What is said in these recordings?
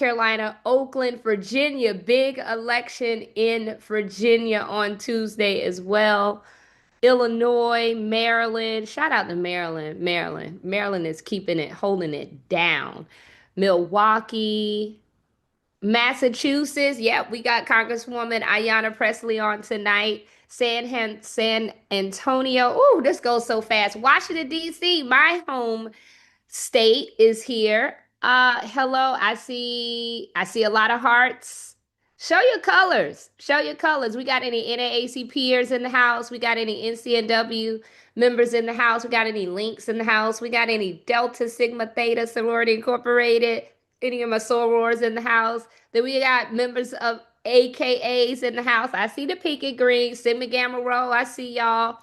Carolina, Oakland, Virginia. Big election in Virginia on Tuesday as well. Illinois, Maryland. Shout out to Maryland. Maryland is keeping it, holding it down. Milwaukee, Massachusetts. Yep, we got Congresswoman Ayanna Pressley on tonight. San Antonio. Ooh, this goes so fast. Washington, D.C., my home state is here. Hello. I see a lot of hearts. Show your colors. Show your colors. We got any NAACPers in the house? We got any NCNW members in the house? We got any links in the house? We got any Delta Sigma Theta Sorority Incorporated? Any of my sorors in the house? Then we got members of AKAs in the house. I see the pink and green, Sigma Gamma Rho. I see y'all.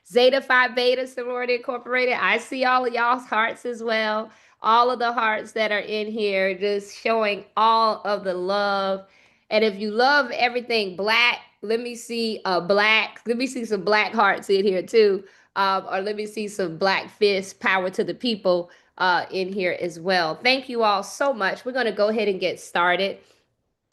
Zeta Phi Beta Sorority Incorporated. I see all of y'all's hearts as well. All of the hearts that are in here, just showing all of the love. And if you love everything black, let me see let me see some black hearts in here too. Or let me see some black fists, power to the people in here as well. Thank you all so much. We're going to go ahead and get started.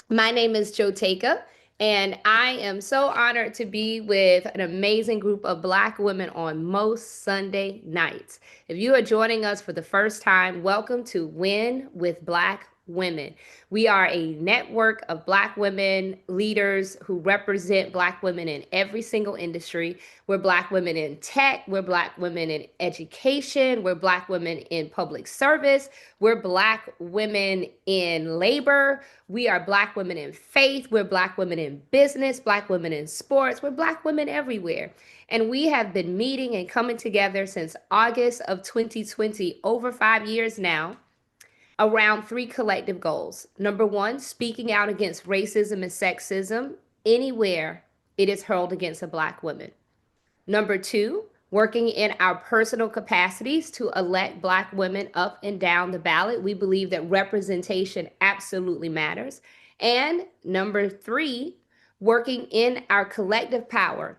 My name is Joteka, and I am so honored to be with an amazing group of Black women on most Sunday nights. If you are joining us for the first time, welcome to Win with Black Women. We are a network of Black women leaders who represent Black women in every single industry. We're Black women in tech, we're Black women in education, we're Black women in public service, we're Black women in labor, we are Black women in faith, we're Black women in business, Black women in sports, we're Black women everywhere. And we have been meeting and coming together since August of 2020, over 5 years now, around three collective goals. Number one, speaking out against racism and sexism anywhere it is hurled against a Black woman. Number two, working in our personal capacities to elect Black women up and down the ballot. We believe that representation absolutely matters. And number three, working in our collective power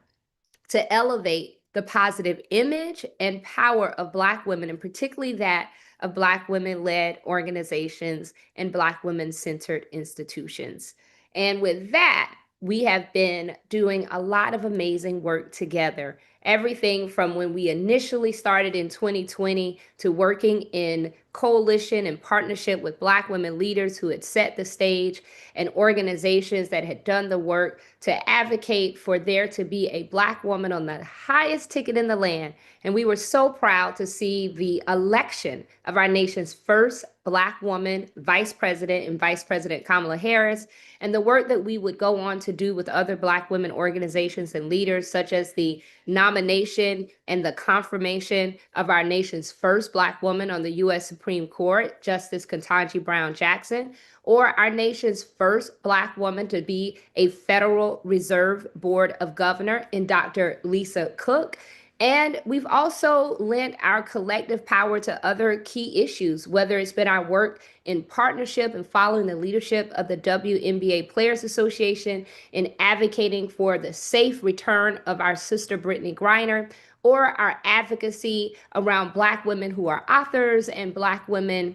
to elevate the positive image and power of Black women, and particularly that of Black women-led organizations and Black women-centered institutions. And with that, we have been doing a lot of amazing work together. Everything from when we initially started in 2020 to working in coalition and partnership with Black women leaders who had set the stage and organizations that had done the work to advocate for there to be a Black woman on the highest ticket in the land. And we were so proud to see the election of our nation's first Black woman vice president and Vice President Kamala Harris, and the work that we would go on to do with other Black women organizations and leaders, such as the nomination and the confirmation of our nation's first Black woman on the U.S. Supreme Court, Justice Ketanji Brown Jackson, or our nation's first Black woman to be a Federal Reserve Board of Governor in Dr. Lisa Cook. And we've also lent our collective power to other key issues, whether it's been our work in partnership and following the leadership of the WNBA Players Association in advocating for the safe return of our sister Brittany Griner, or our advocacy around Black women who are authors and Black women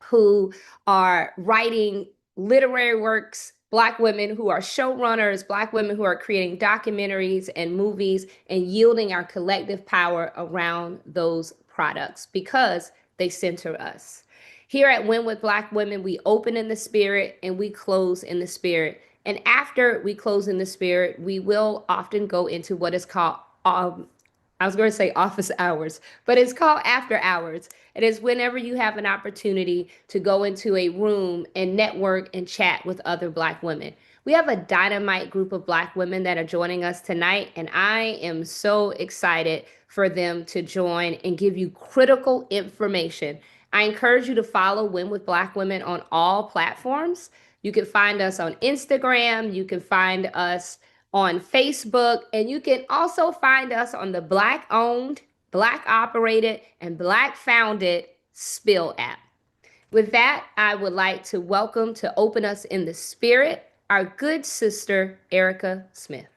who are writing literary works, Black women who are showrunners, Black women who are creating documentaries and movies and yielding our collective power around those products because they center us. Here at Win with Black Women, we open in the spirit and we close in the spirit. And after we close in the spirit, we will often go into what is called I was going to say office hours, but it's called after hours. It is whenever you have an opportunity to go into a room and network and chat with other Black women. We have a dynamite group of Black women that are joining us tonight, and I am so excited for them to join and give you critical information. I encourage you to follow Win with Black Women on all platforms. You can find us on Instagram. You can find us on Facebook, and you can also find us on the Black owned, Black operated, and Black founded Spill app. With that, I would like to welcome to open us in the spirit, our good sister, Erica Smith.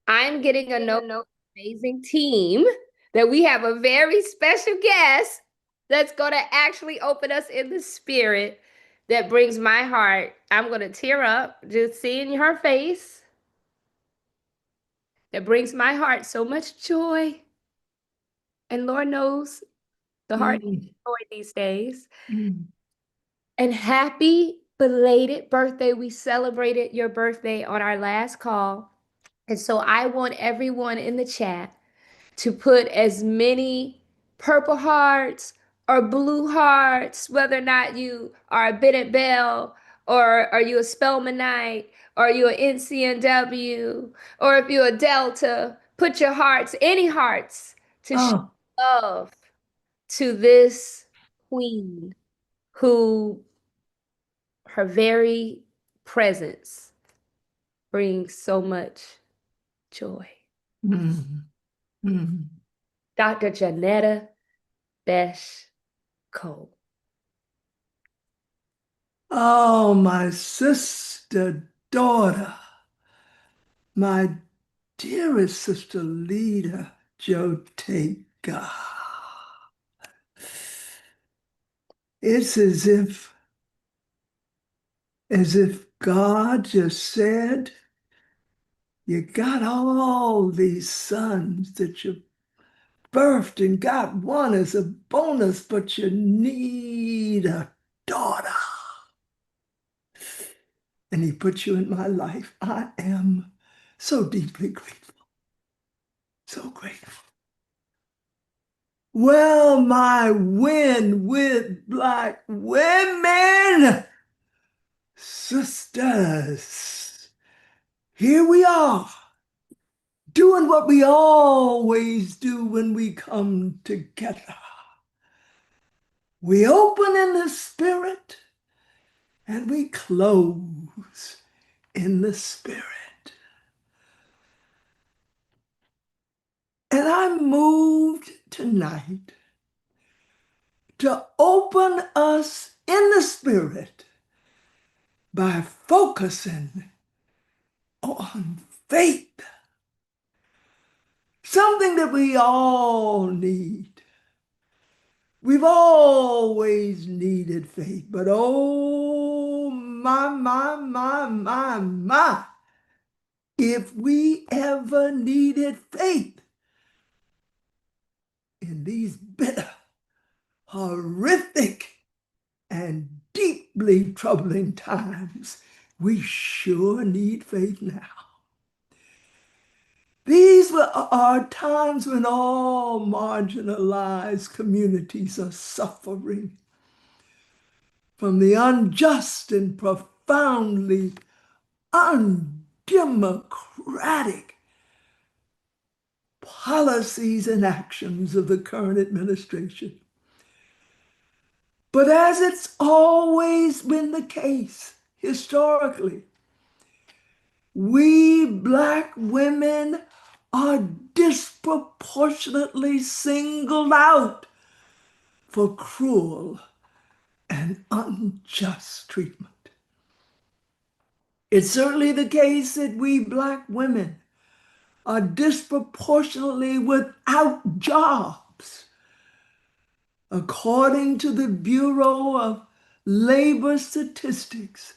I'm getting a note from the amazing team that we have a very special guest that's going to actually open us in the spirit that brings my heart. I'm going to tear up just seeing her face. That brings my heart so much joy. And Lord knows the heart needs Mm, joy these days. mm, And happy belated birthday. We celebrated your birthday on our last call. And so I want everyone in the chat to put as many purple hearts or blue hearts, whether or not you are a Bennett Bell or are you a Spelmanite or are you an NCNW or if you're a Delta, put your hearts, any hearts, to show oh, love to this queen who her very presence brings so much joy. mm, mm. Dr. Janetta Besh Cole. Oh, my sister, daughter, my dearest sister leader, Jotega. It's as if God just said, you got all these sons that you birthed and got one as a bonus, but you need a daughter. And he put you in my life. I am so deeply grateful. So grateful. Well, my win with Black women, sisters, here we are, doing what we always do when we come together. We open in the spirit and we close in the spirit. And I'm moved tonight to open us in the spirit by focusing on faith, something that we all need. We've always needed faith, but oh, my, if we ever needed faith in these bitter, horrific, and deeply troubling times, we sure need faith now. These are times when all marginalized communities are suffering from the unjust and profoundly undemocratic policies and actions of the current administration. But as it's always been the case historically, we Black women are disproportionately singled out for cruel and unjust treatment. It's certainly the case that we Black women are disproportionately without jobs. According to the Bureau of Labor Statistics,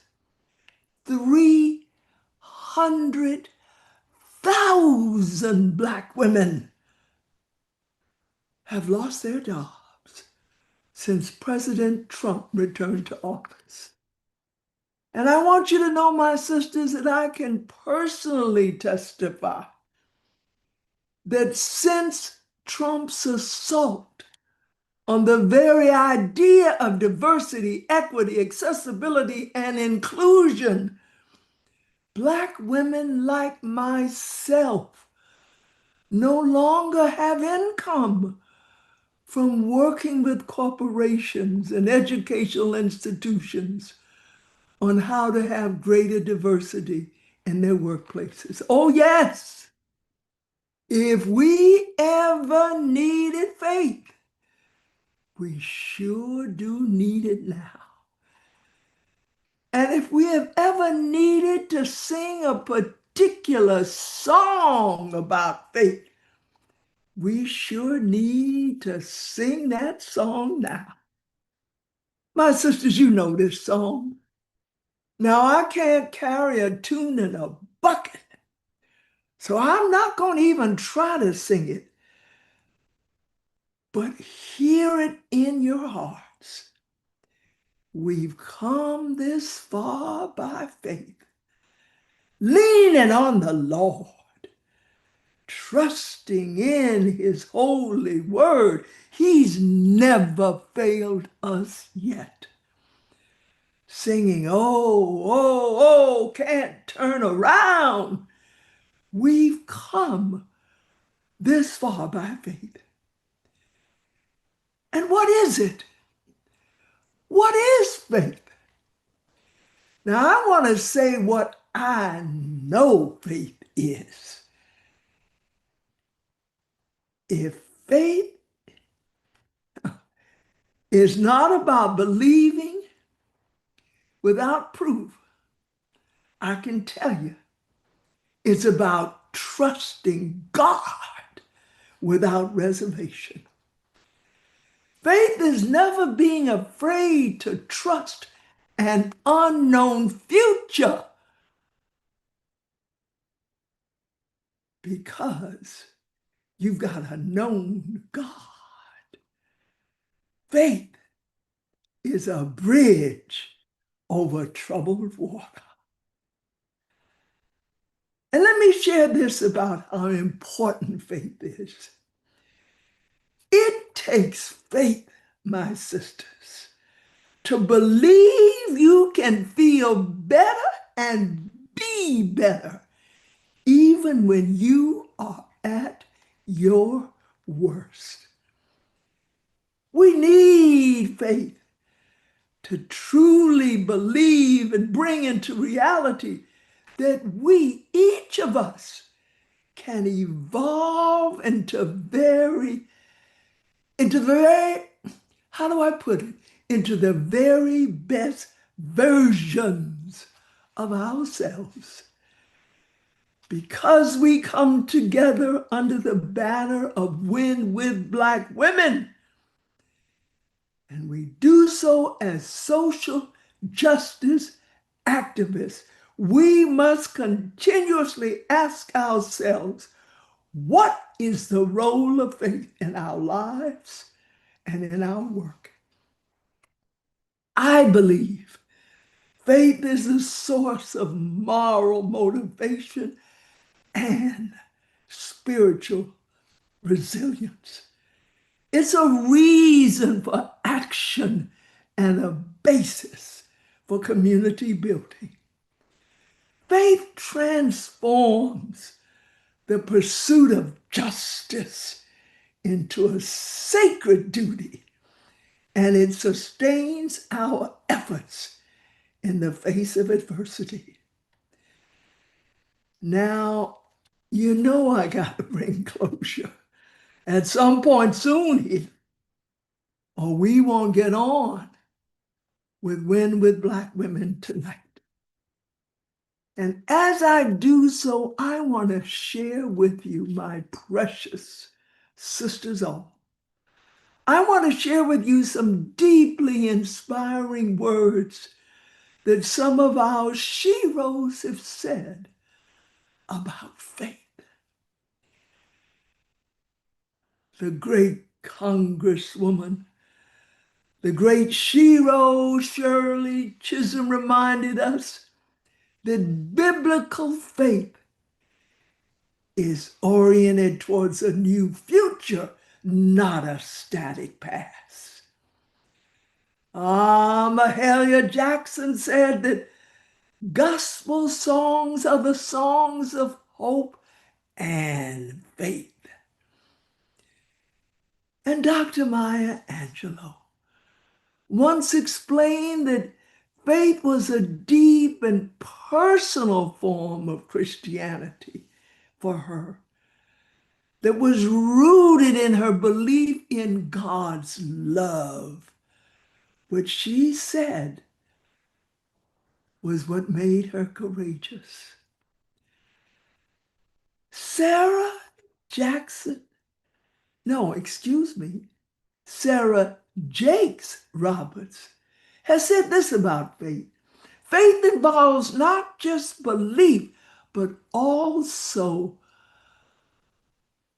300,000 Black women have lost their jobs since President Trump returned to office. And I want you to know, my sisters, that I can personally testify that since Trump's assault on the very idea of diversity, equity, accessibility, and inclusion, Black women like myself no longer have income from working with corporations and educational institutions on how to have greater diversity in their workplaces. Oh, yes, if we ever needed faith, we sure do need it now. And if we have ever needed to sing a particular song about faith, we sure need to sing that song now. My sisters, you know this song. Now, I can't carry a tune in a bucket, so I'm not going to even try to sing it, but hear it in your hearts. We've come this far by faith, leaning on the Lord, trusting in his holy word. He's never failed us yet. Singing, oh, oh, oh, can't turn around. We've come this far by faith. And what is it? What is faith? Now, I want to say what I know faith is. If faith is not about believing without proof, I can tell you it's about trusting God without reservation. Faith is never being afraid to trust an unknown future because you've got a known God. Faith is a bridge over troubled water. And let me share this about how important faith is. It takes faith, my sisters, to believe you can feel better and be better even when you are at your worst. We need faith to truly believe and bring into reality that we, each of us, can evolve into the very, how do I put it? Into the very best versions of ourselves. Because we come together under the banner of Win with Black Women. And we do so as social justice activists. We must continuously ask ourselves, what is the role of faith in our lives and in our work? I believe faith is a source of moral motivation and spiritual resilience. It's a reason for action and a basis for community building. Faith transforms the pursuit of justice into a sacred duty, and it sustains our efforts in the face of adversity. Now, you know I got to bring closure at some point soon here, or we won't get on with Win with Black Women tonight. And as I do so, I want to share with you, my precious sisters all. I want to share with you some deeply inspiring words that some of our sheroes have said about faith. The great Congresswoman, the great Shero Shirley Chisholm reminded us that biblical faith is oriented towards a new future, not a static past. Mahalia Jackson said that gospel songs are the songs of hope and faith. And Dr. Maya Angelou once explained that faith was a deep and personal form of Christianity for her that was rooted in her belief in God's love, which she said was what made her courageous. Sarah Jackson, no, excuse me, Sarah Jakes Roberts has said this about faith. Faith involves not just belief, but also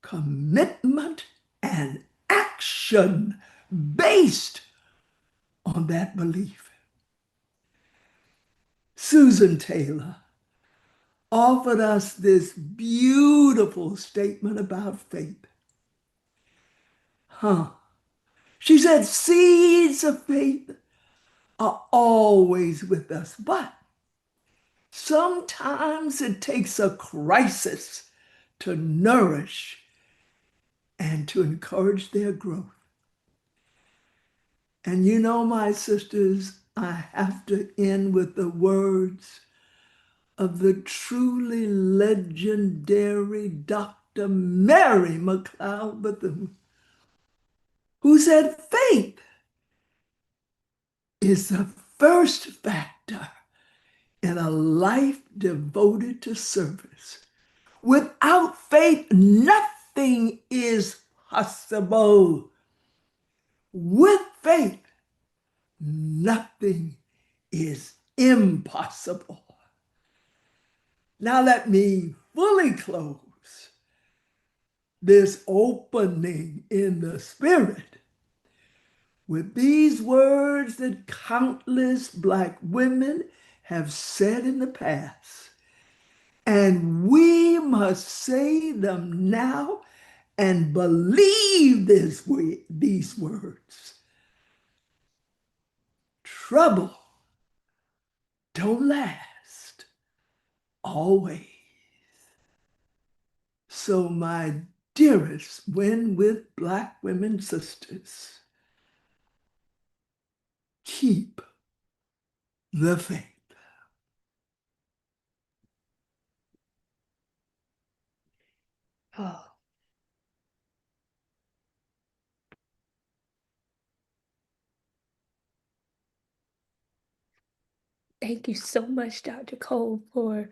commitment and action based on that belief. Susan Taylor offered us this beautiful statement about faith. Huh? She said, seeds of faith are always with us, but sometimes it takes a crisis to nourish and to encourage their growth. And you know, my sisters, I have to end with the words of the truly legendary Dr. Mary McLeod Bethune, who said faith is the first factor in a life devoted to service. Without faith, nothing is possible. With faith, nothing is impossible. Now let me fully close this opening in the spirit with these words that countless Black women have said in the past. And we must say them now and believe these words. Trouble don't last always. So, my dearest Win with Black women sisters, keep the faith. Oh, thank you so much, Dr. Cole, for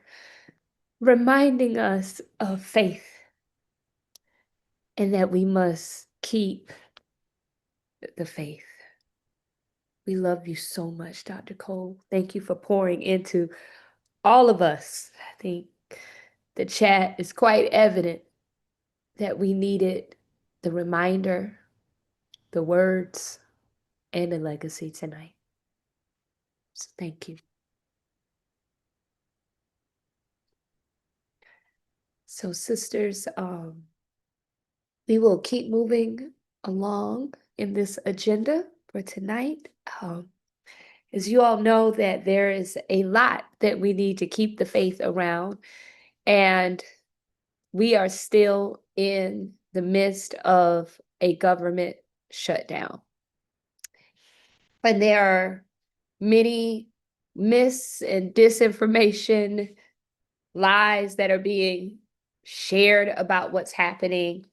reminding us of faith and that we must keep the faith. We love you so much, Dr. Cole. Thank you for pouring into all of us. I think the chat is quite evident that we needed the reminder, the words, and the legacy tonight. So thank you. So, sisters, we will keep moving along in this agenda for tonight. As you all know, that there is a lot that we need to keep the faith around, and we are still in the midst of a government shutdown. And there are many myths and disinformation, lies that are being shared about what's happening.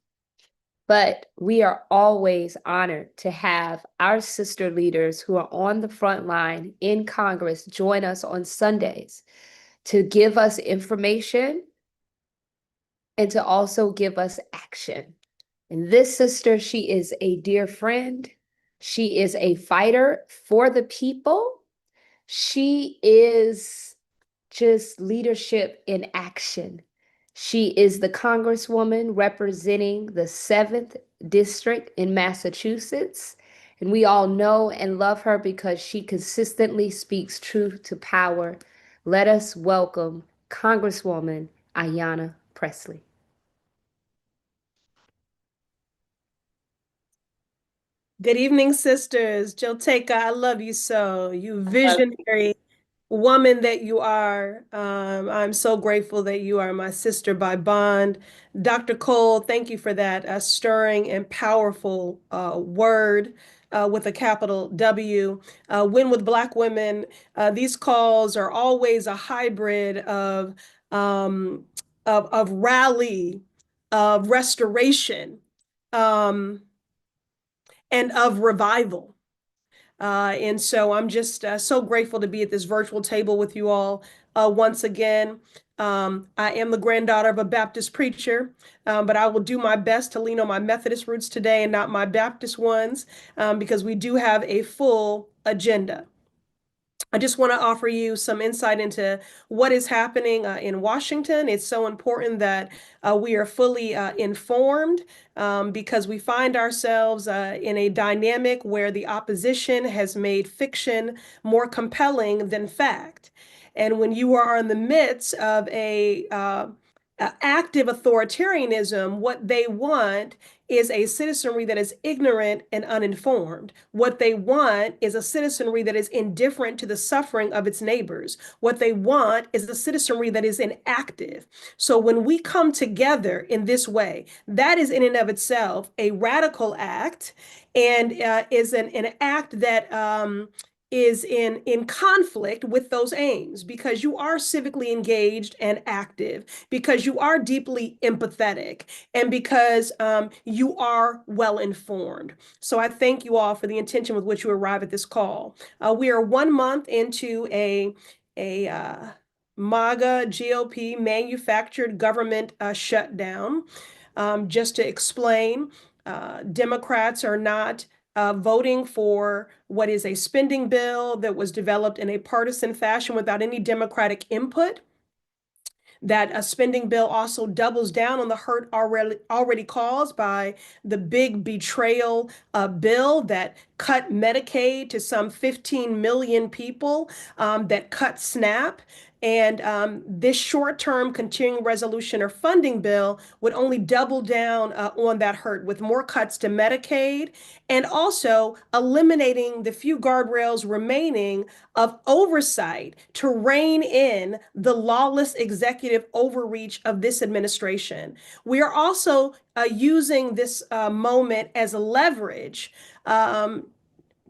But we are always honored to have our sister leaders who are on the front line in Congress join us on Sundays to give us information and to also give us action. And this sister, she is a dear friend. She is a fighter for the people. She is just leadership in action. She is the Congresswoman representing the 7th District in Massachusetts. And we all know and love her because she consistently speaks truth to power. Let us welcome Congresswoman Ayanna Pressley. Good evening, sisters. Joteka, I love you so. You visionary woman that you are. I'm so grateful that you are my sister by bond. Dr. Cole, thank you for that stirring and powerful word with a capital W. Win with Black women. These calls are always a hybrid of rally, of restoration. And of revival. And so I'm just so grateful to be at this virtual table with you all. once again. I am the granddaughter of a Baptist preacher, but I will do my best to lean on my Methodist roots today and not my Baptist ones, because we do have a full agenda. I just want to offer you some insight into what is happening in Washington. It's so important that we are fully informed, because we find ourselves in a dynamic where the opposition has made fiction more compelling than fact. And when you are in the midst of active authoritarianism, what they want is a citizenry that is ignorant and uninformed. What they want is a citizenry that is indifferent to the suffering of its neighbors. What they want is a citizenry that is inactive. So when we come together in this way, that is in and of itself a radical act, and is an act that is in conflict with those aims, because you are civically engaged and active, because you are deeply empathetic, and because you are well informed. So I thank you all for the intention with which you arrive at this call. We are 1 month into a MAGA GOP manufactured government shutdown. Just to explain, Democrats are not voting for what is a spending bill that was developed in a partisan fashion without any Democratic input. That a spending bill also doubles down on the hurt already caused by the big betrayal bill that cut Medicaid to some 15 million people, that cut SNAP. And this short-term continuing resolution or funding bill would only double down on that hurt, with more cuts to Medicaid, and also eliminating the few guardrails remaining of oversight to rein in the lawless executive overreach of this administration. We are also using this moment as a leverage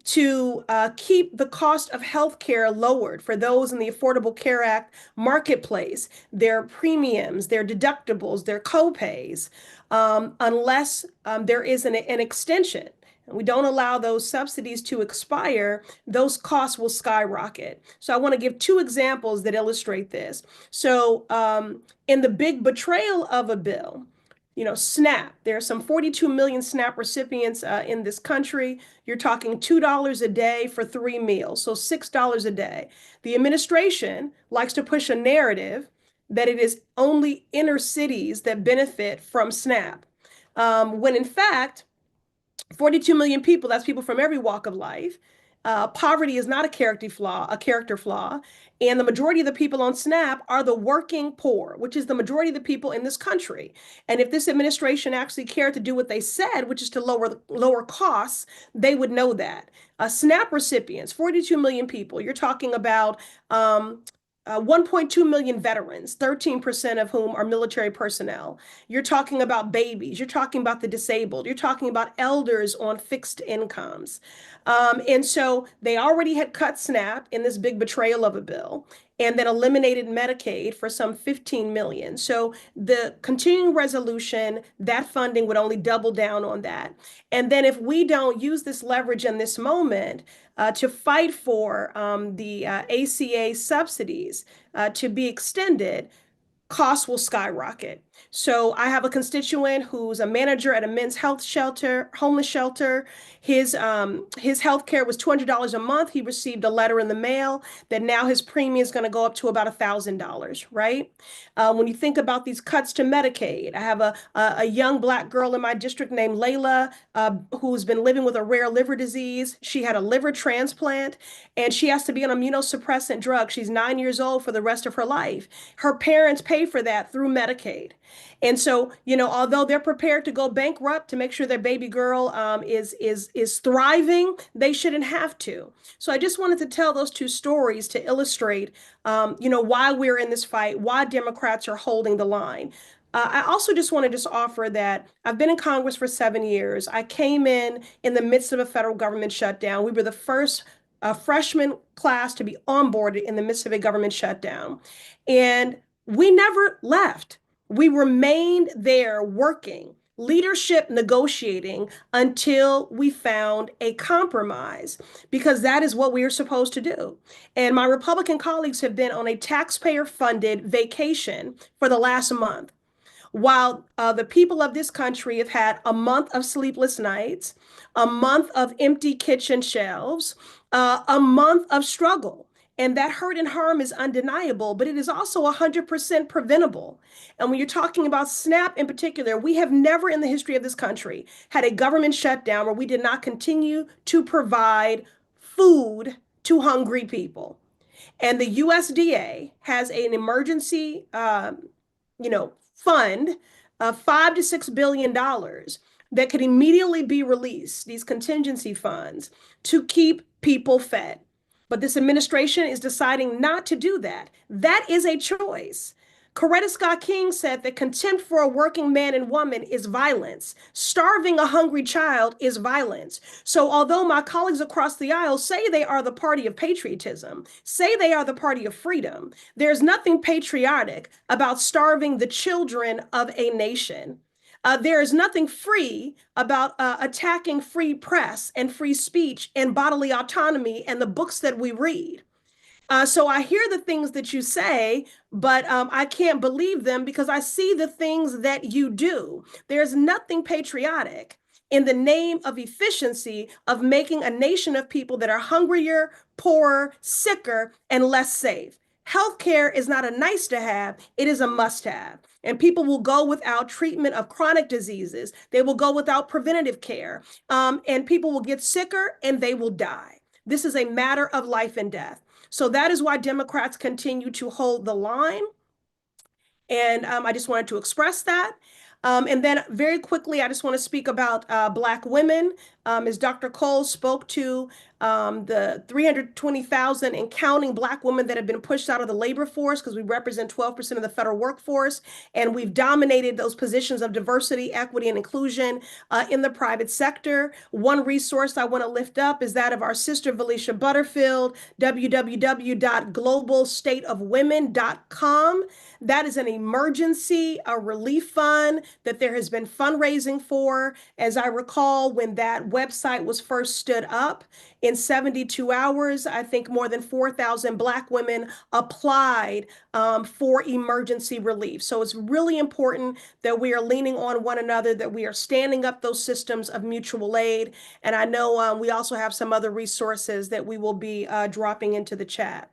to keep the cost of health care lowered for those in the Affordable Care Act marketplace, their premiums, their deductibles, their copays, unless there is an extension. And we don't allow those subsidies to expire, those costs will skyrocket. So I want to give two examples that illustrate this. So in the big betrayal of a bill, SNAP, there are some 42 million SNAP recipients in this country. You're talking $2 a day for 3 meals, so $6 a day. The administration likes to push a narrative that it is only inner cities that benefit from SNAP, when in fact, 42 million people, that's people from every walk of life. Poverty is not a character flaw. And the majority of the people on SNAP are the working poor, which is the majority of the people in this country. And if this administration actually cared to do what they said, which is to lower costs, they would know that. SNAP recipients, 42 million people, you're talking about 1.2 million veterans, 13% of whom are military personnel. You're talking about babies. You're talking about the disabled. You're talking about elders on fixed incomes. And so they already had cut SNAP in this big betrayal of a bill, and then eliminated Medicaid for some 15 million. So the continuing resolution, that funding would only double down on that. And then if we don't use this leverage in this moment to fight for the ACA subsidies to be extended, costs will skyrocket. So I have a constituent who's a manager at a men's health shelter, homeless shelter. His health care was $200 a month. He received a letter in the mail that now his premium is going to go up to about $1,000, right? When you think about these cuts to Medicaid, I have a young Black girl in my district named Layla, who's been living with a rare liver disease. She had a liver transplant, and she has to be on immunosuppressant drugs. She's 9 years old for the rest of her life. Her parents pay for that through Medicaid. And so, although they're prepared to go bankrupt to make sure their baby girl is thriving, they shouldn't have to. So I just wanted to tell those two stories to illustrate, why we're in this fight, why Democrats are holding the line. I also just want to offer that I've been in Congress for 7 years. I came in the midst of a federal government shutdown. We were the first freshman class to be onboarded in the midst of a government shutdown. And we never left. We remained there working leadership negotiating until we found a compromise, because that is what we are supposed to do. And my Republican colleagues have been on a taxpayer funded vacation for the last month, while the people of this country have had a month of sleepless nights, a month of empty kitchen shelves, a month of struggle. And that hurt and harm is undeniable, but it is also 100% preventable. And when you're talking about SNAP in particular, we have never in the history of this country had a government shutdown where we did not continue to provide food to hungry people. And the USDA has an emergency, fund of $5 to $6 billion that could immediately be released, these contingency funds, to keep people fed. But this administration is deciding not to do that. That is a choice. Coretta Scott King said that contempt for a working man and woman is violence. Starving a hungry child is violence. So, although my colleagues across the aisle say they are the party of patriotism, say they are the party of freedom, there's nothing patriotic about starving the children of a nation. There is nothing free about attacking free press and free speech and bodily autonomy and the books that we read. So I hear the things that you say, but I can't believe them because I see the things that you do. There's nothing patriotic in the name of efficiency of making a nation of people that are hungrier, poorer, sicker, and less safe. Healthcare is not a nice to have, it is a must have. And people will go without treatment of chronic diseases. They will go without preventative care. And people will get sicker and they will die. This is a matter of life and death. So that is why Democrats continue to hold the line. And I just wanted to express that. And then very quickly, I just want to speak about Black women. As Dr. Cole spoke to the 320,000 and counting Black women that have been pushed out of the labor force because we represent 12% of the federal workforce, and we've dominated those positions of diversity, equity, and inclusion in the private sector. One resource I want to lift up is that of our sister, Valicia Butterfield, www.globalstateofwomen.com. That is an emergency, a relief fund that there has been fundraising for. As I recall, when that website was first stood up, in 72 hours, I think more than 4,000 Black women applied for emergency relief. So it's really important that we are leaning on one another, that we are standing up those systems of mutual aid. And I know we also have some other resources that we will be dropping into the chat.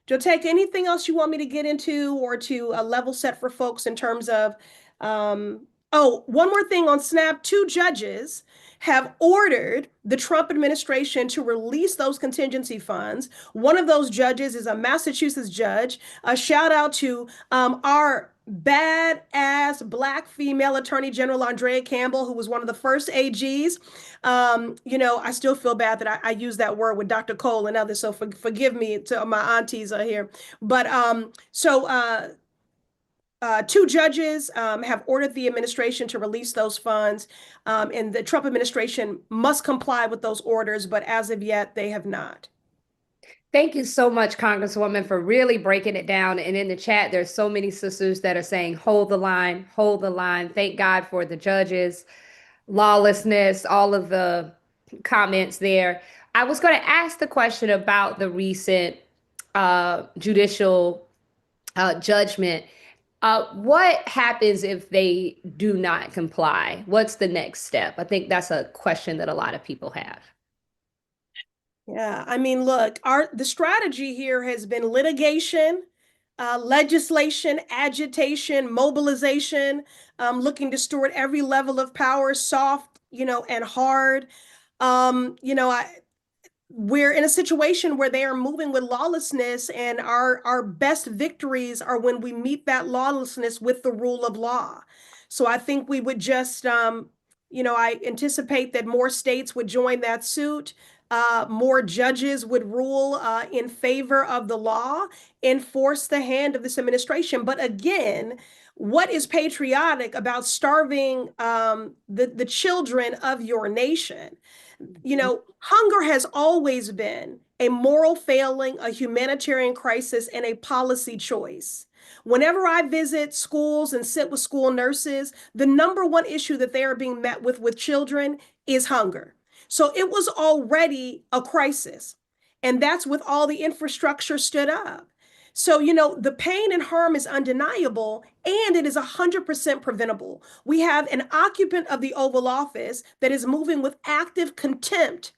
Jotech, anything else you want me to get into or to level set for folks in terms of, one more thing on SNAP. 2 judges have ordered the Trump administration to release those contingency funds. One of those judges is a Massachusetts judge. A shout out to our badass Black female Attorney General Andrea Campbell, who was one of the first AGs. I still feel bad that I use that word with Dr. Cole and others, so forgive me to my aunties are here. But 2 judges have ordered the administration to release those funds, and the Trump administration must comply with those orders, but as of yet, they have not. Thank you so much, Congresswoman, for really breaking it down. And in the chat, there's so many sisters that are saying, hold the line, hold the line. Thank God for the judges, lawlessness, all of the comments there. I was going to ask the question about the recent judicial judgment. What happens if they do not comply? What's the next step? I think that's a question that a lot of people have. Yeah, I mean, look, the strategy here has been litigation, legislation, agitation, mobilization, looking to steward every level of power, soft, and hard. We're in a situation where they are moving with lawlessness, and our best victories are when we meet that lawlessness with the rule of law. So I think we would just, I anticipate that more states would join that suit. More judges would rule in favor of the law, enforce the hand of this administration. But again, what is patriotic about starving the children of your nation? Hunger has always been a moral failing, a humanitarian crisis, and a policy choice. Whenever I visit schools and sit with school nurses, the number one issue that they are being met with children is hunger. So it was already a crisis. And that's with all the infrastructure stood up. So, the pain and harm is undeniable and it is 100% preventable. We have an occupant of the Oval Office that is moving with active contempt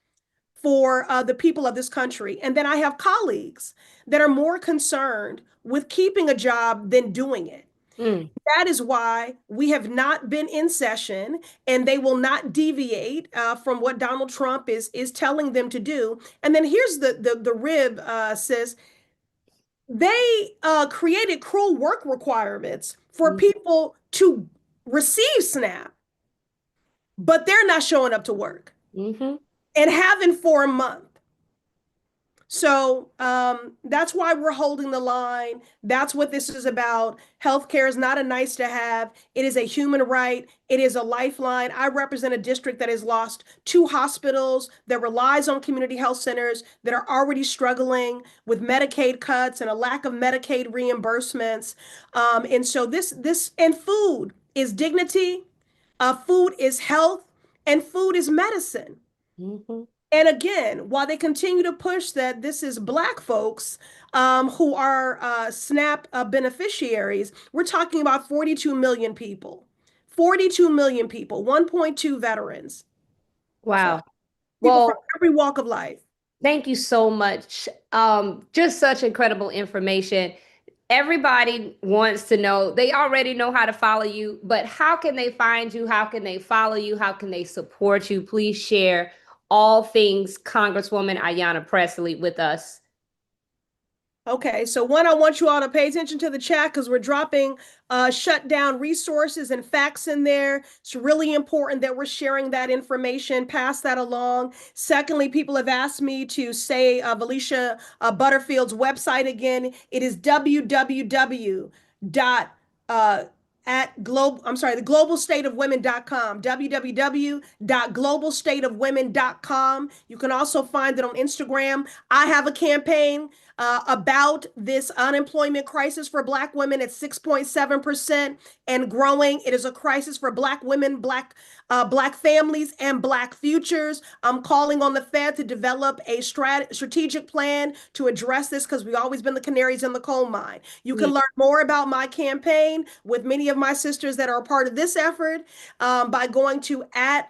for the people of this country. And then I have colleagues that are more concerned with keeping a job than doing it. Mm, That is why we have not been in session, and they will not deviate from what Donald Trump is telling them to do. And then here's the rib, sis. They created cruel work requirements for mm, people to receive SNAP, but they're not showing up to work mhm. and haven't for a month. So that's why we're holding the line. That's what this is about. Healthcare is not a nice to have. It is a human right. It is a lifeline. I represent a district that has lost two hospitals, that relies on community health centers, that are already struggling with Medicaid cuts and a lack of Medicaid reimbursements. And so this and food is dignity. Food is health, and food is medicine. Mhm. And again, while they continue to push that this is Black folks who are SNAP beneficiaries, we're talking about 42 million people. 42 million people, 1.2 veterans. So Wow. people from Well, every walk of life. thank you so much. Just such incredible information. Everybody wants to know, they already know how to follow you, but how can they find you? How can they follow you? How can they support you? Please share all things Congresswoman Ayanna Pressley with us. Okay, so one, I want you all to pay attention to the chat because we're dropping shut down resources and facts in there. It's really important that we're sharing that information, pass that along. Secondly, people have asked me to say Valicia Butterfield's website again. It is www dot at globe I'm sorry, the globalstateofwomen.com, www.globalstateofwomen.com. You can also find it on Instagram. I have a campaign about this unemployment crisis for Black women at 6.7% and growing. It is a crisis for Black women, Black families, and Black futures. I'm calling on the Fed to develop a strategic plan to address this because we've always been the canaries in the coal mine. You can Yeah, learn more about my campaign with many of my sisters that are a part of this effort by going to at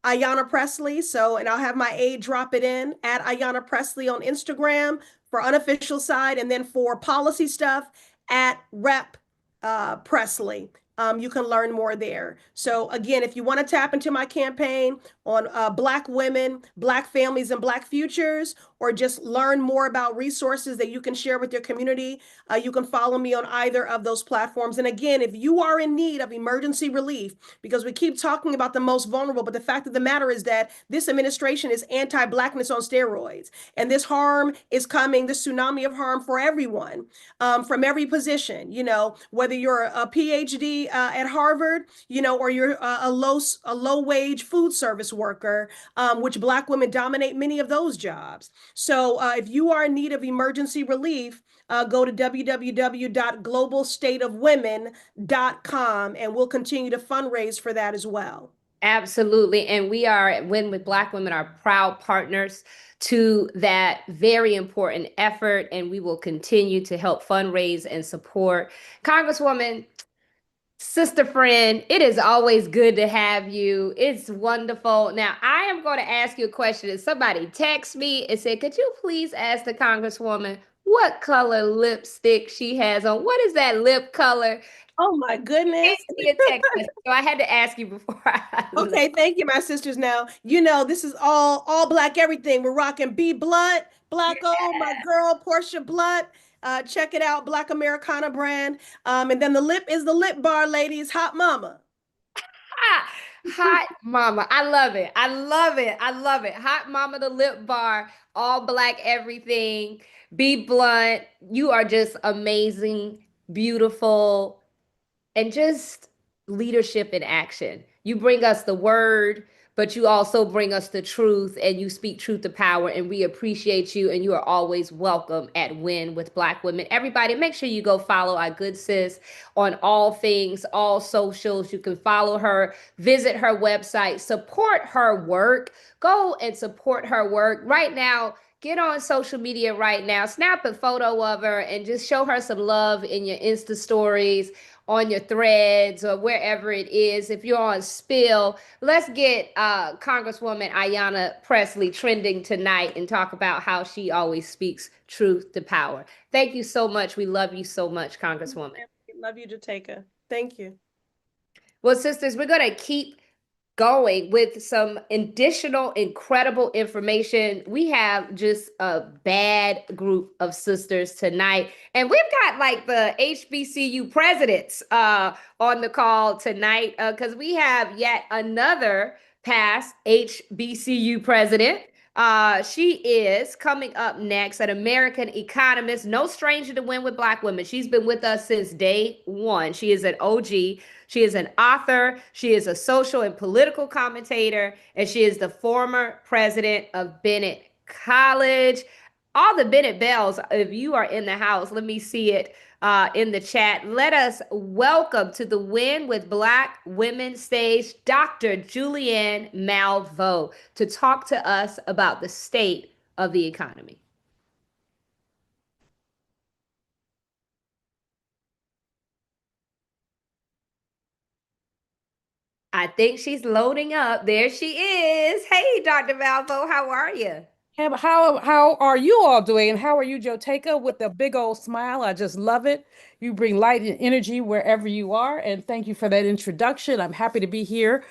Ayanna Pressley. So, and I'll have my aide drop it in at Ayanna Pressley on Instagram for unofficial side, and then for policy stuff at Rep Pressley. You can learn more there. So again, if you want to tap into my campaign on Black women, Black families, and Black futures, or just learn more about resources that you can share with your community, you can follow me on either of those platforms. And again, if you are in need of emergency relief, because we keep talking about the most vulnerable, but the fact of the matter is that this administration is anti-Blackness on steroids. And this harm is coming, this tsunami of harm for everyone, from every position, whether you're a PhD at Harvard, or you're a low wage food service worker, which Black women dominate many of those jobs. So if you are in need of emergency relief, go to www.globalstateofwomen.com and we'll continue to fundraise for that as well. absolutely. And we are at Win with Black Women are proud partners to that very important effort. And we will continue to help fundraise and support. Congresswoman, sister friend, it is always good to have you. It's wonderful. Now, I am going to ask you a question. And somebody text me and said, could you please ask the Congresswoman what color lipstick she has on? What is that lip color? Oh my Gave goodness. me a text message, so I had to ask you before I left. Okay, thank you, my sisters. Now, this is all Black everything. We're rocking B Blood, Black O, my girl, Portia Blood. Check it out, Black Americana brand. And then the lip is the lip bar, ladies. Hot Mama. Hot, hot mama. I love it. I love it. I love it. Hot mama, the lip bar, all black everything. Be blunt. You are just amazing, beautiful, and just leadership in action. You bring us the word, but you also bring us the truth and you speak truth to power. And we appreciate you. And you are always welcome at Win with Black Women. Everybody, make sure you go follow our good sis on all things, all socials. You can follow her, visit her website, support her work. Go and support her work right now. Get on social media right now, snap a photo of her and just show her some love in your Insta stories, on your threads, or wherever it is. If you're on Spill, let's get Congresswoman Ayanna Pressley trending tonight and talk about how she always speaks truth to power. Thank you so much. We love you so much, Congresswoman. Love you, Jateka. Thank you. Well, sisters, we're going to keep going with some additional incredible information. We have just a bad group of sisters tonight. And we've got like the HBCU presidents on the call tonight because we have yet another past HBCU president. She is coming up next, an American economist, no stranger to Win with Black Women. She's been with us since day one. She is an OG. She is an author, she is a social and political commentator, and she is the former president of Bennett College. All the Bennett Bells, if you are in the house, let me see it in the chat. Let us welcome to the Win with Black Women stage Dr. Julianne Malveaux to talk to us about the state of the economy. I think she's loading up. There she is. Hey, Dr. Malveaux, how are you? How are you all doing? And how are you, Joe Taker, with the big old smile? I just love it. You bring light and energy wherever you are. And thank you for that introduction. I'm happy to be here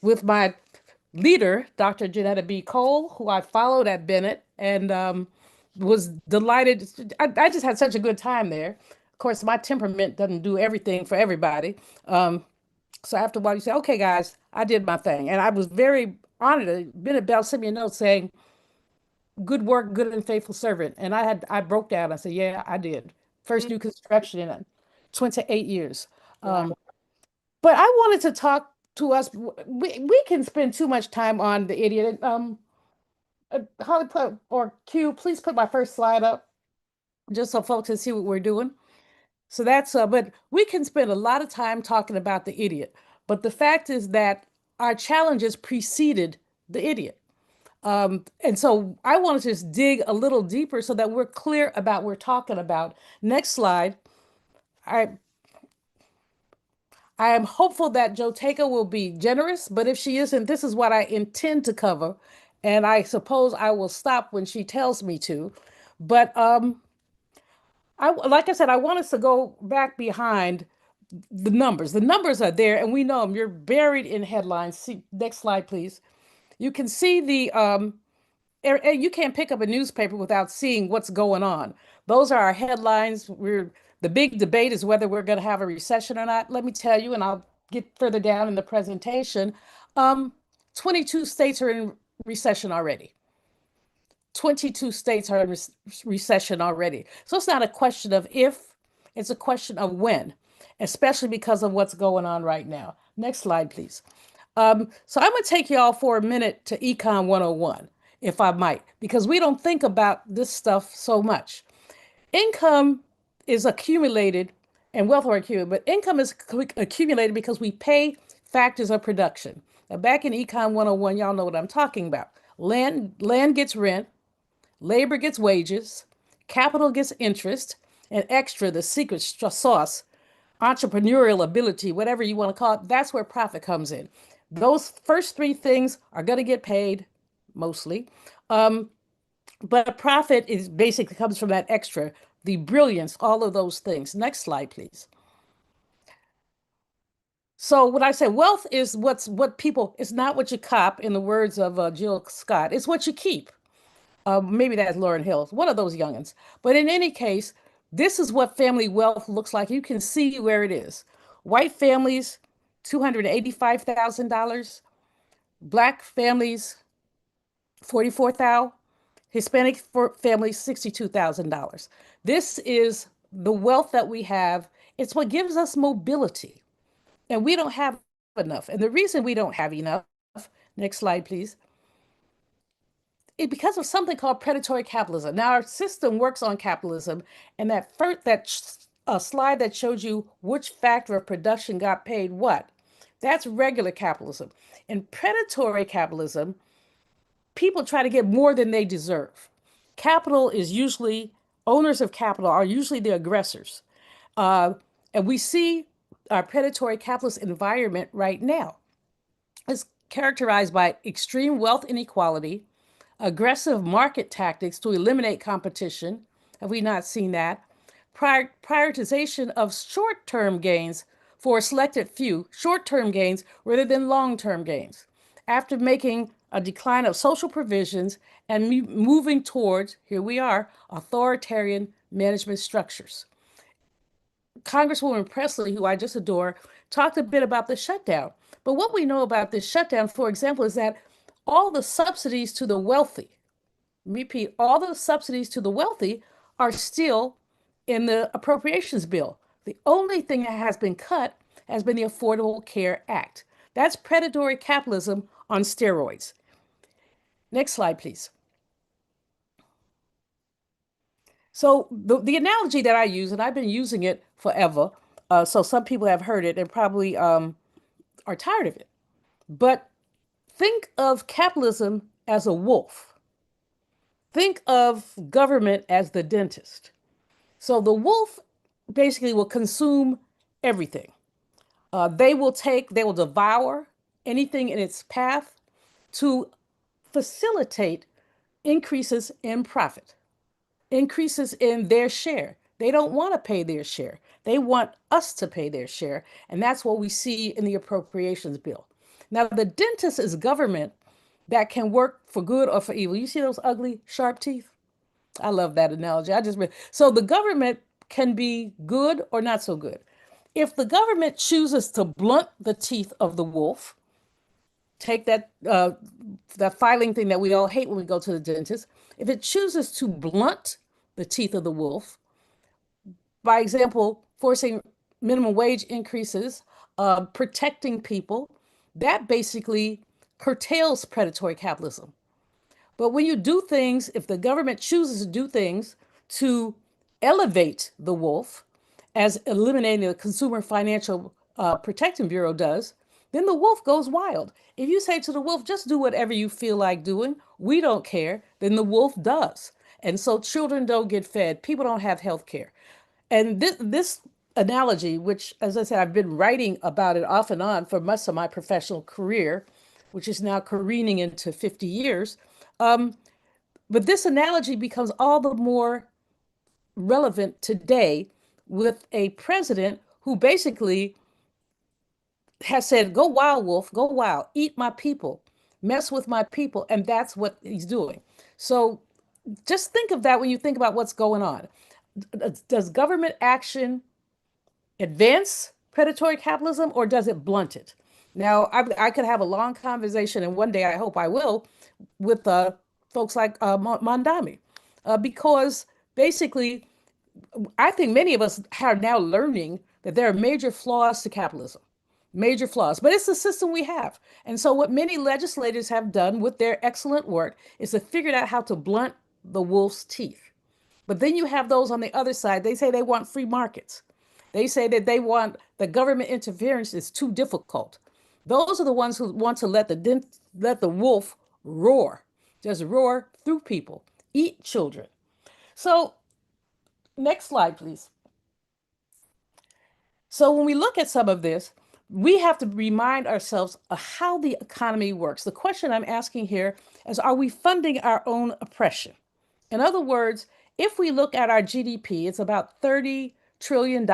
with my leader, Dr. Janetta B. Cole, who I followed at Bennett and was delighted. I just had such a good time there. Of course, my temperament doesn't do everything for everybody. So after a while, you say, okay, guys, I did my thing. And I was very honored. Bennett Bell sent me a note saying, good work, good and faithful servant. And I broke down. I said, yeah, I did. First new construction in 28 years. Wow. But I wanted to talk to us. We can spend too much time on the idiot. Holly or Q, please put my first slide up just so folks can see what we're doing. So that's but we can spend a lot of time talking about the idiot. But the fact is that our challenges preceded the idiot. And so I want to just dig a little deeper so that we're clear about what we're talking about. Next slide. I I am hopeful that Joteka will be generous, but if she isn't, this is what I intend to cover. And I suppose I will stop when she tells me to. But like I said, I want us to go back behind the numbers. The numbers are there, and we know them. You're buried in headlines. See, next slide, please. You can see you can't pick up a newspaper without seeing what's going on. Those are our headlines. The big debate is whether we're going to have a recession or not. Let me tell you, and I'll get further down in the presentation. Um, 22 states are in recession already. 22 states are in recession already. So it's not a question of if, it's a question of when, especially because of what's going on right now. Next slide, please. So I'm going to take you all for a minute to Econ 101, if I might, because we don't think about this stuff so much. Income is accumulated and wealth are accumulated, but income is accumulated because we pay factors of production. Now, back in Econ 101, y'all know what I'm talking about. Land gets rent, labor gets wages, capital gets interest, and extra, the secret sauce, entrepreneurial ability, whatever you want to call it, that's where profit comes in. Those first three things are going to get paid mostly. But profit is basically comes from that extra, the brilliance, all of those things. Next slide, please. So when I say wealth is what people, it's not what you cop, in the words of Jill Scott, it's what you keep. Maybe that's Lauryn Hill, one of those youngins. But in any case, this is what family wealth looks like. You can see where it is. White families, $285,000. Black families, 44,000. Hispanic families, $62,000. This is the wealth that we have. It's what gives us mobility. And we don't have enough. And the reason we don't have enough Next slide, please. Because of something called predatory capitalism. Now, our system works on capitalism, and that slide that showed you which factor of production got paid what, that's regular capitalism. In predatory capitalism, people try to get more than they deserve. Capital is usually, owners of capital are usually the aggressors. Uh, and we see our predatory capitalist environment right now. It's characterized by extreme wealth inequality, aggressive market tactics to eliminate competition. Have we not seen that? Prioritization of short term gains for a selected few, short term gains rather than long term gains. After making a decline of social provisions and moving towards, here we are, authoritarian management structures. Congresswoman Presley, who I just adore, talked a bit about the shutdown. But what we know about this shutdown, for example, is that all the subsidies to the wealthy, repeat, all the subsidies to the wealthy are still in the appropriations bill. The only thing that has been cut has been the Affordable Care Act. That's predatory capitalism on steroids. Next slide, please. So the analogy that I use, and I've been using it forever, so some people have heard it and probably are tired of it. But think of capitalism as a wolf. Think of government as the dentist. So the wolf basically will consume everything. They will devour anything in its path to facilitate increases in profit, increases in their share. They don't want to pay their share. They want us to pay their share. And that's what we see in the appropriations bill. Now, the dentist is government that can work for good or for evil. You see those ugly, sharp teeth? I love that analogy. So the government can be good or not so good. If the government chooses to blunt the teeth of the wolf, take that filing thing that we all hate when we go to the dentist. If it chooses to blunt the teeth of the wolf, by example, forcing minimum wage increases, protecting people, that basically curtails predatory capitalism. But when you do things, if the government chooses to do things to elevate the wolf, as eliminating the Consumer Financial Protection Bureau does, then the wolf goes wild. If you say to the wolf, just do whatever you feel like doing, we don't care, then the wolf does. And so children don't get fed, people don't have health care. And this analogy, which, as I said, I've been writing about it off and on for much of my professional career, which is now careening into 50 years. But this analogy becomes all the more relevant today with a president who basically has said, go wild, wolf, go wild, eat my people, mess with my people. And that's what he's doing. So just think of that when you think about what's going on. Does government action advance predatory capitalism or does it blunt it? Now, I could have a long conversation, and one day I hope I will, with folks like Mondami, because basically, I think many of us are now learning that there are major flaws to capitalism, major flaws, but it's the system we have. And so, what many legislators have done with their excellent work is to figure out how to blunt the wolf's teeth. But then you have those on the other side, they say they want free markets. They say that they want the government interference is too difficult. Those are the ones who want to let the wolf roar, just roar through people, eat children. So next slide, please. So when we look at some of this, we have to remind ourselves of how the economy works. The question I'm asking here is, are we funding our own oppression? In other words, if we look at our GDP, it's about $30 trillion.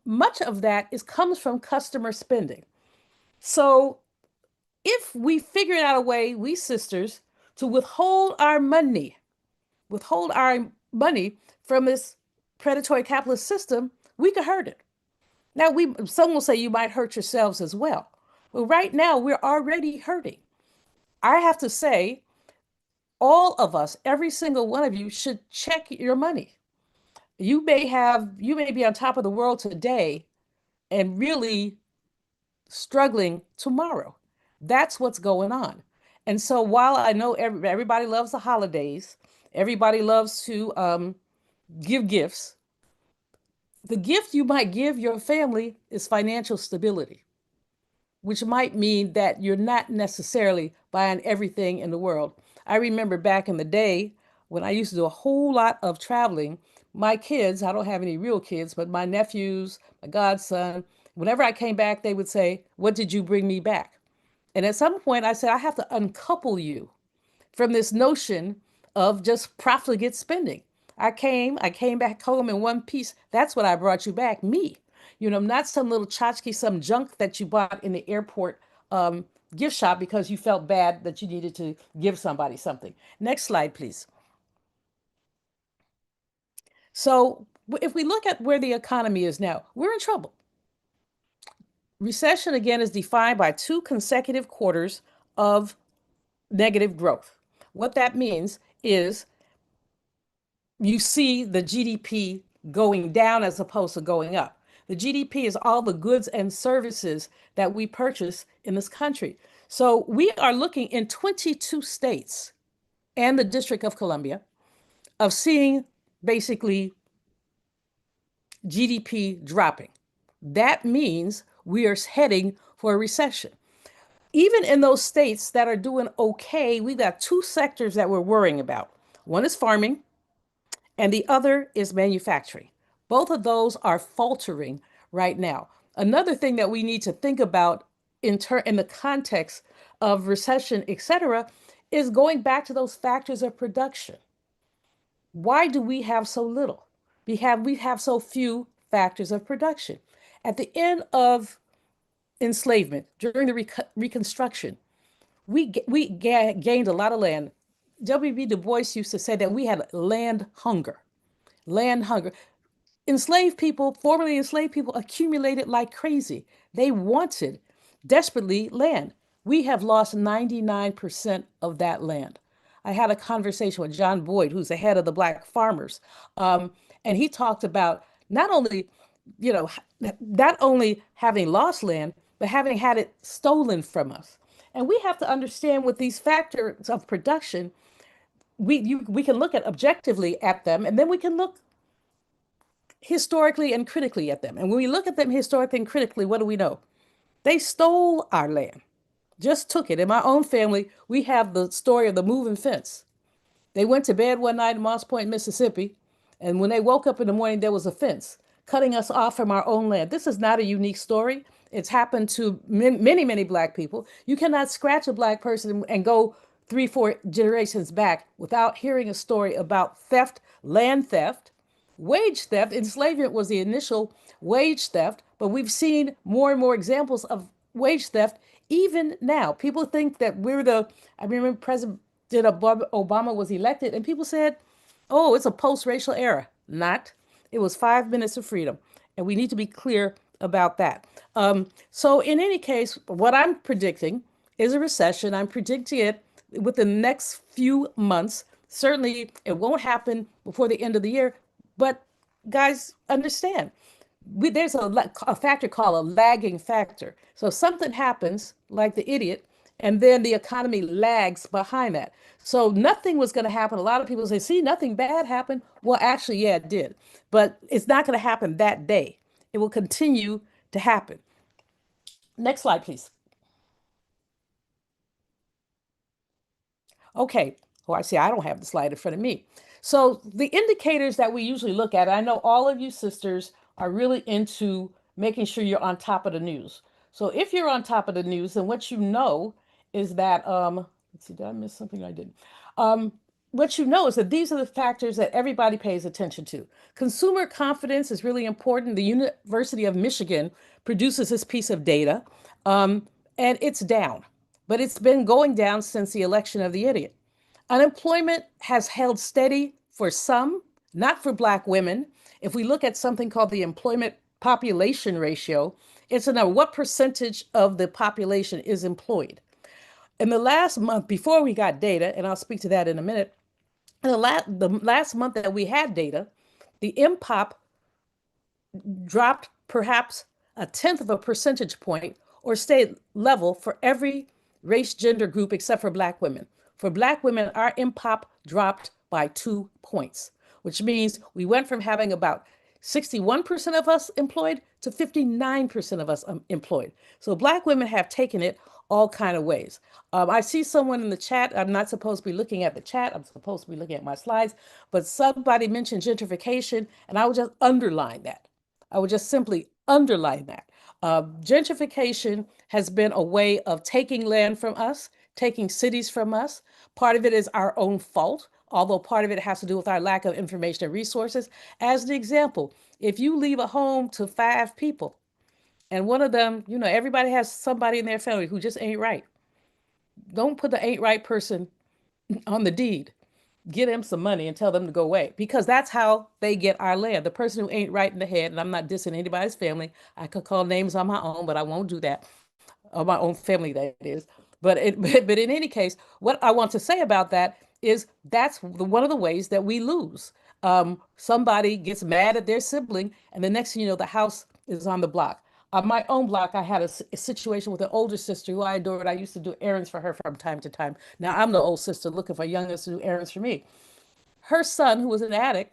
Much of that comes from customer spending. So if we figured out a way, we sisters, to withhold our money from this predatory capitalist system, we could hurt it. Now, some will say you might hurt yourselves as well. Well, right now, we're already hurting. I have to say, all of us, every single one of you, should check your money. You may be on top of the world today and really struggling tomorrow. That's what's going on. And so while I know everybody loves the holidays, everybody loves to give gifts, the gift you might give your family is financial stability, which might mean that you're not necessarily buying everything in the world. I remember back in the day when I used to do a whole lot of traveling, my kids, I don't have any real kids, but my nephews, my godson, whenever I came back, they would say, "What did you bring me back?" And at some point, I said, I have to uncouple you from this notion of just profligate spending. I came back home in one piece. That's what I brought you back, me. Not some little tchotchke, some junk that you bought in the airport gift shop because you felt bad that you needed to give somebody something. Next slide, please. So if we look at where the economy is now, we're in trouble. Recession, again, is defined by 2 consecutive quarters of negative growth. What that means is you see the GDP going down as opposed to going up. The GDP is all the goods and services that we purchase in this country. So we are looking in 22 states and the District of Columbia of seeing basically GDP dropping. That means we are heading for a recession. Even in those states that are doing okay, we've got 2 sectors that we're worrying about. One is farming, and the other is manufacturing. Both of those are faltering right now. Another thing that we need to think about in the context of recession, et cetera, is going back to those factors of production. Why do we have so little? We have so few factors of production. At the end of enslavement, during the Reconstruction, we gained a lot of land. W.B. Du Bois used to say that we had land hunger. Land hunger. Formerly enslaved people, accumulated like crazy. They wanted desperately land. We have lost 99% of that land. I had a conversation with John Boyd, who's the head of the Black Farmers, and he talked about not only, you know, not only having lost land, but having had it stolen from us. And we have to understand with these factors of production, we can look at objectively at them, and then we can look historically and critically at them. And when we look at them historically and critically, what do we know? They stole our land, just took it. In my own family, we have the story of the moving fence. They went to bed one night in Moss Point, Mississippi, and when they woke up in the morning, there was a fence cutting us off from our own land. This is not a unique story. It's happened to many, many Black people. You cannot scratch a Black person and go 3, 4 generations back without hearing a story about theft, land theft, wage theft. Enslavement was the initial wage theft, but we've seen more and more examples of wage theft even now. People think that I remember President Obama was elected and people said, oh, it's a post-racial era. Not. It was 5 minutes of freedom. And we need to be clear about that. So in any case, what I'm predicting is a recession. I'm predicting it within the next few months. Certainly, it won't happen before the end of the year. But guys, understand, there's a factor called a lagging factor. So something happens, like the idiot, and then the economy lags behind that. So nothing was going to happen. A lot of people say, see, nothing bad happened. Well, actually, yeah, it did. But it's not going to happen that day. It will continue to happen. Next slide, please. Okay. Oh, I see. I don't have the slide in front of me. So the indicators that we usually look at, I know all of you sisters are really into making sure you're on top of the news. So if you're on top of the news, then what you know is that, let's see, did I miss something? I didn't. What you know is that these are the factors that everybody pays attention to. Consumer confidence is really important. The University of Michigan produces this piece of data, and it's down, but it's been going down since the election of the idiot. Unemployment has held steady for some, not for Black women. If we look at something called the employment population ratio, it's a what percentage of the population is employed. In the last month, before we got data, and I'll speak to that in a minute, the last month that we had data, the MPOP dropped perhaps 1/10 of a percentage point or stayed level for every race, gender group except for Black women. For Black women, our MPOP dropped by 2 points, which means we went from having about 61% of us employed to 59% of us employed. So Black women have taken it all kind of ways. I see someone in the chat. I'm not supposed to be looking at the chat. I'm supposed to be looking at my slides. But somebody mentioned gentrification, and I would just underline that. I would just simply underline that. Gentrification has been a way of taking land from us, taking cities from us. Part of it is our own fault, although part of it has to do with our lack of information and resources. As an example, if you leave a home to 5 people and one of them, everybody has somebody in their family who just ain't right. Don't put the ain't right person on the deed. Get them some money and tell them to go away, because that's how they get our land. The person who ain't right in the head, and I'm not dissing anybody's family. I could call names on my own, but I won't do that. Of my own family, that is. But in any case, what I want to say about that is that's one of the ways that we lose. Somebody gets mad at their sibling, and the next thing you know, the house is on the block. On my own block, I had a situation with an older sister who I adored. I used to do errands for her from time to time. Now I'm the old sister looking for youngest to do errands for me. Her son, who was an addict,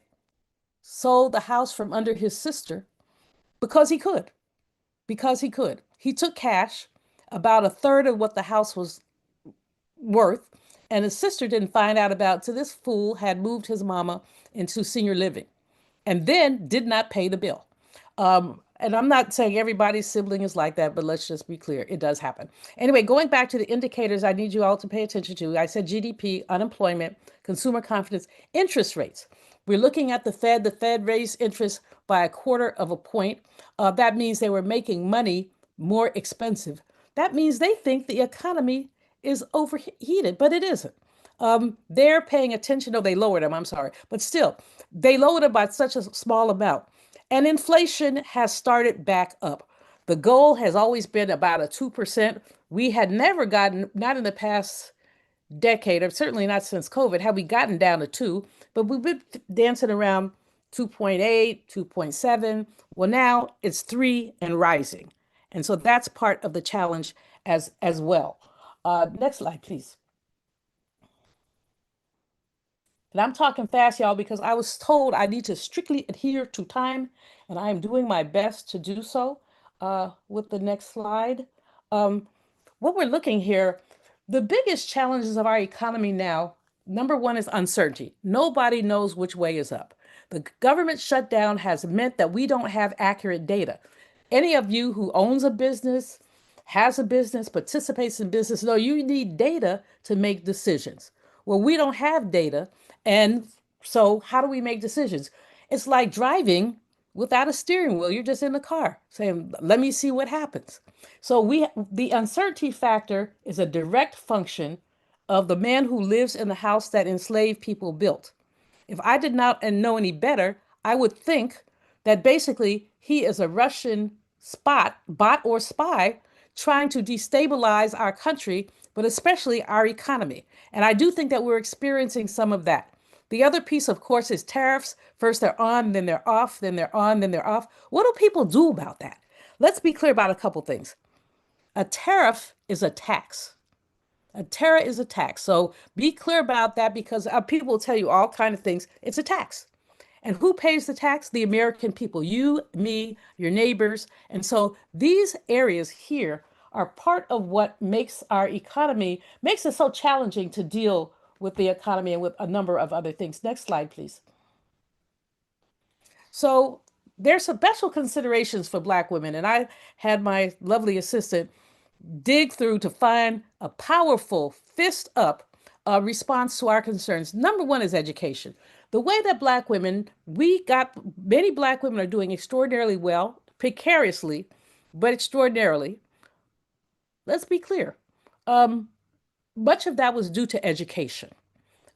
sold the house from under his sister because he could. Because he could. He took cash, about a third of what the house was worth, and his sister didn't find out about till this fool had moved his mama into senior living and then did not pay the bill. And I'm not saying everybody's sibling is like that, but let's just be clear, it does happen. Anyway, going back to the indicators I need you all to pay attention to, I said GDP, unemployment, consumer confidence, interest rates. We're looking at the Fed. The Fed raised interest by 1/4 of a point. That means they were making money more expensive. That means they think the economy is overheated, but it isn't. They're paying attention. No, they lowered them. I'm sorry. But still, they lowered it by such a small amount. And inflation has started back up. The goal has always been about a 2%. We had never gotten, not in the past decade, or certainly not since COVID, have we gotten down to 2, but we've been dancing around 2.8, 2.7. Well, now it's 3 and rising. And so that's part of the challenge as well. Next slide, please. And I'm talking fast, y'all, because I was told I need to strictly adhere to time, and I am doing my best to do so. With the next slide. What we're looking here, the biggest challenges of our economy now, number one is uncertainty. Nobody knows which way is up. The government shutdown has meant that we don't have accurate data. Any of you who owns a business, has a business, participates in business, know you need data to make decisions. Well, we don't have data. And so how do we make decisions? It's like driving without a steering wheel. You're just in the car saying, let me see what happens. So the uncertainty factor is a direct function of the man who lives in the house that enslaved people built. If I did not know any better, I would think that basically he is a Russian bot or spy trying to destabilize our country, but especially our economy. And I do think that we're experiencing some of that. The other piece, of course, is tariffs. First they're on, then they're off, then they're on, then they're off. What do people do about that? Let's be clear about a couple things. A tariff is a tax. A tariff is a tax. So be clear about that, because people will tell you all kinds of things. It's a tax. And who pays the tax? The American people, you, me, your neighbors. And so these areas here are part of what makes our economy, makes it so challenging to deal with the economy and with a number of other things. Next slide, please. So there's some special considerations for Black women. And I had my lovely assistant dig through to find a powerful fist up response to our concerns. Number one is education. The way that Black women, many Black women are doing extraordinarily well, precariously, but extraordinarily. Let's be clear. Much of that was due to education.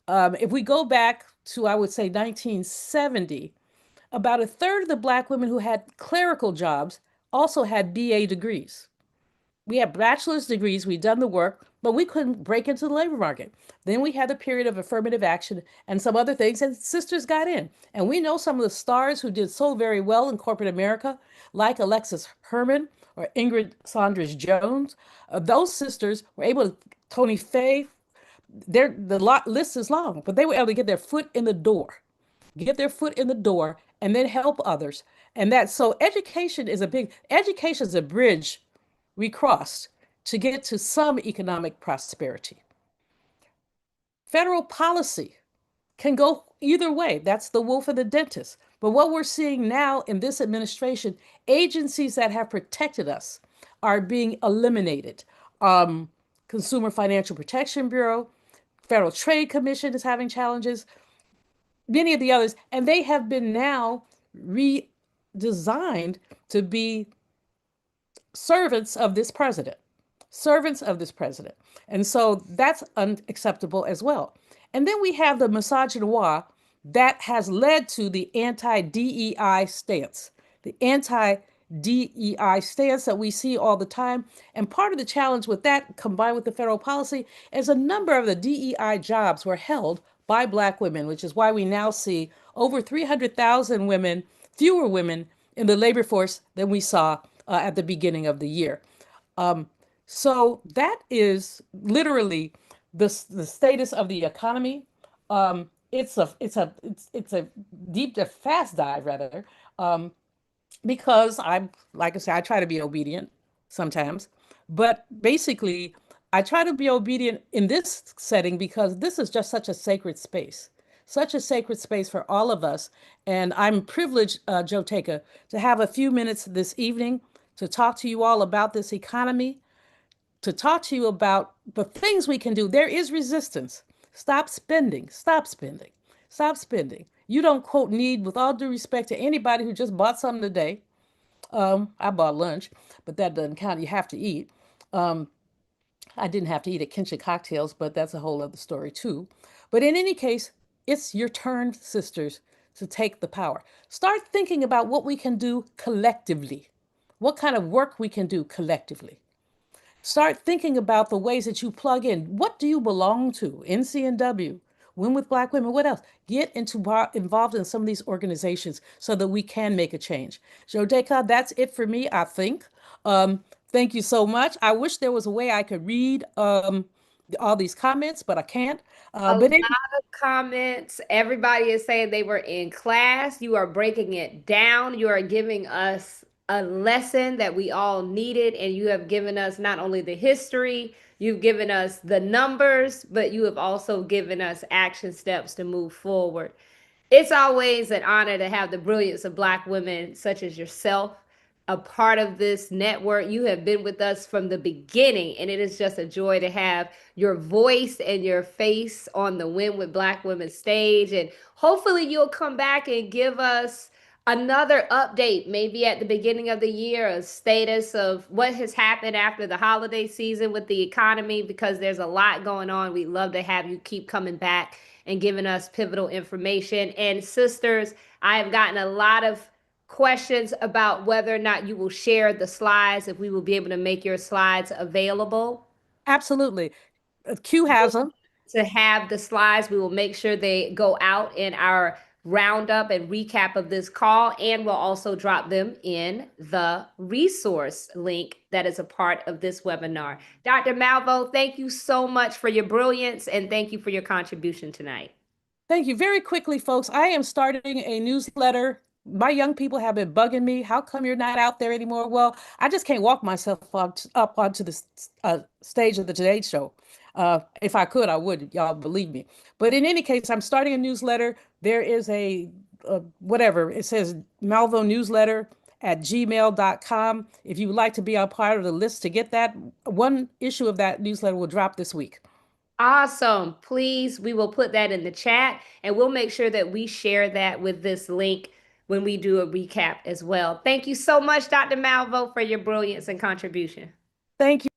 If we go back to, I would say, 1970, about a third of the Black women who had clerical jobs also had BA degrees. We had bachelor's degrees, we'd done the work, but we couldn't break into the labor market. Then we had the period of affirmative action and some other things, and sisters got in. And we know some of the stars who did so very well in corporate America, like Alexis Herman, or Ingrid Saunders Jones. Those sisters were able to, Tony Faye, list is long, but they were able to get their foot in the door, and then help others. And that, so education is a bridge we crossed to get to some economic prosperity. Federal policy can go either way. That's the wolf and the dentist. But what we're seeing now in this administration, agencies that have protected us are being eliminated. Consumer Financial Protection Bureau, Federal Trade Commission is having challenges, many of the others, and they have been now redesigned to be servants of this president, servants of this president. And so that's unacceptable as well. And then we have the misogynoir that has led to the anti-DEI stance, that we see all the time. And part of the challenge with that, combined with the federal policy, is a number of the DEI jobs were held by Black women, which is why we now see over 300,000 women, fewer women in the labor force than we saw at the beginning of the year. So that is literally the status of the economy. It's a deep, a fast dive rather, because like I said, I try to be obedient sometimes, but basically I try to be obedient in this setting because this is just such a sacred space for all of us. And I'm privileged, Joe Teka, to have a few minutes this evening to talk to you all about this economy, to talk to you about the things we can do. There is resistance. Stop spending, stop spending, stop spending. You don't, quote, need, with all due respect to anybody who just bought something today. I bought lunch, but that doesn't count. You have to eat. I didn't have to eat at Kinship Cocktails, but that's a whole other story too. But in any case, it's your turn, sisters, to take the power. Start thinking about what we can do collectively, what kind of work we can do collectively. Start thinking about the ways that you plug in. What do you belong to? NCNW, Women with Black Women, what else? Get involved in some of these organizations so that we can make a change. Jodeka, that's it for me, I think. Thank you so much. I wish there was a way I could read all these comments, but I can't. A lot of comments. Everybody is saying they were in class. You are breaking it down. You are giving us a lesson that we all needed, and you have given us not only the history, you've given us the numbers, but you have also given us action steps to move forward. It's always an honor to have the brilliance of Black women such as yourself a part of this network. You have been with us from the beginning, and it is just a joy to have your voice and your face on the Win with Black Women stage. And hopefully, you'll come back and give us another update, maybe at the beginning of the year, a status of what has happened after the holiday season with the economy, because there's a lot going on. We'd love to have you keep coming back and giving us pivotal information. And sisters, I have gotten a lot of questions about whether or not you will share the slides, if we will be able to make your slides available. Absolutely. Q has them. To have the slides, we will make sure they go out in our roundup and recap of this call, and we'll also drop them in the resource link that is a part of this webinar. Dr. Malvo, thank you so much for your brilliance, and thank you for your contribution tonight. Thank you. Very quickly, folks, I am starting a newsletter. My young people have been bugging me. How come you're not out there anymore? Well, I just can't walk myself up onto the stage of the Today Show. If I could, I would. Y'all believe me. But in any case, I'm starting a newsletter. There is whatever. It says Malvo Newsletter at gmail.com. If you would like to be a part of the list to get that, one issue of that newsletter will drop this week. Awesome. Please, we will put that in the chat, and we'll make sure that we share that with this link when we do a recap as well. Thank you so much, Dr. Malvo, for your brilliance and contribution. Thank you.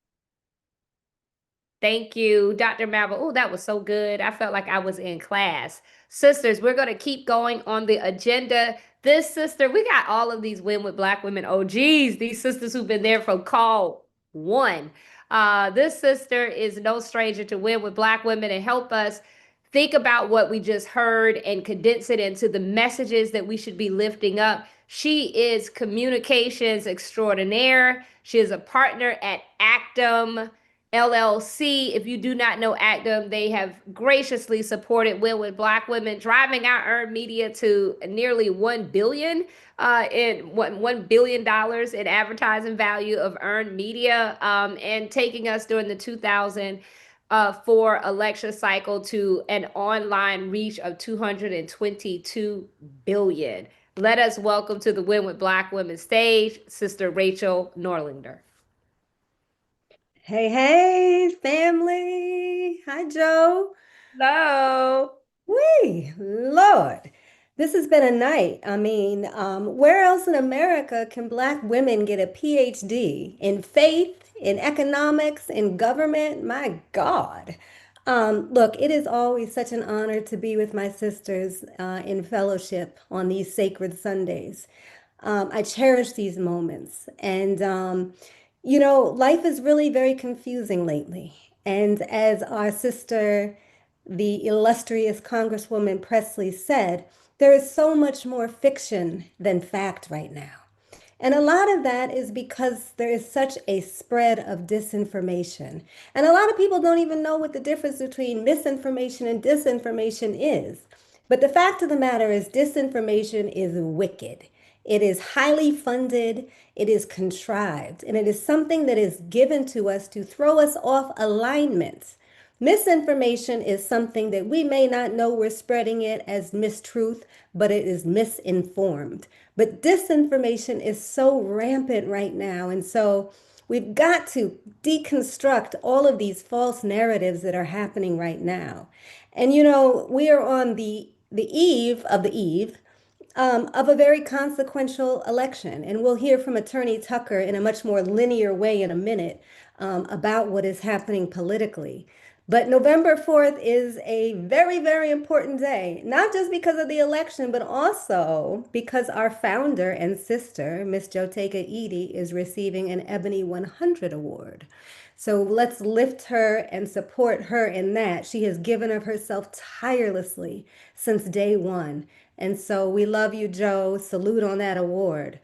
Thank you, Dr. Malvo. Oh, that was so good. I felt like I was in class. Sisters, we're going to keep going on the agenda. This sister, we got all of these Win with Black Women OGs, these sisters who've been there from call one. This sister is no stranger to Win with Black Women and help us think about what we just heard and condense it into the messages that we should be lifting up. She is communications extraordinaire. She is a partner at Actum LLC. If you do not know Actum, they have graciously supported Win with Black women, driving our earned media to nearly 1 billion in $1 billion in advertising value of earned media, and taking us during the 2004 election cycle to an online reach of 222 billion. Let us welcome to the Win with Black Women stage, Sister Rachel Norlinger. Hey, hey, family. Hi, Joe. Hello. Wee, Lord. This has been a night. I mean, where else in America can Black women get a PhD in faith, in economics, in government? My God. Look, it is always such an honor to be with my sisters in fellowship on these sacred Sundays. I cherish these moments. And, life is really very confusing lately. And as our sister, the illustrious Congresswoman Presley said, there is so much more fiction than fact right now. And a lot of that is because there is such a spread of disinformation. And a lot of people don't even know what the difference between misinformation and disinformation is. But the fact of the matter is, disinformation is wicked. It is highly funded, it is contrived, and it is something that is given to us to throw us off alignments. Misinformation is something that we may not know we're spreading it as mistruth, but it is misinformed. But disinformation is so rampant right now. And so we've got to deconstruct all of these false narratives that are happening right now. And we are on the eve of the eve of a very consequential election. And we'll hear from Attorney Tucker in a much more linear way in a minute about what is happening politically. But November 4th is a very, very important day, not just because of the election, but also because our founder and sister, Miss Joteka Edie, is receiving an Ebony 100 award. So let's lift her and support her in that. She has given of herself tirelessly since day one. And so we love you, Joe. Salute on that award.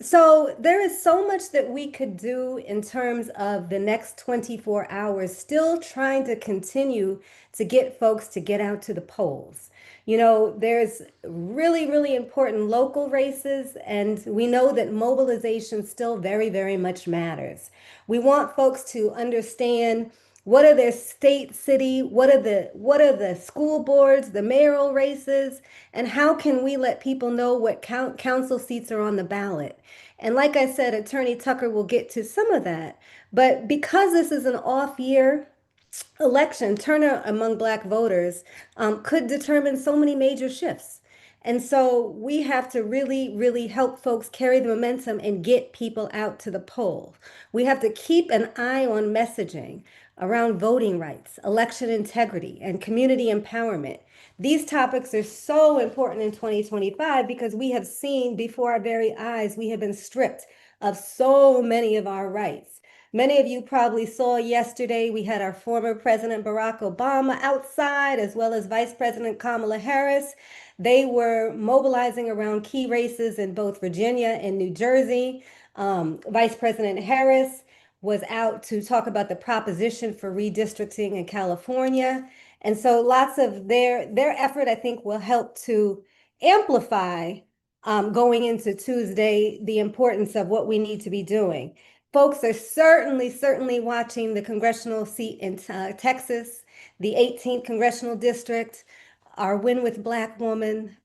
So there is so much that we could do in terms of the next 24 hours, still trying to continue to get folks to get out to the polls. There's really, really important local races, and we know that mobilization still very, very much matters. We want folks to understand what are their state, city, what are the school boards, the mayoral races, and how can we let people know what council seats are on the ballot? And like I said, Attorney Tucker will get to some of that. But because this is an off year, election, turnout among Black voters could determine so many major shifts. And so we have to really, really help folks carry the momentum and get people out to the poll. We have to keep an eye on messaging around voting rights, election integrity, and community empowerment. These topics are so important in 2025 because we have seen before our very eyes, we have been stripped of so many of our rights. Many of you probably saw yesterday, we had our former President Barack Obama outside, as well as Vice President Kamala Harris. They were mobilizing around key races in both Virginia and New Jersey. Vice President Harris was out to talk about the proposition for redistricting in California. And so lots of their effort, I think, will help to amplify going into Tuesday the importance of what we need to be doing. Folks are certainly watching the congressional seat in Texas, the 18th congressional district. Our Win with Black woman,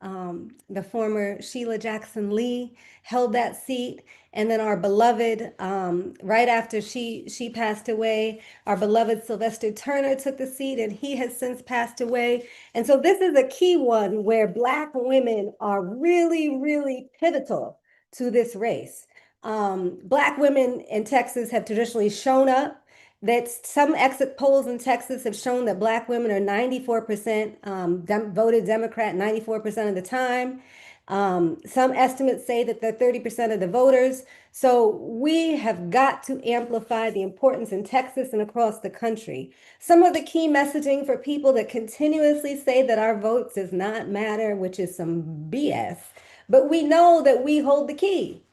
the former Sheila Jackson Lee, held that seat. And then our beloved, right after she passed away, our beloved Sylvester Turner took the seat, and he has since passed away. And so this is a key one where Black women are really, really pivotal to this race. Black women in Texas have traditionally shown up. That some exit polls in Texas have shown that Black women are 94% voted Democrat 94% of the time. Some estimates say that they're 30% of the voters. So we have got to amplify the importance in Texas and across the country. Some of the key messaging for people that continuously say that our votes does not matter, which is some BS. but we know that we hold the key.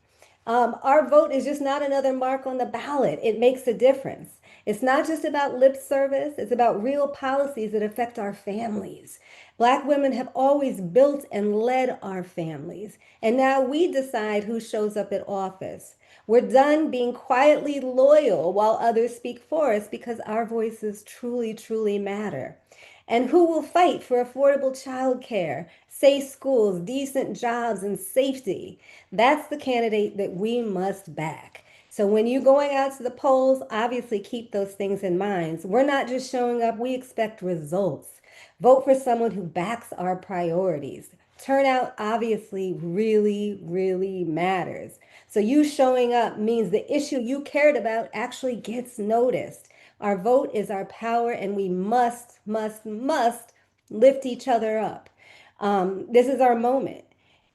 Our vote is just not another mark on the ballot. It makes a difference. It's not just about lip service, it's about real policies that affect our families. Black women have always built and led our families, and now we decide who shows up at office. We're done being quietly loyal while others speak for us because our voices truly, truly matter. And who will fight for affordable childcare, safe schools, decent jobs, and safety? That's the candidate that we must back. So when you're going out to the polls, obviously keep those things in mind. We're not just showing up, we expect results. Vote for someone who backs our priorities. Turnout obviously really, really matters. So you showing up means the issue you cared about actually gets noticed. Our vote is our power, and we must lift each other up. This is our moment.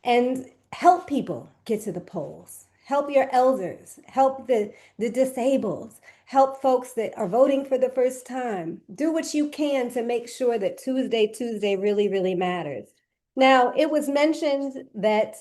And help people get to the polls. Help your elders. Help the disabled. Help folks that are voting for the first time. Do what you can to make sure that Tuesday really, really matters. Now, it was mentioned that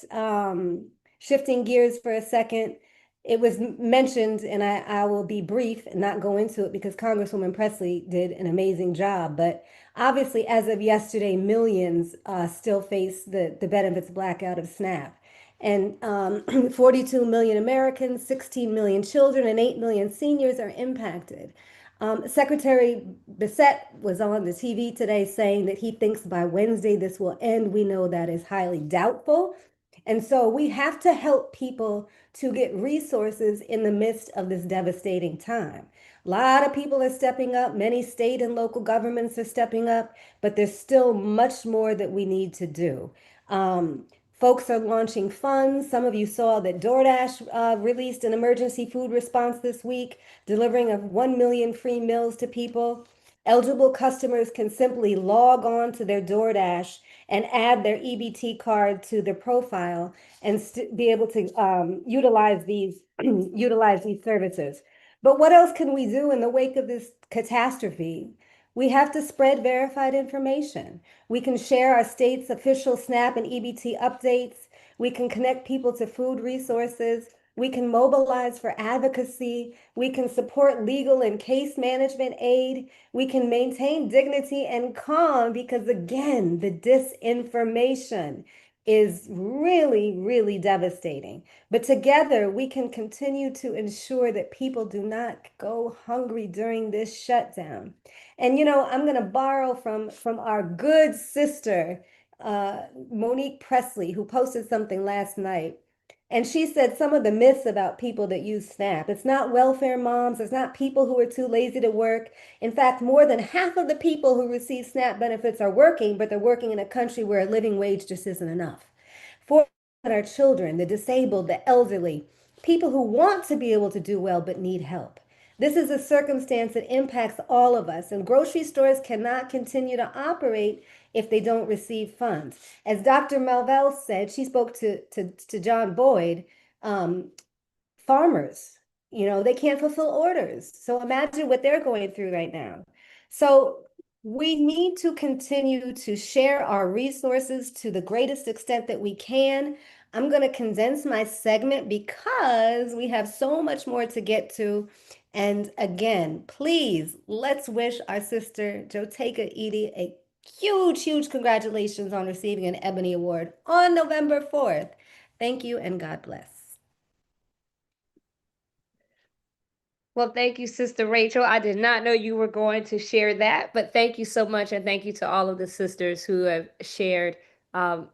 shifting gears for a second, it was mentioned, and I will be brief and not go into it because Congresswoman Presley did an amazing job. But obviously, as of yesterday, millions still face the benefits blackout of SNAP. And 42 million Americans, 16 million children, and 8 million seniors are impacted. Secretary Bissett was on the TV today saying that he thinks by Wednesday this will end. We know that is highly doubtful. And so we have to help people to get resources in the midst of this devastating time. A lot of people are stepping up. Many state and local governments are stepping up, but there's still much more that we need to do. Folks are launching funds. Some of you saw that DoorDash released an emergency food response this week, delivering 1 million free meals to people. Eligible customers can simply log on to their DoorDash and add their EBT card to their profile and be able to utilize these utilize these services. But what else can we do in the wake of this catastrophe? We have to spread verified information. We can share our state's official SNAP and EBT updates. We can connect people to food resources. We can mobilize for advocacy. We can support legal and case management aid. We can maintain dignity and calm because, again, the disinformation is really, really devastating. But together, we can continue to ensure that people do not go hungry during this shutdown. And I'm going to borrow from our good sister, Monique Presley, who posted something last night. And she said some of the myths about people that use SNAP. It's not welfare moms. It's not people who are too lazy to work. In fact, more than half of the people who receive SNAP benefits are working, but they're working in a country where a living wage just isn't enough. For our children, the disabled, the elderly, people who want to be able to do well but need help. This is a circumstance that impacts all of us, and grocery stores cannot continue to operate if they don't receive funds. As Dr. Malvell said, she spoke to John Boyd, farmers, they can't fulfill orders. So imagine what they're going through right now. So we need to continue to share our resources to the greatest extent that we can. I'm going to condense my segment because we have so much more to get to. And again, please, let's wish our sister Joteka Edie a huge, huge congratulations on receiving an Ebony Award on November 4th. Thank you and God bless. Well, thank you, Sister Rachel. I did not know you were going to share that, but thank you so much. And thank you to all of the sisters who have shared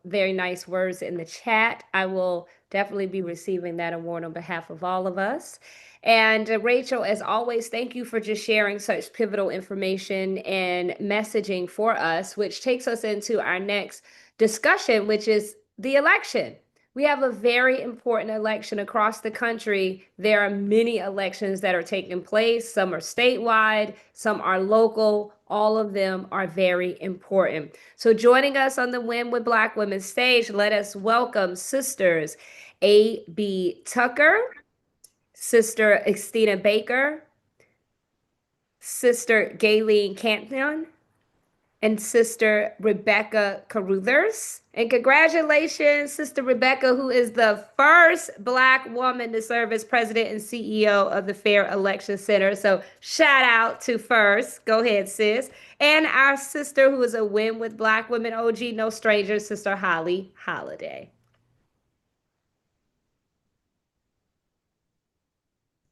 very nice words in the chat. I will definitely be receiving that award on behalf of all of us. And Rachel, as always, thank you for just sharing such pivotal information and messaging for us, which takes us into our next discussion, which is the election. We have a very important election across the country. There are many elections that are taking place. Some are statewide, some are local. All of them are very important. So joining us on the Win with Black Women stage, let us welcome Sisters A.B. Tucker, Sister Estina Baker, Sister Gayleen Campion, and Sister Rebecca Caruthers. And congratulations, Sister Rebecca, who is the first Black woman to serve as president and CEO of the Fair Election Center. So shout out to first. Go ahead, sis. And our sister, who is a Win with Black Women OG, no stranger, Sister Holly Holiday.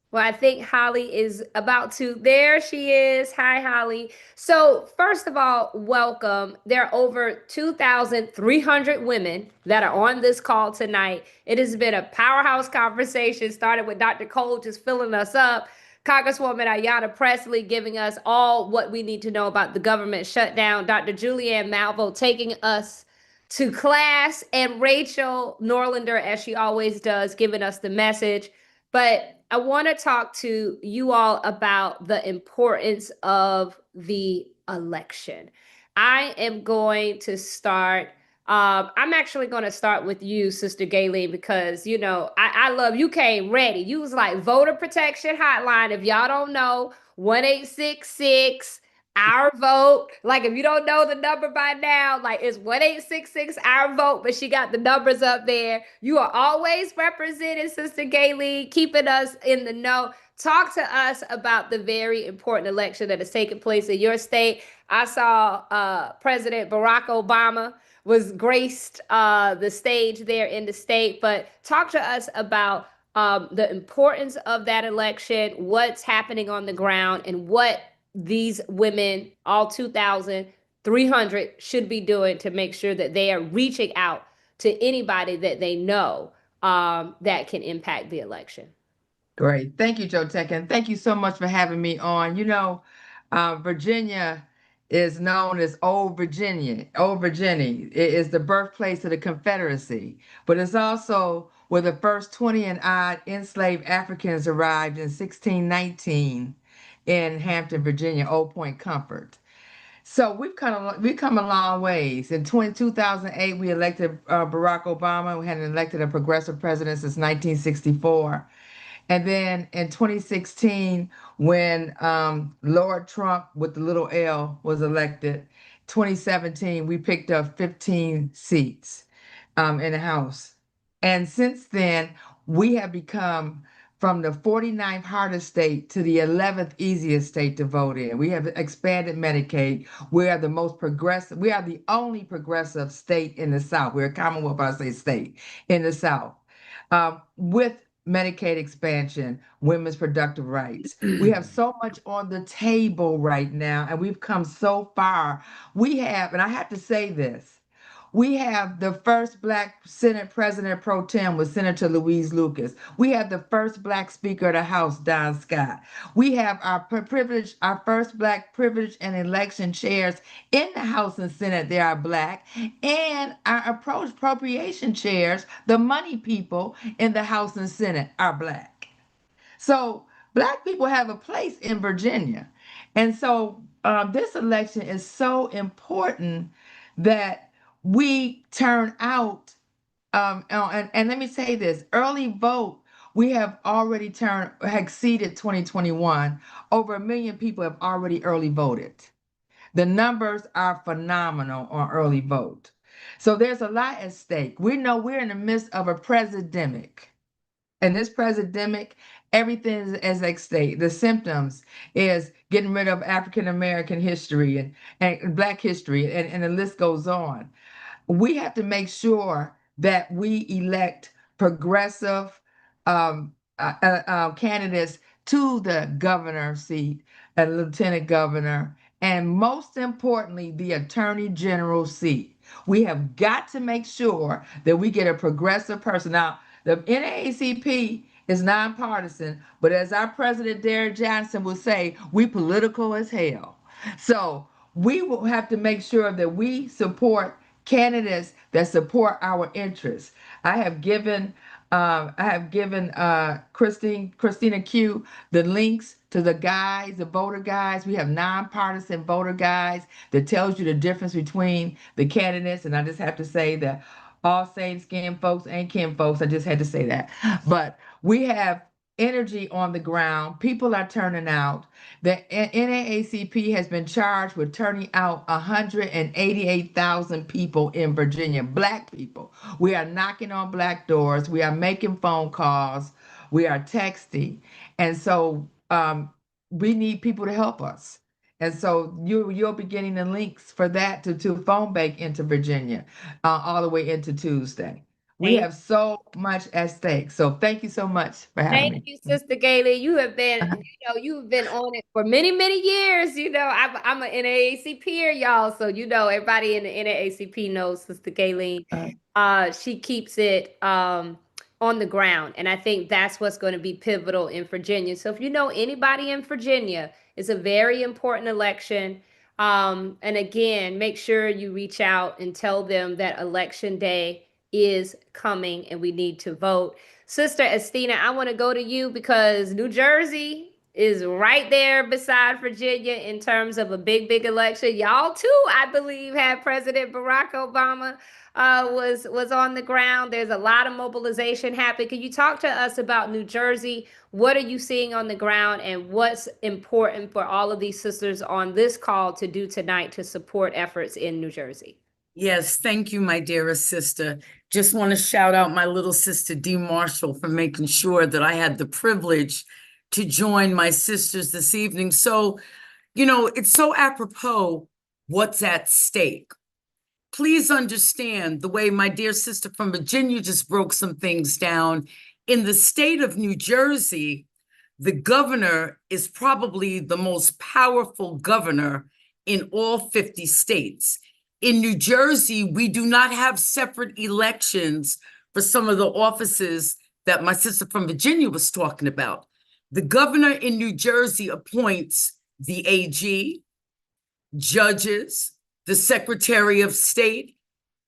Well, I think Holly is about to. There she is. Hi, Holly. So, first of all, welcome. There are over 2,300 women that are on this call tonight. It has been a powerhouse conversation, started with Dr. Cole just filling us up, Congresswoman Ayanna Pressley giving us all what we need to know about the government shutdown, Dr. Julianne Malvo taking us to class, and Rachel Norlander, as she always does, giving us the message. But I want to talk to you all about the importance of the election. I am going to start. I'm actually going to start with you, Sister Gayleen, because I love you. Came ready. You was like voter protection hotline. If y'all don't know, 1866 our vote. Like if you don't know the number by now, like it's 1866 our vote, but she got the numbers up there. You are always represented, Sister Gaylee, keeping us in the know. Talk to us about the very important election that has taken place in your state. I saw President Barack Obama was graced the stage there in the state, but talk to us about the importance of that election, what's happening on the ground, and what these women, all 2,300, should be doing to make sure that they are reaching out to anybody that they know that can impact the election. Great. Thank you, Joe Tech, and thank you so much for having me on. Virginia is known as Old Virginia. Old Virginia. It is the birthplace of the Confederacy, but it's also where the first 20 and odd enslaved Africans arrived in 1619 in Hampton, Virginia, Old Point Comfort. So we've come a long ways. In 2008, we elected Barack Obama. We hadn't elected a progressive president since 1964. And then in 2016, when Lord Trump with the little L was elected, 2017, we picked up 15 seats in the House. And since then, we have become from the 49th hardest state to the 11th easiest state to vote in. We have expanded Medicaid. We are the most progressive. We are the only progressive state in the South. We're a Commonwealth, I say state in the South. With Medicaid expansion, women's productive rights. We have so much on the table right now, and we've come so far. We have, and I have to say this, we have the first Black Senate President pro tem was Senator Louise Lucas. We have the first Black Speaker of the House, Don Scott. We have our first Black privilege and election chairs in the House and Senate. They are Black. And our appropriation chairs, the money people in the House and Senate, are Black. So Black people have a place in Virginia. And so this election is so important that we turn out, and let me say this, early vote, we have already exceeded 2021. Over 1 million people have already early voted. The numbers are phenomenal on early vote. So there's a lot at stake. We know we're in the midst of a presidemic. And this presidemic, everything is at stake. The symptoms is getting rid of African American history and Black history, and the list goes on. We have to make sure that we elect progressive candidates to the governor seat, a lieutenant governor, and most importantly, the attorney general seat. We have got to make sure that we get a progressive person. Now, the NAACP is nonpartisan, but as our president, Derek Johnson, will say, we political as hell. So we will have to make sure that we support candidates that support our interests. I have given Christina Q the links to the guides, the voter guides. We have nonpartisan voter guides that tells you the difference between the candidates. And I just have to say that all same skin folks ain't kin folks. I just had to say that. But we have energy on the ground. People are turning out. The NAACP has been charged with turning out 188,000 people in Virginia, Black people. We are knocking on Black doors. We are making phone calls. We are texting. And so we need people to help us. And so you'll be getting the links for that to phone bank into Virginia all the way into Tuesday. We Thank have so much at stake. So thank you so much for having Thank me. you, Sister Gailey. You have been, you've been on it for many, many years. I'm an NAACP peer, y'all. So, everybody in the NAACP knows Sister Gailey. Uh, She keeps it on the ground. And I think that's what's going to be pivotal in Virginia. So if you know anybody in Virginia, it's a very important election. And again, make sure you reach out and tell them that election day is coming and we need to vote. Sister Estina, I want to go to you because New Jersey is right there beside Virginia in terms of a big, big election. Y'all too, I believe, had President Barack Obama was on the ground. There's a lot of mobilization happening. Can you talk to us about New Jersey? What are you seeing on the ground, and what's important for all of these sisters on this call to do tonight to support efforts in New Jersey? Yes, thank you, my dearest sister. Just want to shout out my little sister, Dee Marshall, for making sure that I had the privilege to join my sisters this evening. So, it's so apropos what's at stake. Please understand the way my dear sister from Virginia just broke some things down. In the state of New Jersey, the governor is probably the most powerful governor in all 50 states. In New Jersey, we do not have separate elections for some of the offices that my sister from Virginia was talking about. The governor in New Jersey appoints the AG, judges, the Secretary of State,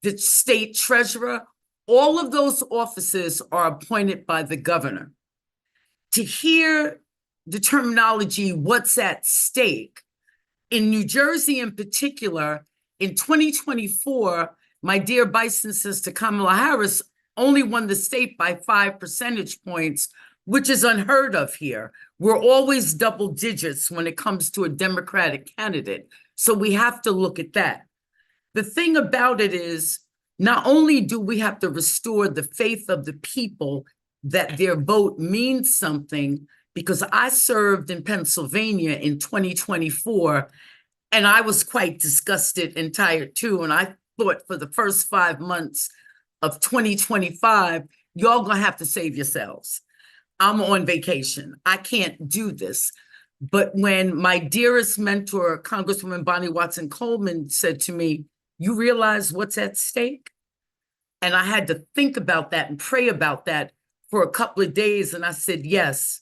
the state treasurer. All of those offices are appointed by the governor. To hear the terminology, what's at stake, in New Jersey in particular, in 2024, my dear Bison sister Kamala Harris only won the state by 5 percentage points, which is unheard of here. We're always double digits when it comes to a Democratic candidate. So we have to look at that. The thing about it is, not only do we have to restore the faith of the people that their vote means something, because I served in Pennsylvania in 2024, and I was quite disgusted and tired too. And I thought for the first 5 months of 2025, y'all gonna have to save yourselves. I'm on vacation. I can't do this. But when my dearest mentor, Congresswoman Bonnie Watson Coleman, said to me, you realize what's at stake? And I had to think about that and pray about that for a couple of days. And I said, yes,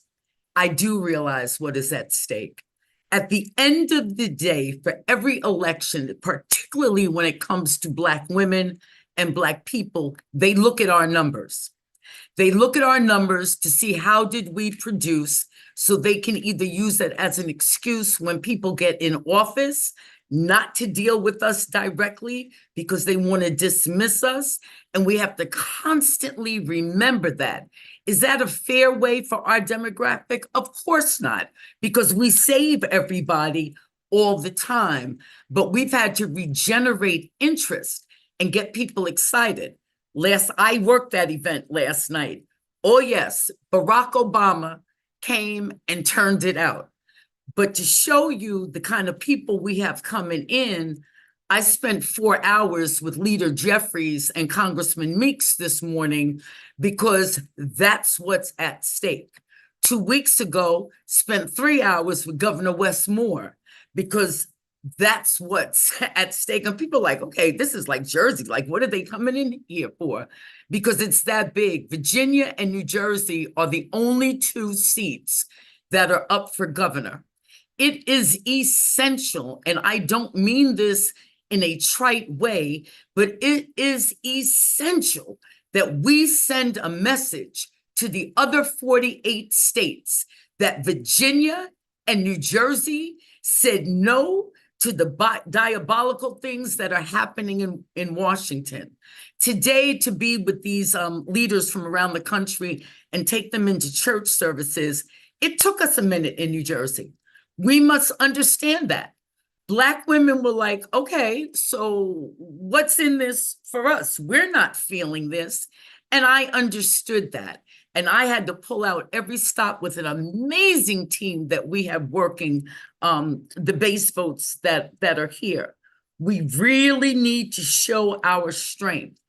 I do realize what is at stake. At the end of the day, for every election, particularly when it comes to Black women and Black people, they look at our numbers. They look at our numbers to see how did we produce, so they can either use that as an excuse when people get in office, not to deal with us directly because they want to dismiss us. And we have to constantly remember that. Is that a fair way for our demographic? Of course not, because we save everybody all the time. But we've had to regenerate interest and get people excited. I worked that event last night. Oh yes, Barack Obama came and turned it out. But to show you the kind of people we have coming in, I spent 4 hours with Leader Jeffries and Congressman Meeks this morning because that's what's at stake. 2 weeks ago, spent 3 hours with Governor Wes Moore because that's what's at stake. And people are like, okay, this is like Jersey. Like, what are they coming in here for? Because it's that big. Virginia and New Jersey are the only 2 seats that are up for governor. It is essential, and I don't mean this in a trite way, but it is essential that we send a message to the other 48 states that Virginia and New Jersey said no to the diabolical things that are happening in Washington. Today, to be with these leaders from around the country and take them into church services, it took us a minute in New Jersey. We must understand that. Black women were like, okay, so what's in this for us? We're not feeling this. And I understood that. And I had to pull out every stop with an amazing team that we have working the base votes that are here. We really need to show our strength.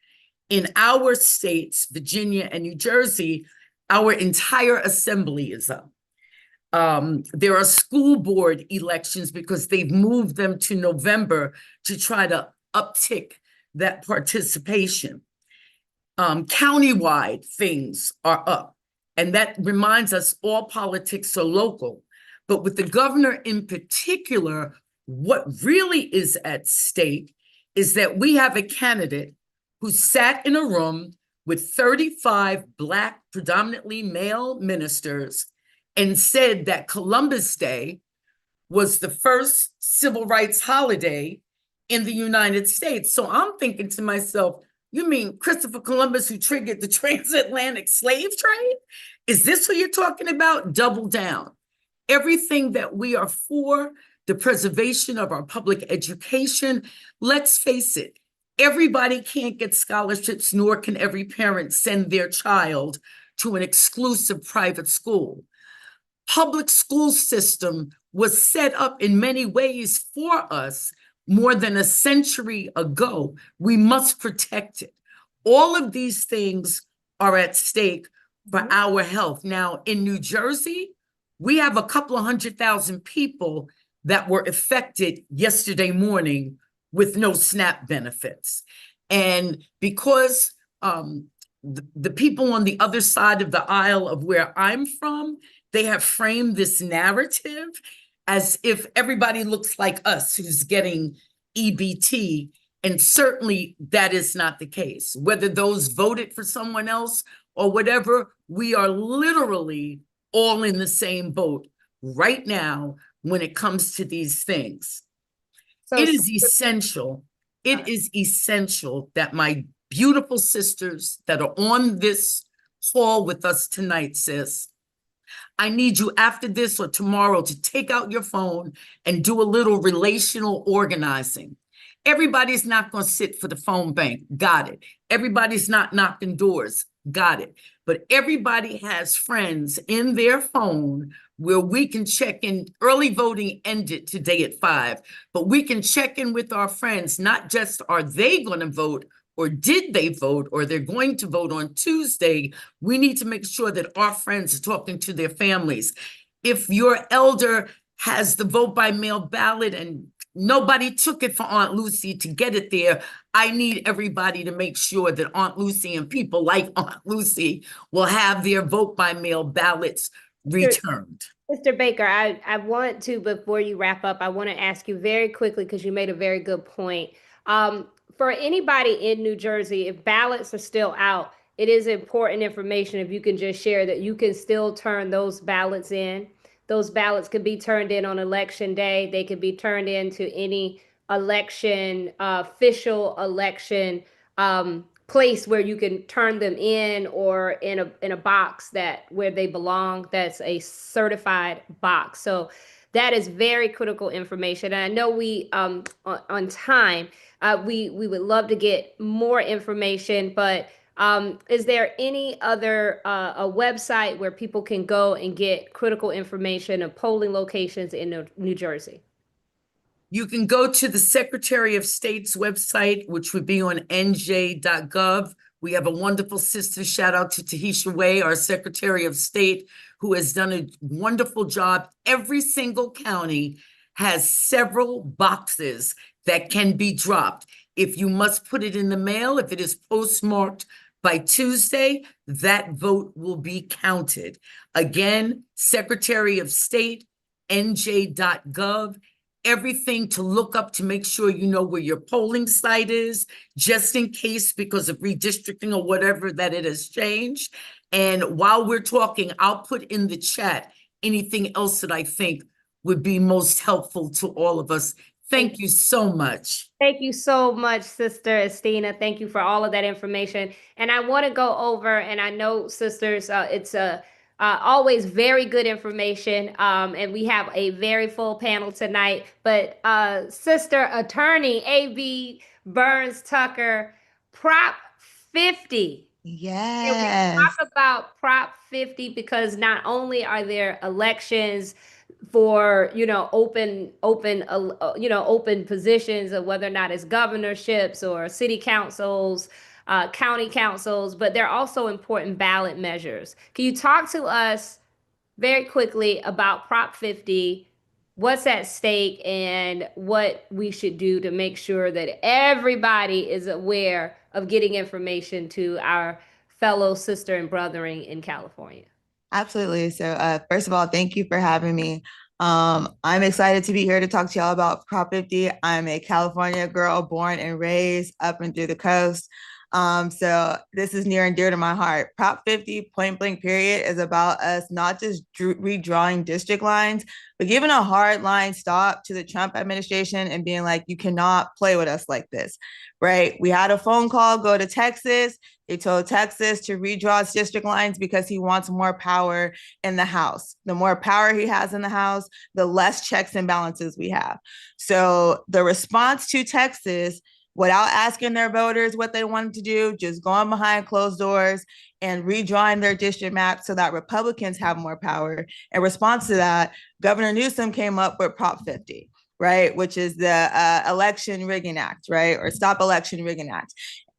In our states, Virginia and New Jersey, our entire assembly is up. There are school board elections because they've moved them to November to try to uptick that participation. Countywide things are up. And that reminds us all politics are local. But with the governor in particular, what really is at stake is that we have a candidate who sat in a room with 35 Black, predominantly male ministers and said that Columbus Day was the first civil rights holiday in the United States. So I'm thinking to myself, you mean Christopher Columbus, who triggered the transatlantic slave trade? Is this who you're talking about? Double down. Everything that we are for, the preservation of our public education, let's face it, everybody can't get scholarships, nor can every parent send their child to an exclusive private school. Public school system was set up in many ways for us more than a century ago. We must protect it. All of these things are at stake for our health. Now, in New Jersey, we have a couple of 100,000 people that were affected yesterday morning with no SNAP benefits. And because the people on the other side of the aisle of where I'm from, they have framed this narrative as if everybody looks like us who's getting EBT. And certainly that is not the case. Whether those voted for someone else or whatever, we are literally all in the same boat right now when it comes to these things. So It is essential. It is essential that my beautiful sisters that are on this call with us tonight, sis, I need you after this or tomorrow to take out your phone and do a little relational organizing. Everybody's not going to sit for the phone bank. Got it. Everybody's not knocking doors. Got it. But everybody has friends in their phone where we can check in. Early voting ended today at 5, but we can check in with our friends, not just are they going to vote or did they vote or they're going to vote on Tuesday. We need to make sure that our friends are talking to their families. If your elder has the vote by mail ballot and nobody took it for Aunt Lucy to get it there, I need everybody to make sure that Aunt Lucy and people like Aunt Lucy will have their vote by mail ballots returned. Mr. Baker, I want to, before you wrap up, I want to ask you very quickly, because you made a very good point. For anybody in New Jersey, if ballots are still out, it is important information if you can just share that you can still turn those ballots in. Those ballots could be turned in on election day. They could be turned into any election, official election place where you can turn them in, or in a box that where they belong. That's a certified box. So that is very critical information. And I know we on time, we would love to get more information, but is there any other a website where people can go and get critical information of polling locations in New Jersey? You can go to the Secretary of State's website, which would be on nj.gov. We have a wonderful sister, shout out to Tahisha Way, our Secretary of State, who has done a wonderful job. Every single county has several boxes that can be dropped. If you must put it in the mail, if it is postmarked by Tuesday, that vote will be counted. Again, Secretary of State, nj.gov. Everything to look up to make sure you know where your polling site is, just in case because of redistricting or whatever that it has changed. And while we're talking, I'll put in the chat anything else that I think would be most helpful to all of us. Thank you so much. Thank you so much, Sister Estina. Thank you for all of that information. And I want to go over, and I know, sisters, it's always very good information. And we have a very full panel tonight. But Sister Attorney A.B. Burns Tucker, Prop 50. And we Yes. talk about Prop 50 because not only are there elections for open positions of whether or not it's governorships or city councils, county councils, but there are also important ballot measures. Can you talk to us very quickly about Prop 50, what's at stake, and what we should do to make sure that everybody is aware of getting information to our fellow sister and brothering in California? Absolutely. So, first of all, thank you for having me. I'm excited to be here to talk to y'all about Prop 50. I'm a California girl born and raised up and through the coast. So this is near and dear to my heart. Prop 50, point blank period, is about us not just redrawing district lines, but giving a hard line stop to the Trump administration and being like, you cannot play with us like this, right? We had a phone call go to Texas. They told Texas to redraw its district lines because he wants more power in the House. The more power he has in the House, the less checks and balances we have. So the response to Texas, without asking their voters what they wanted to do, just going behind closed doors and redrawing their district map so that Republicans have more power. In response to that, Governor Newsom came up with Prop 50, right, which is the Election Rigging Act, right, or Stop Election Rigging Act.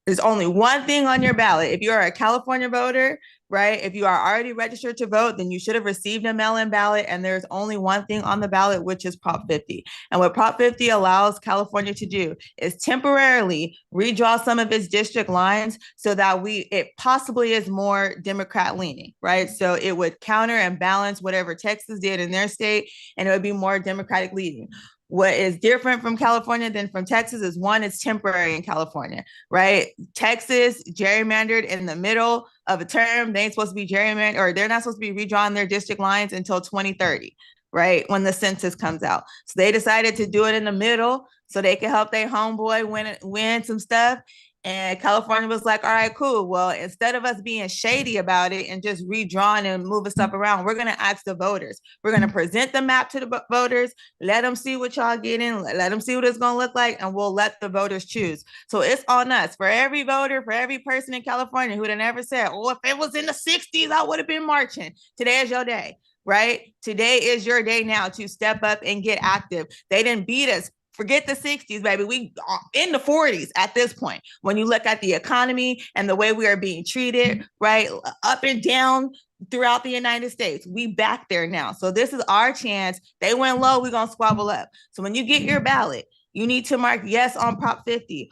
There's only one thing on your ballot. If you are a California voter, right, if you are already registered to vote, then you should have received a mail-in ballot, and there's only one thing on the ballot, which is Prop 50. And what Prop 50 allows California to do is temporarily redraw some of its district lines so that it possibly is more Democrat leaning, right? So it would counter and balance whatever Texas did in their state, and it would be more Democratic leaning. What is different from California than from Texas is, one, it's temporary in California, right? Texas gerrymandered in the middle of a term. They ain't supposed to be gerrymandered, or they're not supposed to be redrawing their district lines until 2030, right? When the census comes out. So they decided to do it in the middle so they could help their homeboy win some stuff. And California was like, all right, cool. Well, instead of us being shady about it and just redrawing and moving stuff around, we're going to ask the voters. We're going to present the map to the voters, let them see what y'all getting, let them see what it's going to look like, and we'll let the voters choose. So it's on us. For every voter, for every person in California who had never said, oh, if it was in the 60s, I would have been marching. Today is your day, right? Today is your day now to step up and get active. They didn't beat us. Forget the 60s, baby. We are in the 40s at this point. When you look at the economy and the way we are being treated, right, up and down throughout the United States, we back there now. So this is our chance. They went low, we're gonna squabble up. So when you get your ballot, you need to mark yes on Prop 50,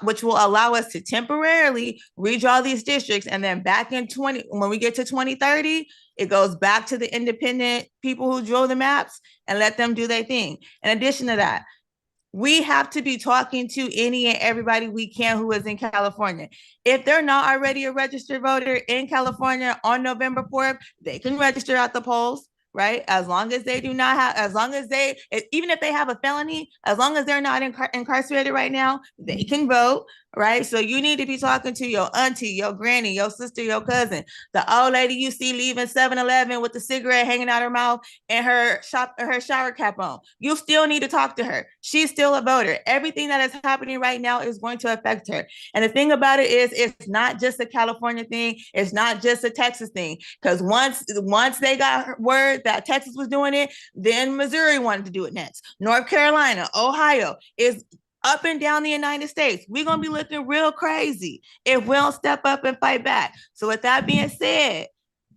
which will allow us to temporarily redraw these districts, and then back in when we get to 2030, it goes back to the independent people who drew the maps and let them do their thing. In addition to that, we have to be talking to any and everybody we can who is in California. If they're not already a registered voter in California on November 4th, they can register at the polls, right? As long as they do not have, even if they have a felony, as long as they're not incarcerated right now, they can vote, right? So you need to be talking to your auntie, your granny, your sister, your cousin, the old lady you see leaving 7-Eleven with the cigarette hanging out her mouth and her shower cap on. You still need to talk to her. She's still a voter. Everything that is happening right now is going to affect her. And the thing about it is, it's not just a California thing. It's not just a Texas thing. Because once they got word that Texas was doing it, then Missouri wanted to do it next. North Carolina, Ohio is up and down the United States. We're going to be looking real crazy if we don't step up and fight back. So with that being said,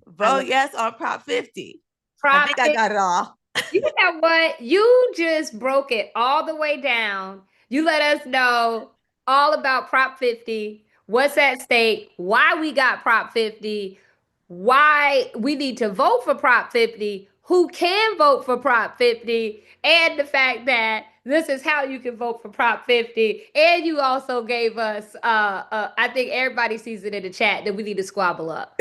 vote yes on Prop 50. I think I got it all. You know what? You just broke it all the way down. You let us know all about Prop 50, what's at stake, why we got Prop 50, why we need to vote for Prop 50, who can vote for Prop 50, and the fact that this is how you can vote for Prop 50. And you also gave us, I think everybody sees it in the chat, that we need to squabble up.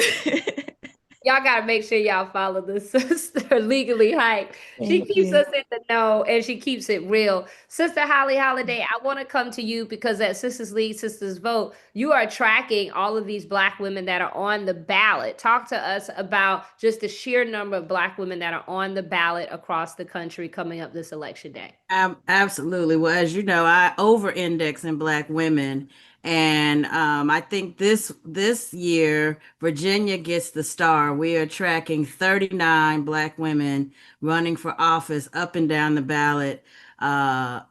Y'all gotta make sure y'all follow the sister Legally Hype. She Thank keeps you. us in the know and she keeps it real. Sister Holly Holiday, I want to come to you because at Sisters Lead, Sisters Vote, you are tracking all of these Black women that are on the ballot. Talk to us about just the sheer number of Black women that are on the ballot across the country coming up this election day. Absolutely. Well, as you know, I over-index in Black women, and I think this year Virginia gets the star. We are tracking 39 Black women running for office up and down the ballot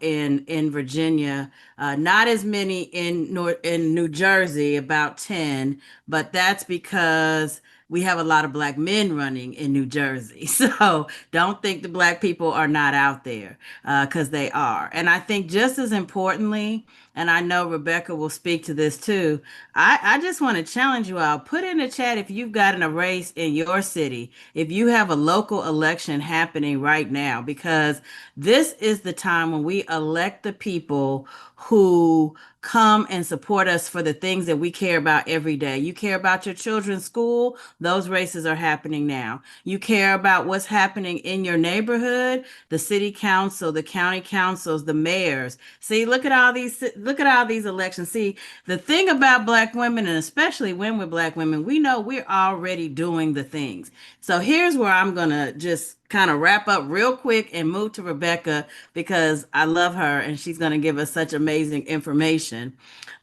in Virginia. Not as many in New Jersey, about 10, but that's because we have a lot of Black men running in New Jersey. So don't think the Black people are not out there, because they are. And I think just as importantly, and I know Rebecca will speak to this too, I just want to challenge you all. Put in the chat if you've gotten a race in your city, if you have a local election happening right now, because this is the time when we elect the people who come and support us for the things that we care about every day. You care about your children's school, those races are happening now. You care about what's happening in your neighborhood, the city council, the county councils, the mayors. See, look at all these elections. See, the thing about Black women, and especially when we're Black women, we know we're already doing the things. So here's where I'm gonna just kind of wrap up real quick and move to Rebecca because I love her and she's gonna give us such amazing information.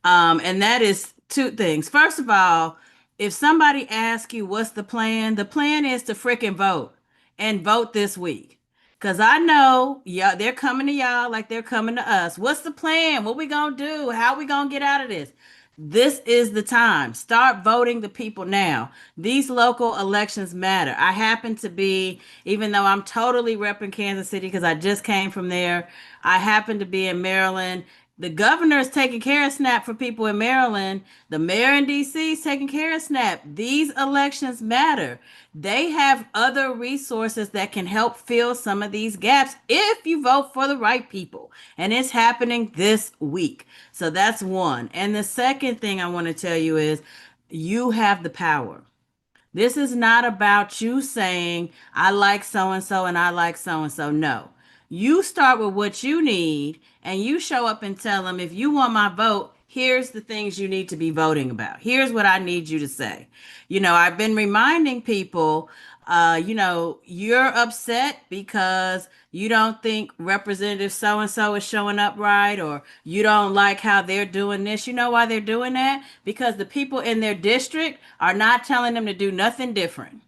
And that is two things. First of all, if somebody asks you what's the plan is to frickin' vote and vote this week. Cause I know y'all, they're coming to y'all like they're coming to us. What's the plan? What we gonna do? How we gonna get out of this? This is the time. Start voting the people now. These local elections matter. I happen to be, even though I'm totally repping Kansas City because I just came from there, I happen to be in Maryland. The governor is taking care of SNAP for people in Maryland. The mayor in DC is taking care of SNAP. These elections matter. They have other resources that can help fill some of these gaps if you vote for the right people. And it's happening this week. So that's one. And the second thing I want to tell you is you have the power. This is not about you saying, I like so and so and I like so and so. No. You start with what you need and you show up and tell them, if you want my vote, here's the things you need to be voting about. Here's what I need you to say. I've been reminding people, you're upset because you don't think Representative so and so is showing up right, or you don't like how they're doing this. You know why they're doing that? Because the people in their district are not telling them to do nothing different.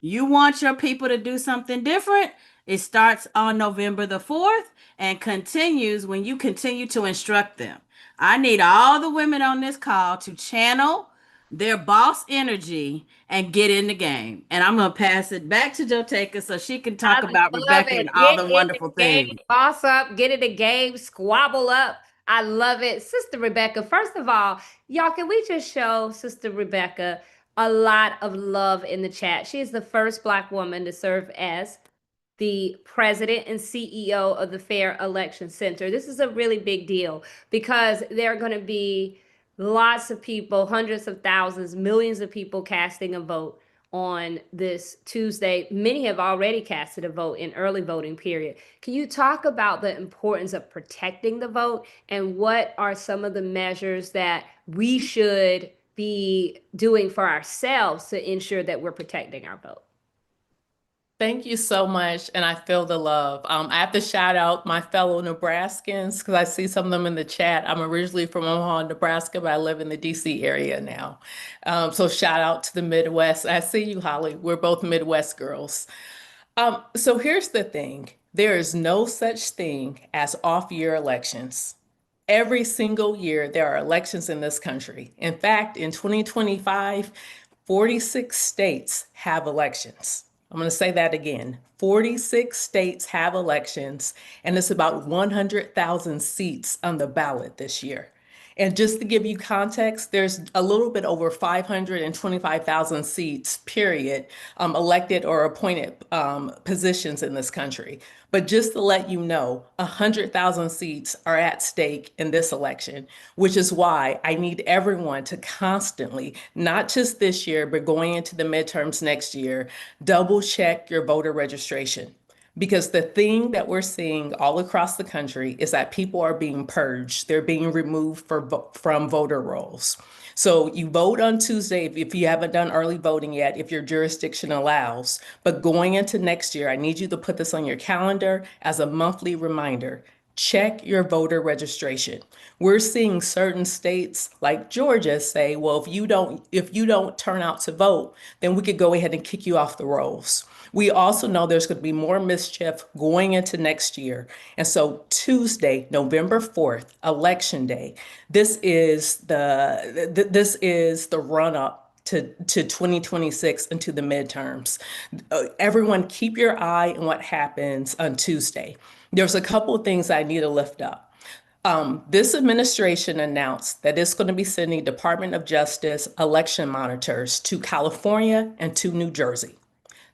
You want your people to do something different? It starts on November the 4th and continues when you continue to instruct them. I need all the women on this call to channel their boss energy and get in the game. And I'm going to pass it back to Joteka so she can I talk about love Rebecca and it. all Get the in the wonderful game, things. boss up, get in the game, squabble up. I love it. Sister Rebecca, first of all, y'all, can we just show Sister Rebecca a lot of love in the chat? She is the first Black woman to serve as the president and CEO of the Fair Election Center. This is a really big deal because there are going to be lots of people, hundreds of thousands, millions of people casting a vote on this Tuesday. Many have already casted a vote in early voting period. Can you talk about the importance of protecting the vote and what are some of the measures that we should be doing for ourselves to ensure that we're protecting our vote? Thank you so much, and I feel the love. I have to shout out my fellow Nebraskans because I see some of them in the chat. I'm originally from Omaha, Nebraska, but I live in the DC area now. So shout out to the Midwest. I see you, Holly. We're both Midwest girls. So here's the thing. There is no such thing as off-year elections. Every single year, there are elections in this country. In fact, in 2025, 46 states have elections. I'm going to say that again. 46 states have elections, and it's about 100,000 seats on the ballot this year. And just to give you context, there's a little bit over 525,000 seats, period, elected or appointed positions in this country. But just to let you know, 100,000 seats are at stake in this election, which is why I need everyone to constantly, not just this year, but going into the midterms next year, double check your voter registration. Because the thing that we're seeing all across the country is that people are being purged. They're being removed from voter rolls. So you vote on Tuesday if you haven't done early voting yet, if your jurisdiction allows. But going into next year, I need you to put this on your calendar as a monthly reminder. Check your voter registration. We're seeing certain states like Georgia say, well, if you don't turn out to vote, then we could go ahead and kick you off the rolls. We also know there's going to be more mischief going into next year. And so Tuesday, November 4th, Election Day, this is the run up to 2026 and to the midterms. Everyone keep your eye on what happens on Tuesday. There's a couple of things I need to lift up. This administration announced that it's going to be sending Department of Justice election monitors to California and to New Jersey.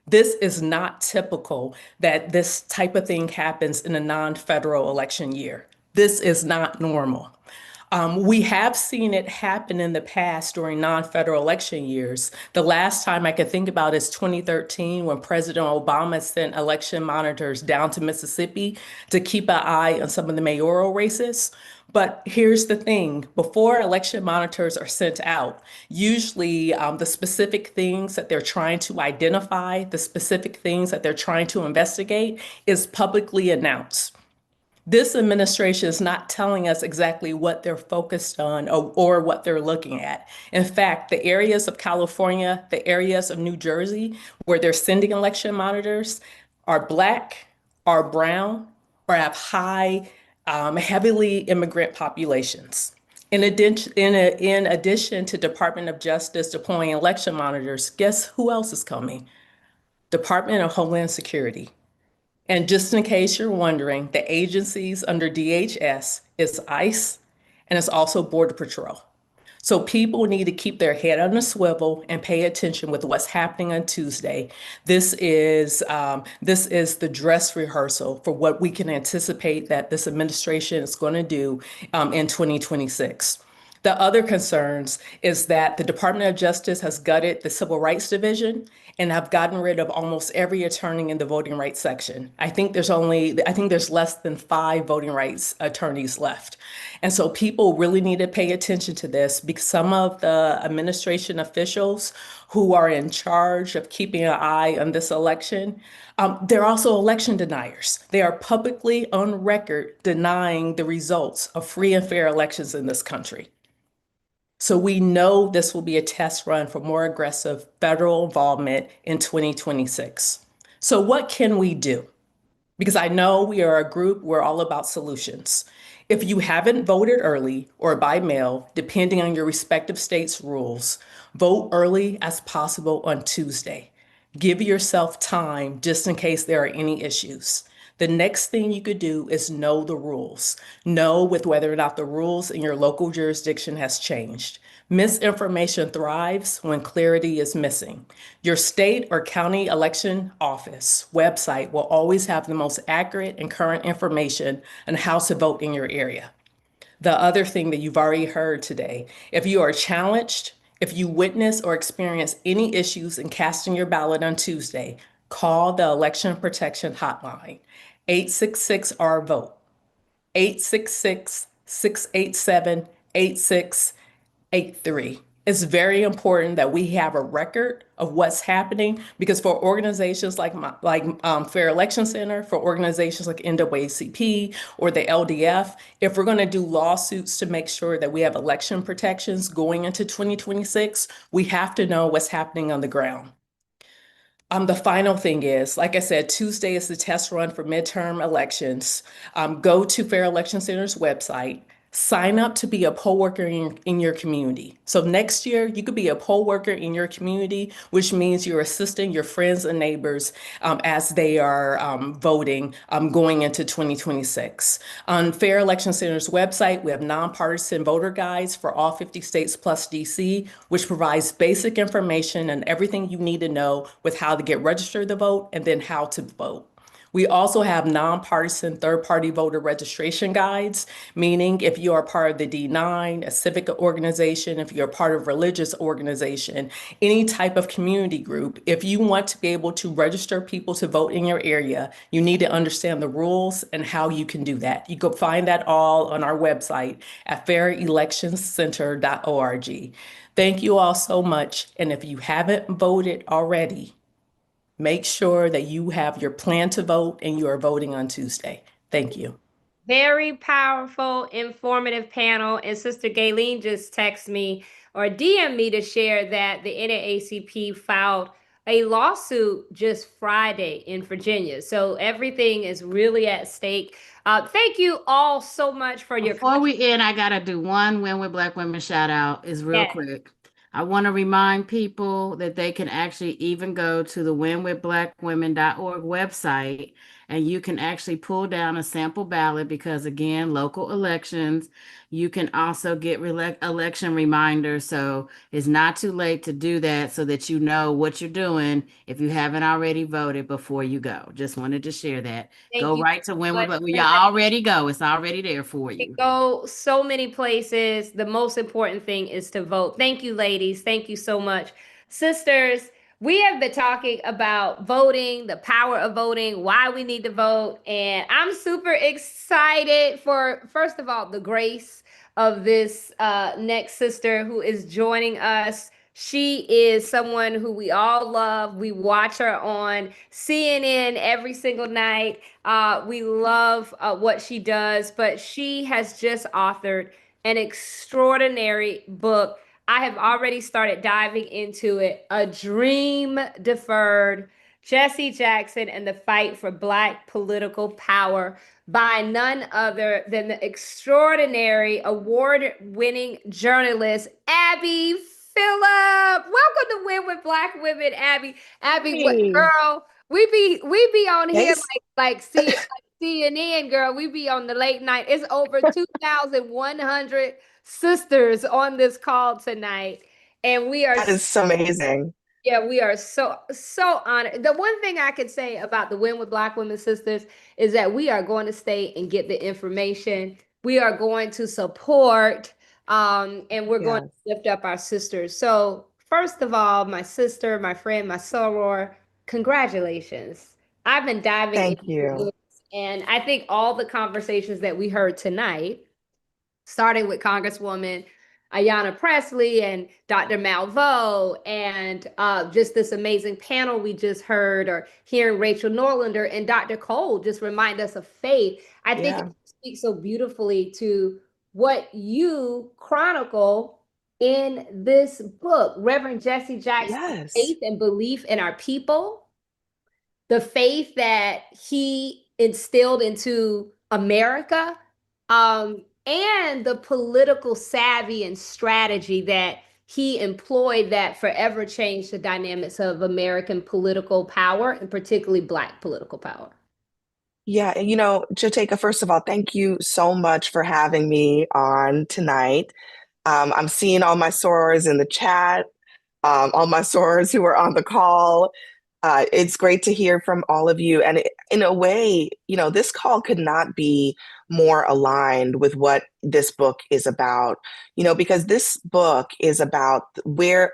This is not typical that this type of thing happens in a non-federal election year. This is not normal. We have seen it happen in the past during non-federal election years. The last time I could think about is 2013 when President Obama sent election monitors down to Mississippi to keep an eye on some of the mayoral races. But here's the thing, before election monitors are sent out, usually the specific things that they're trying to identify, the specific things that they're trying to investigate is publicly announced. This administration is not telling us exactly what they're focused on or what they're looking at. In fact, the areas of California, the areas of New Jersey where they're sending election monitors are Black, are brown, or have high, heavily immigrant populations. In addition to Department of Justice deploying election monitors, guess who else is coming? Department of Homeland Security. And just in case you're wondering, the agencies under DHS is ICE and it's also Border Patrol. So people need to keep their head on a swivel and pay attention with what's happening on Tuesday. This is the dress rehearsal for what we can anticipate that this administration is going to do in 2026. The other concerns is that the Department of Justice has gutted the Civil Rights Division and have gotten rid of almost every attorney in the voting rights section. I think there's less than 5 voting rights attorneys left. And so people really need to pay attention to this because some of the administration officials who are in charge of keeping an eye on this election, they're also election deniers. They are publicly on record denying the results of free and fair elections in this country. So we know this will be a test run for more aggressive federal involvement in 2026. So what can we do? Because I know we are a group, we're all about solutions. If you haven't voted early or by mail, depending on your respective state's rules, vote early as possible on Tuesday. Give yourself time just in case there are any issues. The next thing you could do is know the rules. Know with whether or not the rules in your local jurisdiction has changed. Misinformation thrives when clarity is missing. Your state or county election office website will always have the most accurate and current information on how to vote in your area. The other thing that you've already heard today, if you are challenged, if you witness or experience any issues in casting your ballot on Tuesday, call the Election Protection Hotline, 866-R-VOTE, 866-687-8683. It's very important that we have a record of what's happening because for organizations like Fair Election Center, for organizations like NAACP or the LDF, if we're going to do lawsuits to make sure that we have election protections going into 2026, we have to know what's happening on the ground. The final thing is, like I said, Tuesday is the test run for midterm elections. Go to Fair Election Center's website, Sign up to be a poll worker in your community. So next year, you could be a poll worker in your community, which means you're assisting your friends and neighbors as they are voting going into 2026. On Fair Election Center's website, we have nonpartisan voter guides for all 50 states plus DC, which provides basic information and everything you need to know with how to get registered to vote and then how to vote. We also have nonpartisan third-party voter registration guides, meaning if you are part of the D9, a civic organization, if you're part of a religious organization, any type of community group, if you want to be able to register people to vote in your area, you need to understand the rules and how you can do that. You can find that all on our website at fairelectioncenter.org. Thank you all so much. And if you haven't voted already, make sure that you have your plan to vote and you are voting on Tuesday. Thank you. Very powerful, informative panel. And Sister Gayleen just texted me or DM me to share that the NAACP filed a lawsuit just Friday in Virginia. So everything is really at stake. Thank you all so much for your Before we end, I gotta do one Win with Black Women shout out. Is real Yes. quick. I want to remind people that they can actually even go to the winwithblackwomen.org website and you can actually pull down a sample ballot because again, local elections, you can also get election reminders. So it's not too late to do that so that you know what you're doing if you haven't already voted before you go. Just wanted to share that. Thank Go you right to so Win with much Black. for You that. already go. It's already there for you. Go so many places. The most important thing is to vote. Thank you, ladies. Thank you so much. Sisters, we have been talking about voting, the power of voting, why we need to vote. And I'm super excited for, first of all, the grace of this next sister who is joining us. She is someone who we all love. We watch her on CNN every single night. We love what she does, but she has just authored an extraordinary book. I have already started diving into it. A Dream Deferred, Jesse Jackson and the Fight for Black Political Power by none other than the extraordinary award-winning journalist, Abby Phillip. Welcome to Win with Black Women, Abby. Abby, what Hey. girl? We be on here Yes. like CNN, girl. We be on the late night. It's over 2,100 sisters on this call tonight. And we are That is so amazing. yeah, we are so honored. The one thing I could say about the Win with Black Women Sisters is that we are going to stay and get the information. We are going to support, and we're going to Yes. lift up our sisters. So, first of all, my sister, my friend, my soror, congratulations. I've been diving Thank into you. this, and I think all the conversations that we heard tonight, starting with Congresswoman Ayanna Pressley and Dr. Malveaux, and just this amazing panel we just heard, or hearing Rachel Norlander and Dr. Cole just remind us of faith. I think Yeah. it speaks so beautifully to what you chronicle in this book, Reverend Jesse Jackson's Yes. faith and belief in our people, the faith that he instilled into America, and the political savvy and strategy that he employed that forever changed the dynamics of American political power, and particularly Black political power. Yeah. And Jateka, first of all, thank you so much for having me on tonight. I'm seeing all my sorors in the chat, all my sorors who are on the call. It's great to hear from all of you. And in a way, this call could not be more aligned with what this book is about, because this book is about where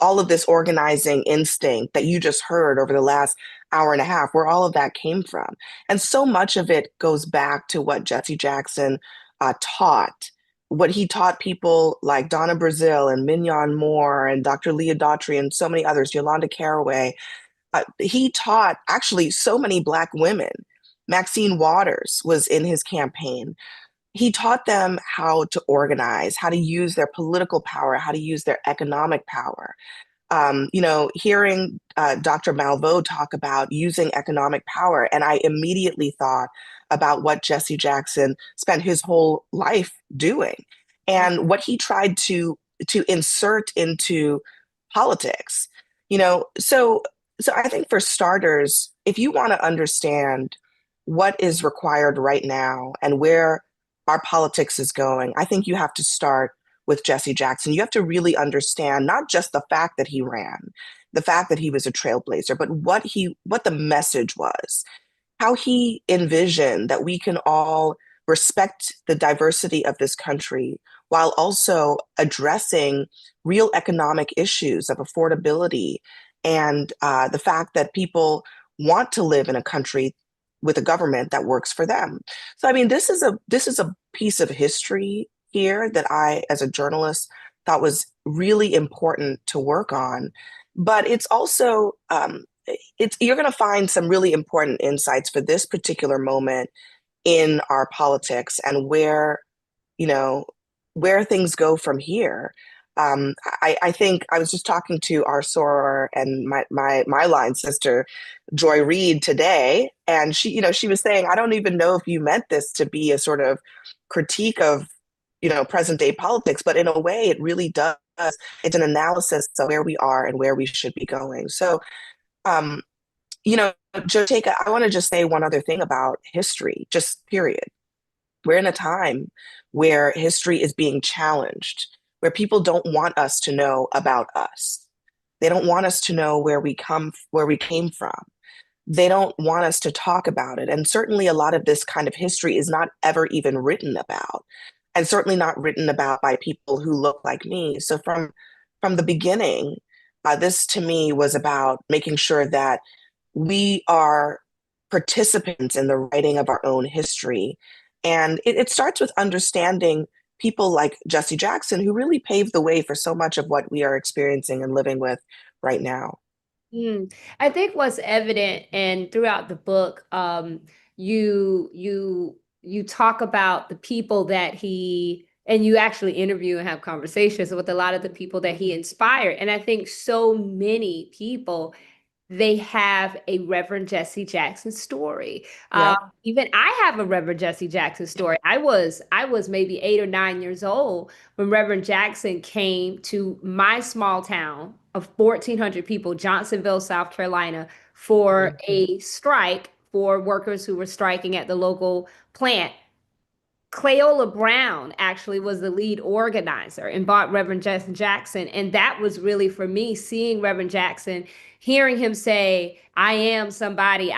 all of this organizing instinct that you just heard over the last hour and a half, where all of that came from. And so much of it goes back to what Jesse Jackson taught, what he taught people like Donna Brazile and Mignon Moore and Dr. Leah Daughtry and so many others, Yolanda Caraway. He taught actually so many Black women. Maxine Waters was in his campaign. He taught them how to organize, how to use their political power, how to use their economic power. Hearing Dr. Malveaux talk about using economic power, and I immediately thought about what Jesse Jackson spent his whole life doing and what he tried to insert into politics. So I think for starters, if you want to understand what is required right now and where our politics is going, I think you have to start with Jesse Jackson. You have to really understand not just the fact that he ran, the fact that he was a trailblazer, but what the message was, how he envisioned that we can all respect the diversity of this country while also addressing real economic issues of affordability and the fact that people want to live in a country with a government that works for them. So, I mean, this is a piece of history here that I, as a journalist, thought was really important to work on. But it's also you're going to find some really important insights for this particular moment in our politics and you know, where things go from here. I think I was just talking to our soror and my line sister, Joy Reid, today, and she was saying, I don't even know if you meant this to be a sort of critique of, present day politics, but in a way, it really does. It's an analysis of where we are and where we should be going. So, um, Joteka, I want to just say one other thing about history, just period. We're in a time where history is being challenged, where people don't want us to know about us. They don't want us to know where we came from. They don't want us to talk about it. And certainly a lot of this kind of history is not ever even written about, and certainly not written about by people who look like me. So from the beginning, this to me was about making sure that we are participants in the writing of our own history. And it starts with understanding people like Jesse Jackson, who really paved the way for so much of what we are experiencing and living with right now. I think what's evident and throughout the book, you talk about the people that and you actually interview and have conversations with a lot of the people that he inspired. And I think so many people, they have a Reverend Jesse Jackson story. Yeah. Even I have a Reverend Jesse Jackson story. I was maybe 8 or 9 years old when Reverend Jackson came to my small town of 1,400 people, Johnsonville, South Carolina, for a strike for workers who were striking at the local plant. Cleola Brown actually was the lead organizer and bought Reverend Jackson. And that was really for me, seeing Reverend Jackson, hearing him say, I am somebody,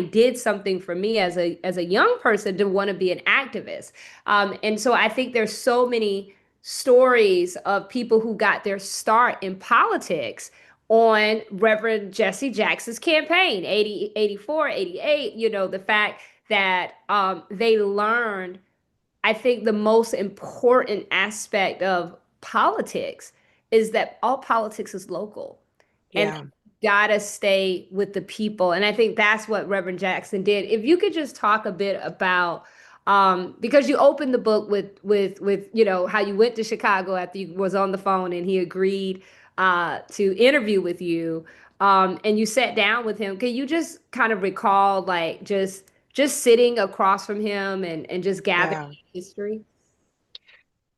did something for me as a young person to want to be an activist. And so I think there's so many stories of people who got their start in politics on Reverend Jesse Jackson's campaign, 80, 84, 88, the fact that they learned. I think the most important aspect of politics is that all politics is local, and Yeah. you gotta stay with the people. And I think that's what Reverend Jackson did. If you could just talk a bit about, because you opened the book with how you went to Chicago after you was on the phone and he agreed to interview with you, and you sat down with him. Can you just kind of recall, like, just sitting across from him and just gathering Yeah. history?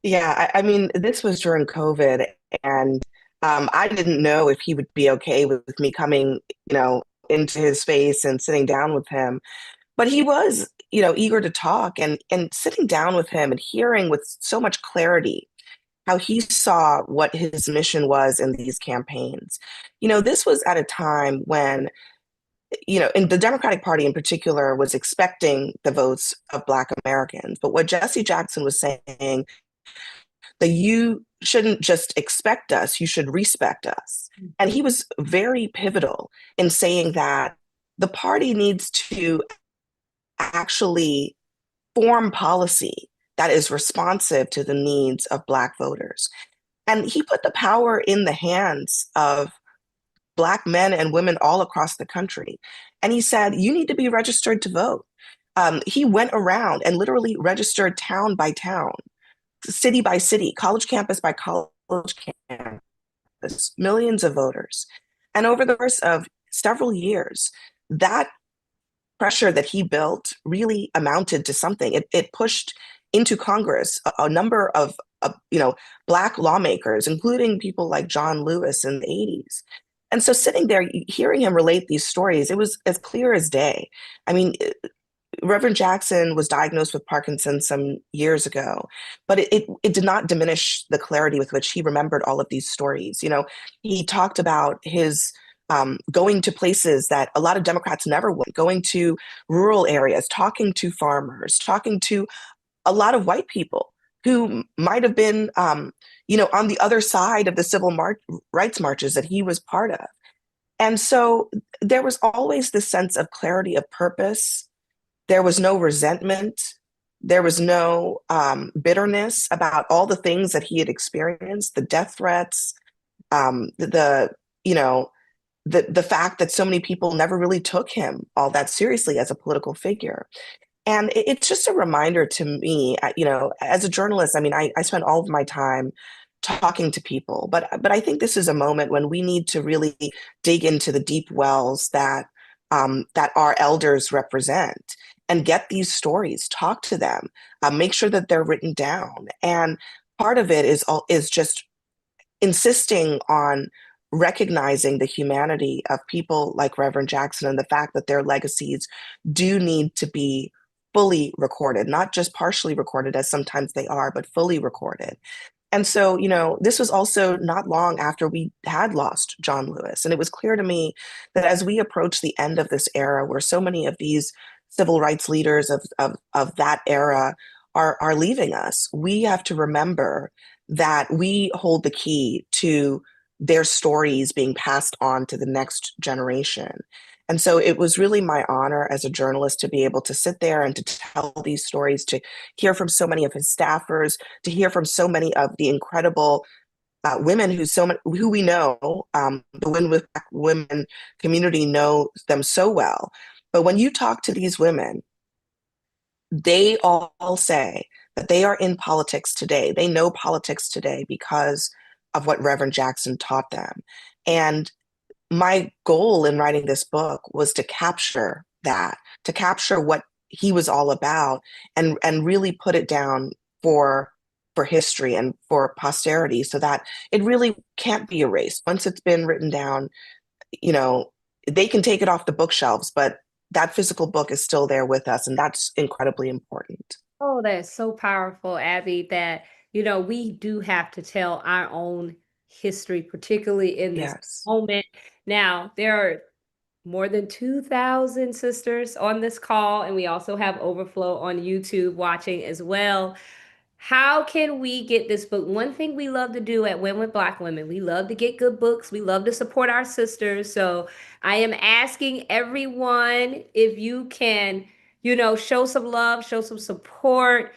Yeah. I mean, this was during COVID, and I didn't know if he would be okay with me coming, into his space and sitting down with him. But he was, eager to talk, and sitting down with him and hearing with so much clarity how he saw what his mission was in these campaigns. This was at a time when, in the Democratic Party in particular, was expecting the votes of Black Americans. But what Jesse Jackson was saying, that you shouldn't just expect us, you should respect us. And he was very pivotal in saying that the party needs to actually form policy that is responsive to the needs of Black voters. And he put the power in the hands of Black men and women all across the country. And he said, you need to be registered to vote. He went around and literally registered town by town, city by city, college campus by college campus, office, millions of voters. And over the course of several years, that pressure that he built really amounted to something. It pushed into Congress a number of Black lawmakers, including people like John Lewis in the 80s. And so sitting there, hearing him relate these stories, it was as clear as day. I mean, Reverend Jackson was diagnosed with Parkinson's some years ago, but it did not diminish the clarity with which he remembered all of these stories. He talked about his going to places that a lot of Democrats never went, going to rural areas, talking to farmers, talking to a lot of white people who might have been, on the other side of the rights marches that he was part of. And so there was always this sense of clarity of purpose. There was no resentment. There was no bitterness about all the things that he had experienced, the death threats, the fact that so many people never really took him all that seriously as a political figure. And it's just a reminder to me, as a journalist, I mean, I spent all of my time talking to people, but I think this is a moment when we need to really dig into the deep wells that our elders represent and get these stories, talk to them, make sure that they're written down. And part of it is just insisting on recognizing the humanity of people like Reverend Jackson and the fact that their legacies do need to be fully recorded, not just partially recorded as sometimes they are, but fully recorded. And so, this was also not long after we had lost John Lewis. And it was clear to me that as we approach the end of this era, where so many of these civil rights leaders of that era are leaving us, we have to remember that we hold the key to their stories being passed on to the next generation. And so it was really my honor as a journalist to be able to sit there and to tell these stories, to hear from so many of his staffers, to hear from so many of the incredible women who we know, the Black women community know them so well. But when you talk to these women, they all say that they are in politics today. They know politics today because of what Reverend Jackson taught them. And my goal in writing this book was to capture that, to capture what he was all about and really put it down for history and for posterity so that it really can't be erased. Once it's been written down, they can take it off the bookshelves, but that physical book is still there with us, and that's incredibly important. Oh, that's so powerful, Abby, that, we do have to tell our own history, particularly in this Yes. moment. Now, there are more than 2,000 sisters on this call, and we also have overflow on YouTube watching as well. How can we get this book? One thing we love to do at Win with Black Women, we love to get good books. We love to support our sisters. So I am asking everyone if you can, show some love, show some support.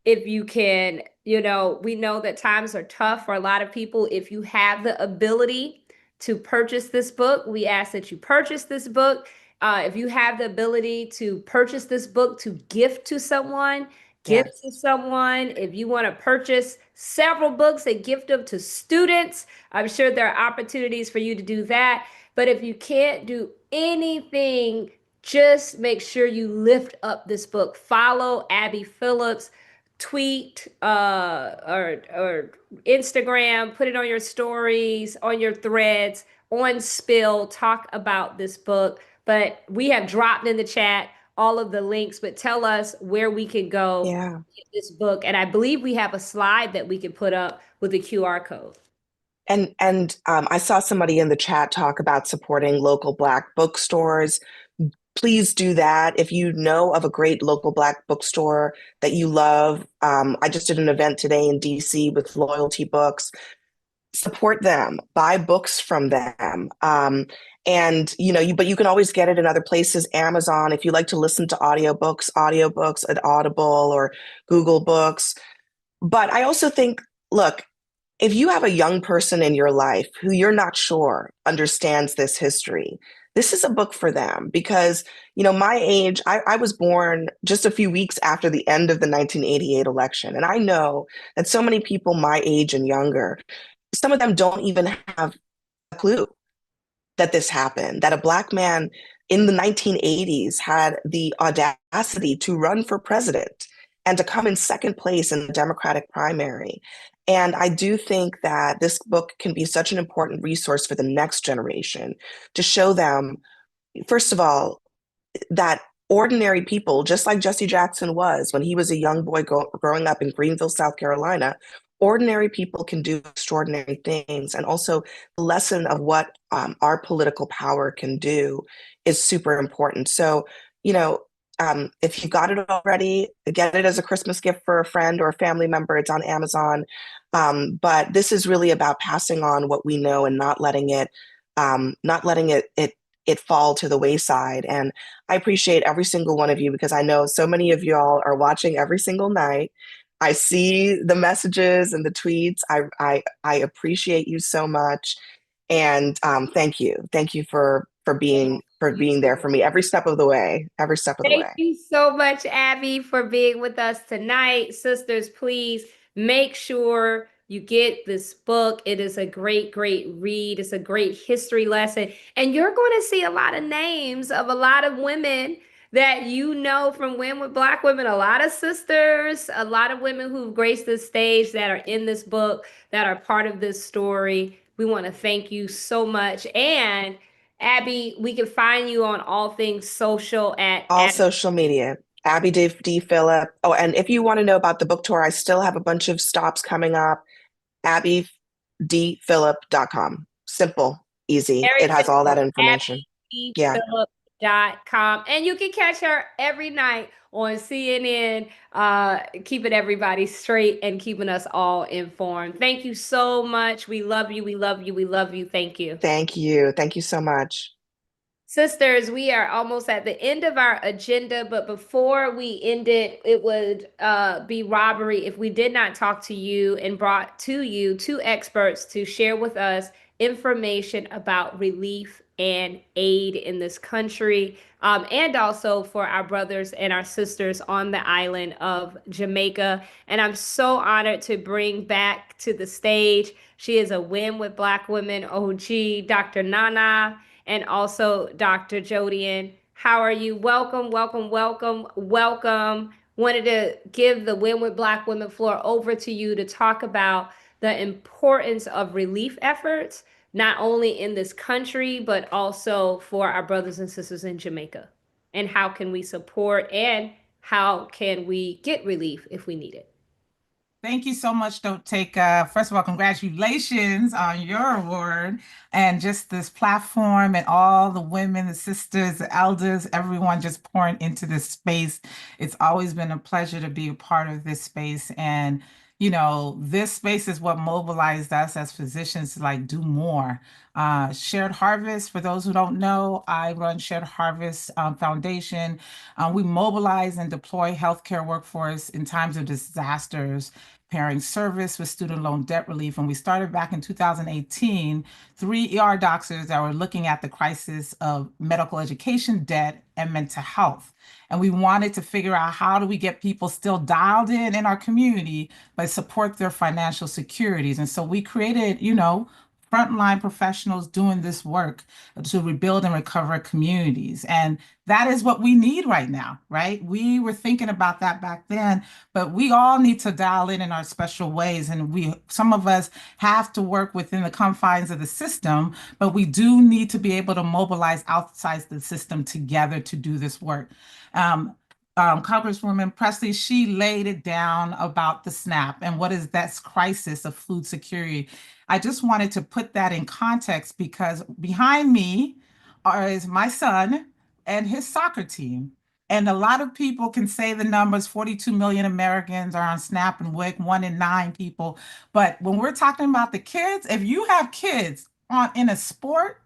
If you can, we know that times are tough for a lot of people. If you have the ability to purchase this book, we ask that you purchase this book. If you have the ability to purchase this book to gift to someone, gift Yes. to someone. If you want to purchase several books and gift them to students, I'm sure there are opportunities for you to do that. But if you can't do anything, just make sure you lift up this book. Follow Abby Phillips, tweet or Instagram, put it on your stories, on your threads, on Spill, talk about this book. But we have dropped in the chat all of the links, but tell us where we can go get this book. And I believe we have a slide that we can put up with the QR code. And I saw somebody in the chat talk about supporting local Black bookstores. Please do that. If you know of a great local Black bookstore that you love, I just did an event today in DC with Loyalty Books. Support them, buy books from them. But you can always get it in other places, Amazon. If you like to listen to audiobooks at Audible or Google Books. But I also think, look, if you have a young person in your life who you're not sure understands this history, this is a book for them because, my age, I was born just a few weeks after the end of the 1988 election. And I know that so many people my age and younger some of them don't even have a clue that this happened, that a Black man in the 1980s had the audacity to run for president and to come in second place in the Democratic primary. And I do think that this book can be such an important resource for the next generation to show them, first of all, that ordinary people, just like Jesse Jackson was when he was a young boy growing up in Greenville, South Carolina, ordinary people can do extraordinary things. And also, the lesson of what our political power can do is super important. So, you know, if you got it already, get it as a Christmas gift for a friend or a family member. It's on Amazon. But this is really about passing on what we know and not letting it fall to the wayside. And I appreciate every single one of you because I know so many of y'all are watching every single night. I see the messages and the tweets. I appreciate you so much, and thank you, for being there for me every step of the way, every step of the Thank way. you so much, Abby, for being with us tonight. Sisters, please make sure you get this book. It is a great, great read. It's a great history lesson. And you're going to see a lot of names of a lot of women that you know from Win with Black Women, a lot of sisters, a lot of women who've graced this stage that are in this book, that are part of this story. We want to thank you so much. And Abby, we can find you on all things social at All Abby. social media. Abby D. Phillip. Oh, and if you want to know about the book tour, I still have a bunch of stops coming up. abbydphillip.com. Simple, easy. Very It has all that simple. information. Yeah. AbbyPhillip.com. And you can catch her every night on CNN, keeping everybody straight and keeping us all informed. Thank you so much. We love you. We love you. We love you. Thank you. Thank you. Thank you so much. Sisters, we are almost at the end of our agenda, but before we end it, it would be robbery if we did not talk to you and brought to you two experts to share with us information about relief and aid in this country, and also for our brothers and our sisters on the island of Jamaica. And I'm so honored to bring back to the stage. She is a Win with Black Women OG, Dr. Nana, and also Dr. Jodian. How are you? Welcome, welcome, welcome, welcome. Wanted to give the Win with Black Women floor over to you to talk about the importance of relief efforts, not only in this country, but also for our brothers and sisters in Jamaica. And how can we support and how can we get relief if we need it? Thank you so much, Don't Take. First of all, congratulations on your award and just this platform and all the women, the sisters, the elders, everyone just pouring into this space. It's always been a pleasure to be a part of this space. And, you know, this space is what mobilized us as physicians to like do more. Shared Harvest, for those who don't know, I run Shared Harvest Foundation. We mobilize and deploy healthcare workforce in times of disasters, pairing service with student loan debt relief. And we started back in 2018, 3 ER doctors that were looking at the crisis of medical education debt and mental health. And we wanted to figure out how do we get people still dialed in our community, but support their financial securities. And so we created, you know, frontline professionals doing this work to rebuild and recover communities. And that is what we need right now, right? We were thinking about that back then, but we all need to dial in our special ways. And some of us have to work within the confines of the system, but we do need to be able to mobilize outside the system together to do this work. Congresswoman Presley, she laid it down about the SNAP and what is that crisis of food security. I just wanted to put that in context because behind me is my son and his soccer team. And a lot of people can say the numbers, 42 million Americans are on SNAP and WIC, 1 in 9 people. But when we're talking about the kids, if you have kids in a sport,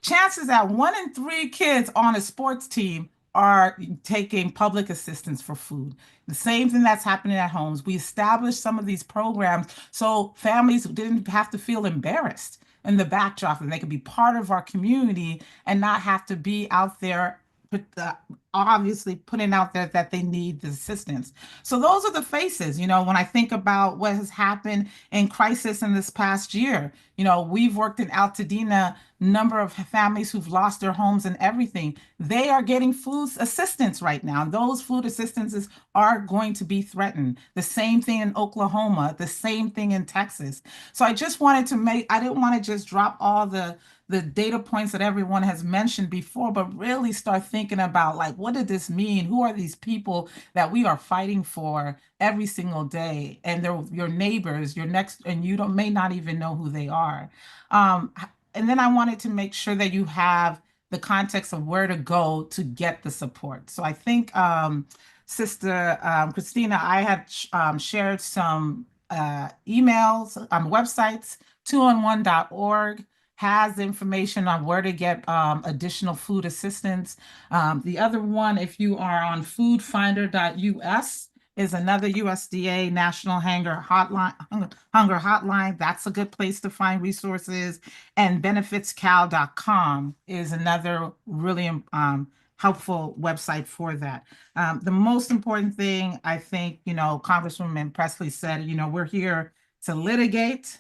chances that 1 in 3 kids on a sports team are taking public assistance for food. The same thing that's happening at homes. We established some of these programs so families didn't have to feel embarrassed in the backdrop and they could be part of our community and not have to be out there obviously putting out there that they need the assistance. So those are the faces, when I think about what has happened in crisis in this past year. We've worked in Altadena, number of families who've lost their homes and everything. They are getting food assistance right now. Those food assistances are going to be threatened. The same thing in Oklahoma, the same thing in Texas. So I just wanted to I didn't want to just drop all the data points that everyone has mentioned before, but really start thinking about, like, what did this mean? Who are these people that we are fighting for every single day? And they're your neighbors, your next, and you may not even know who they are. And then I wanted to make sure that you have the context of where to go to get the support. So I think, Sister Christina, I had shared some emails on websites. 2on1.org has information on where to get additional food assistance. The other one, if you are on foodfinder.us, is another USDA National Hunger Hotline. That's a good place to find resources. And benefitscal.com is another really helpful website for that. The most important thing, I think, Congresswoman Presley said, we're here to litigate,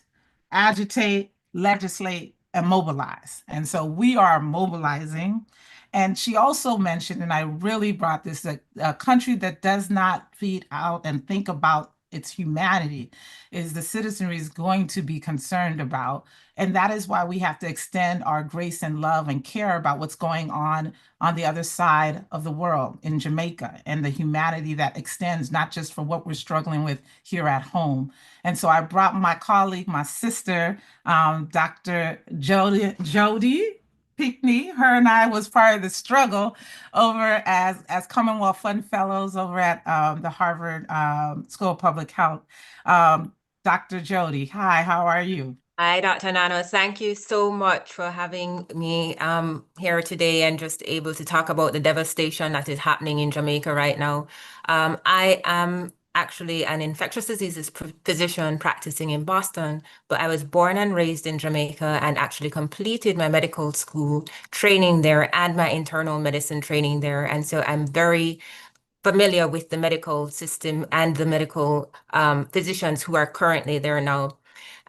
agitate, legislate, and mobilize. And so we are mobilizing. And she also mentioned, and I really brought this, a country that does not feed out and think about its humanity is the citizenry is going to be concerned about. And that is why we have to extend our grace and love and care about what's going on the other side of the world in Jamaica, and the humanity that extends not just for what we're struggling with here at home. And so I brought my colleague, my sister, Dr. Jody Pinckney. Her and I was part of the struggle over as Commonwealth Fund Fellows over at the Harvard School of Public Health. Dr. Jody, hi, how are you? Hi, Dr. Nano. Thank you so much for having me here today and just able to talk about the devastation that is happening in Jamaica right now. I am actually an infectious diseases physician practicing in Boston, but I was born and raised in Jamaica and actually completed my medical school training there and my internal medicine training there. And so I'm very familiar with the medical system and the medical physicians who are currently there now.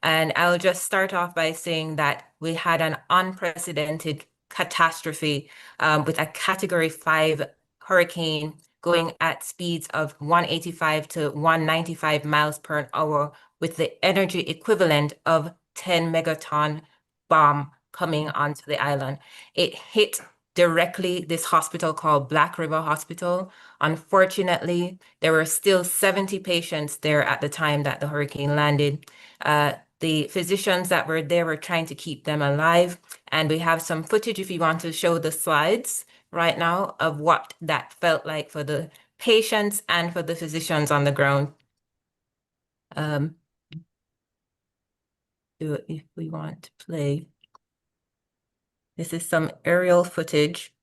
And I'll just start off by saying that we had an unprecedented catastrophe with a Category 5 hurricane going at speeds of 185 to 195 miles per hour with the energy equivalent of 10 megaton bomb coming onto the island. It hit directly this hospital called Black River Hospital. Unfortunately, there were still 70 patients there at the time that the hurricane landed. The physicians that were there were trying to keep them alive. And we have some footage, if you want to show the slides right now, of what that felt like for the patients and for the physicians on the ground. If we want to play. This is some aerial footage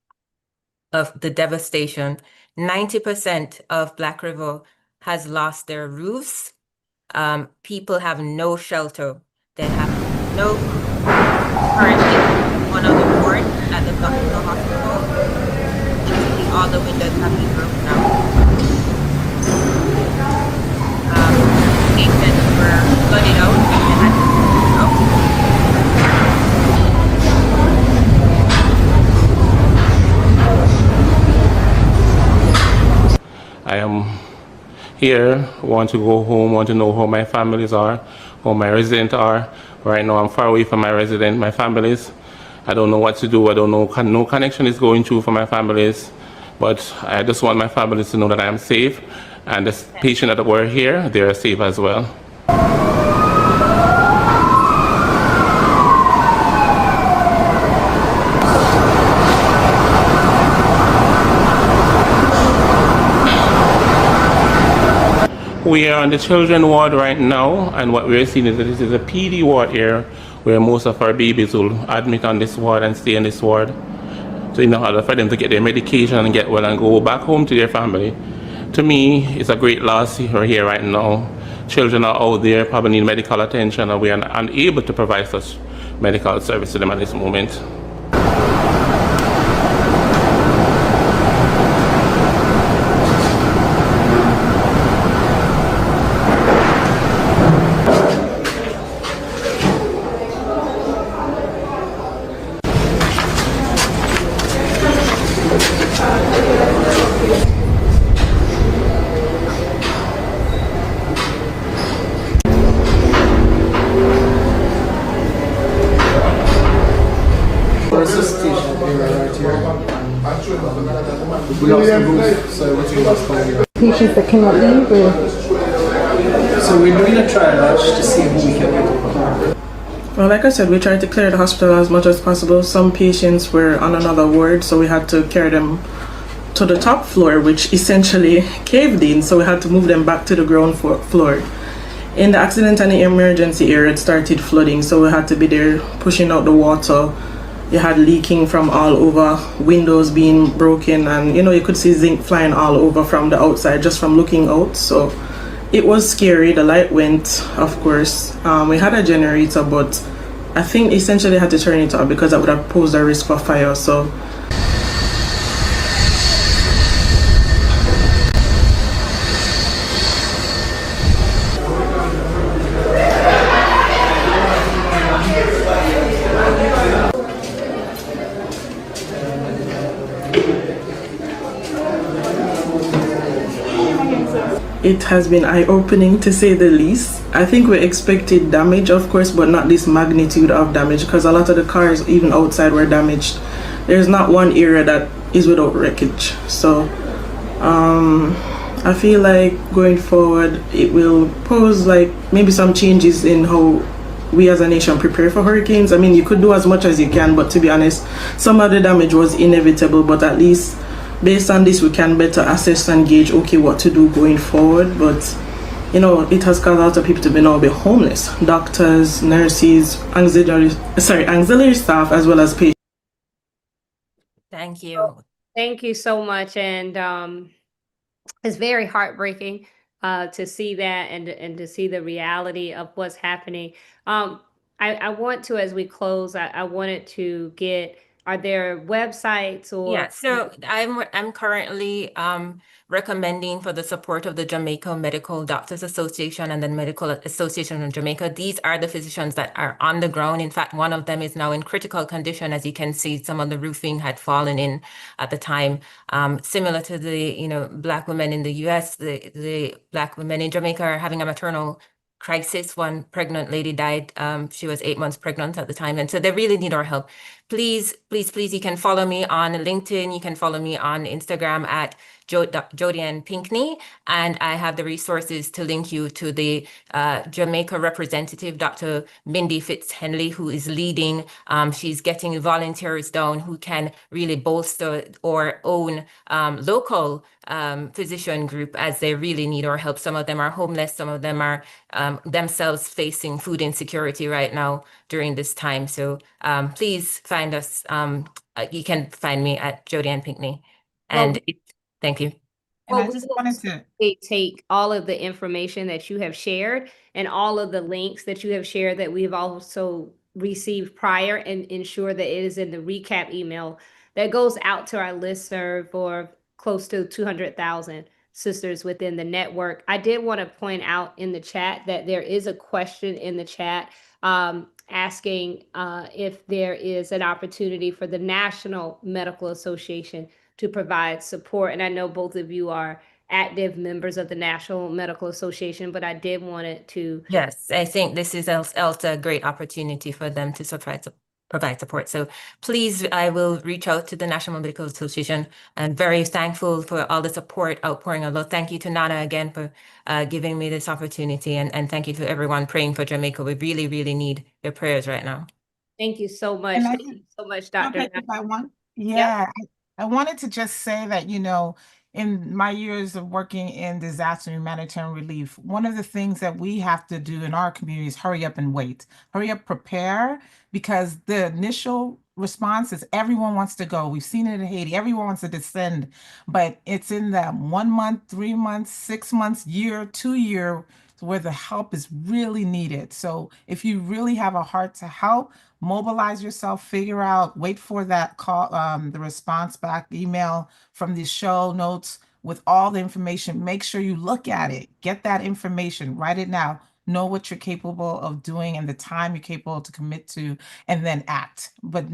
of the devastation. 90% of Black River has lost their roofs. People have no shelter. They have no food. Currently, one of the wards at the hospital, you can see all the windows have been broken out. Patients were flooded out and they had to move out. I am here, want to go home, want to know how my families are, how my residents are. Right now I'm far away from my resident, my families. I don't know what to do. I don't know, no connection is going through for my families. But I just want my families to know that I am safe, and the patients that were here, they are safe as well. We are on the children ward right now, and what we're seeing is that this is a PD ward here, where most of our babies will admit on this ward and stay in this ward. So in order for them to get their medication and get well and go back home to their family. To me, it's a great loss. We're here right now. Children are out there, probably need medical attention, and we are unable to provide such medical service to them at this moment. We lost the roof, so everything was falling. Patients that cannot leave, or So we're doing a triage to see who we can get. Well, like I said, we tried to clear the hospital as much as possible. Some patients were on another ward, so we had to carry them to the top floor, which essentially caved in, so we had to move them back to the ground floor. In the accident and the emergency area, it started flooding, so we had to be there pushing out the water. You had leaking from all over, windows being broken, and you could see zinc flying all over from the outside just from looking out. So it was scary. The light went, of course. We had a generator, but I think essentially had to turn it off because that would have posed a risk for fire. So it has been eye-opening, to say the least. I think we expected damage, of course, but not this magnitude of damage, because a lot of the cars, even outside, were damaged. There's not one area that is without wreckage. So I feel like going forward, it will pose like maybe some changes in how we as a nation prepare for hurricanes. I mean, you could do as much as you can, but to be honest, some of the damage was inevitable, but at least based on this, we can better assess and gauge, okay, what to do going forward. But it has caused a lot of people to be homeless. Doctors, nurses, auxiliary staff, as well as patients. Thank you. Thank you so much. And it's very heartbreaking to see that and to see the reality of what's happening. I want to, as we close, I wanted to get, are there websites or? Yeah, so I'm currently recommending for the support of the Jamaica Medical Doctors Association and the Medical Association of Jamaica. These are the physicians that are on the ground. In fact, one of them is now in critical condition. As you can see, some of the roofing had fallen in at the time. Similar to the Black women in the US, the Black women in Jamaica are having a maternal crisis. One pregnant lady died. She was 8 months pregnant at the time. And so they really need our help. Please, please, please, you can follow me on LinkedIn. You can follow me on Instagram at Jody and Pinkney. And I have the resources to link you to the Jamaica representative, Dr. Mindy Fitzhenley, who is leading. She's getting volunteers down who can really bolster or own local physician group as they really need our help. Some of them are homeless. Some of them are themselves facing food insecurity right now during this time. So please find us. You can find me at Jody and Pinkney. And thank you. And I just wanted to take all of the information that you have shared and all of the links that you have shared that we've also received prior and ensure that it is in the recap email that goes out to our listserv for close to 200,000 sisters within the network. I did want to point out in the chat that there is a question in the chat asking if there is an opportunity for the National Medical Association to provide support. And I know both of you are active members of the National Medical Association, but I did want it to. Yes, I think this is also a great opportunity for them to provide support. So please, I will reach out to the National Medical Association. I'm very thankful for all the support outpouring. Although thank you to Nana again for giving me this opportunity. And thank you to everyone praying for Jamaica. We really, really need your prayers right now. Thank you so much. And Thank you so much, Dr. okay, if I want, yeah, I wanted to just say that, in my years of working in disaster humanitarian relief, one of the things that we have to do in our community is hurry up and wait, hurry up, prepare, because the initial response is everyone wants to go. We've seen it in Haiti. Everyone wants to descend, but it's in the 1 month, 3 months, 6 months, year, 2 year, where the help is really needed. So if you really have a heart to help, mobilize yourself, figure out, wait for that call, the response back email from the show notes with all the information. Make sure you look at it, get that information, write it now know what you're capable of doing and the time you're capable to commit to, and then act. But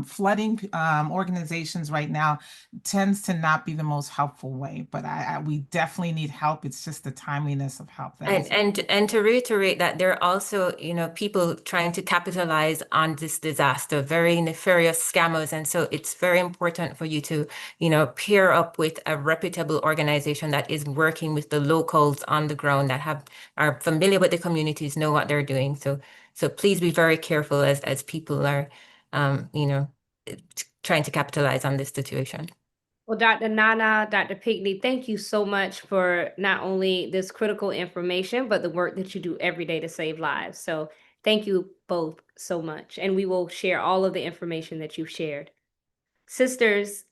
flooding organizations right now tends to not be the most helpful way. But we definitely need help. It's just the timeliness of help that is. And to reiterate that there are also, people trying to capitalize on this disaster, very nefarious scammers. And so it's very important for you to, pair up with a reputable organization that is working with the locals on the ground that are familiar with the communities, know what they're doing. So please be very careful as people are, trying to capitalize on this situation. Well, Dr. Nana, Dr. Pinkney, thank you so much for not only this critical information, but the work that you do every day to save lives. So thank you both so much. And we will share all of the information that you've shared. Sisters,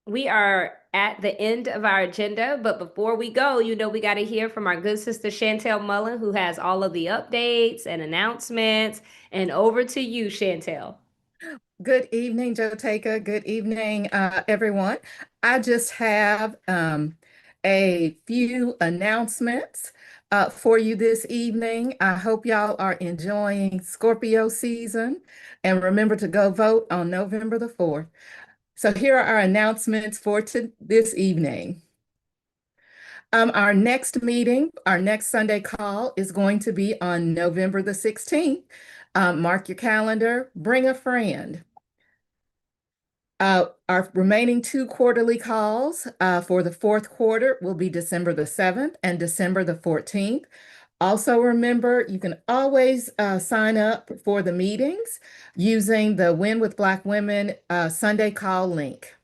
we are at the end of our agenda, but before we go, we got to hear from our good sister Chantel Mullen, who has all of the updates and announcements. And over to you, Chantel. Good evening, Joteka. Good evening, everyone. I just have a few announcements for you this evening. I hope y'all are enjoying Scorpio season, and remember to go vote on November the 4th. So here are our announcements for this evening. Our next meeting, our next Sunday call is going to be on November the 16th. Mark your calendar, bring a friend. Our remaining 2 quarterly calls for the 4th quarter will be December the 7th and December the 14th. Also remember, you can always sign up for the meetings using the Win with Black Women Sunday call link.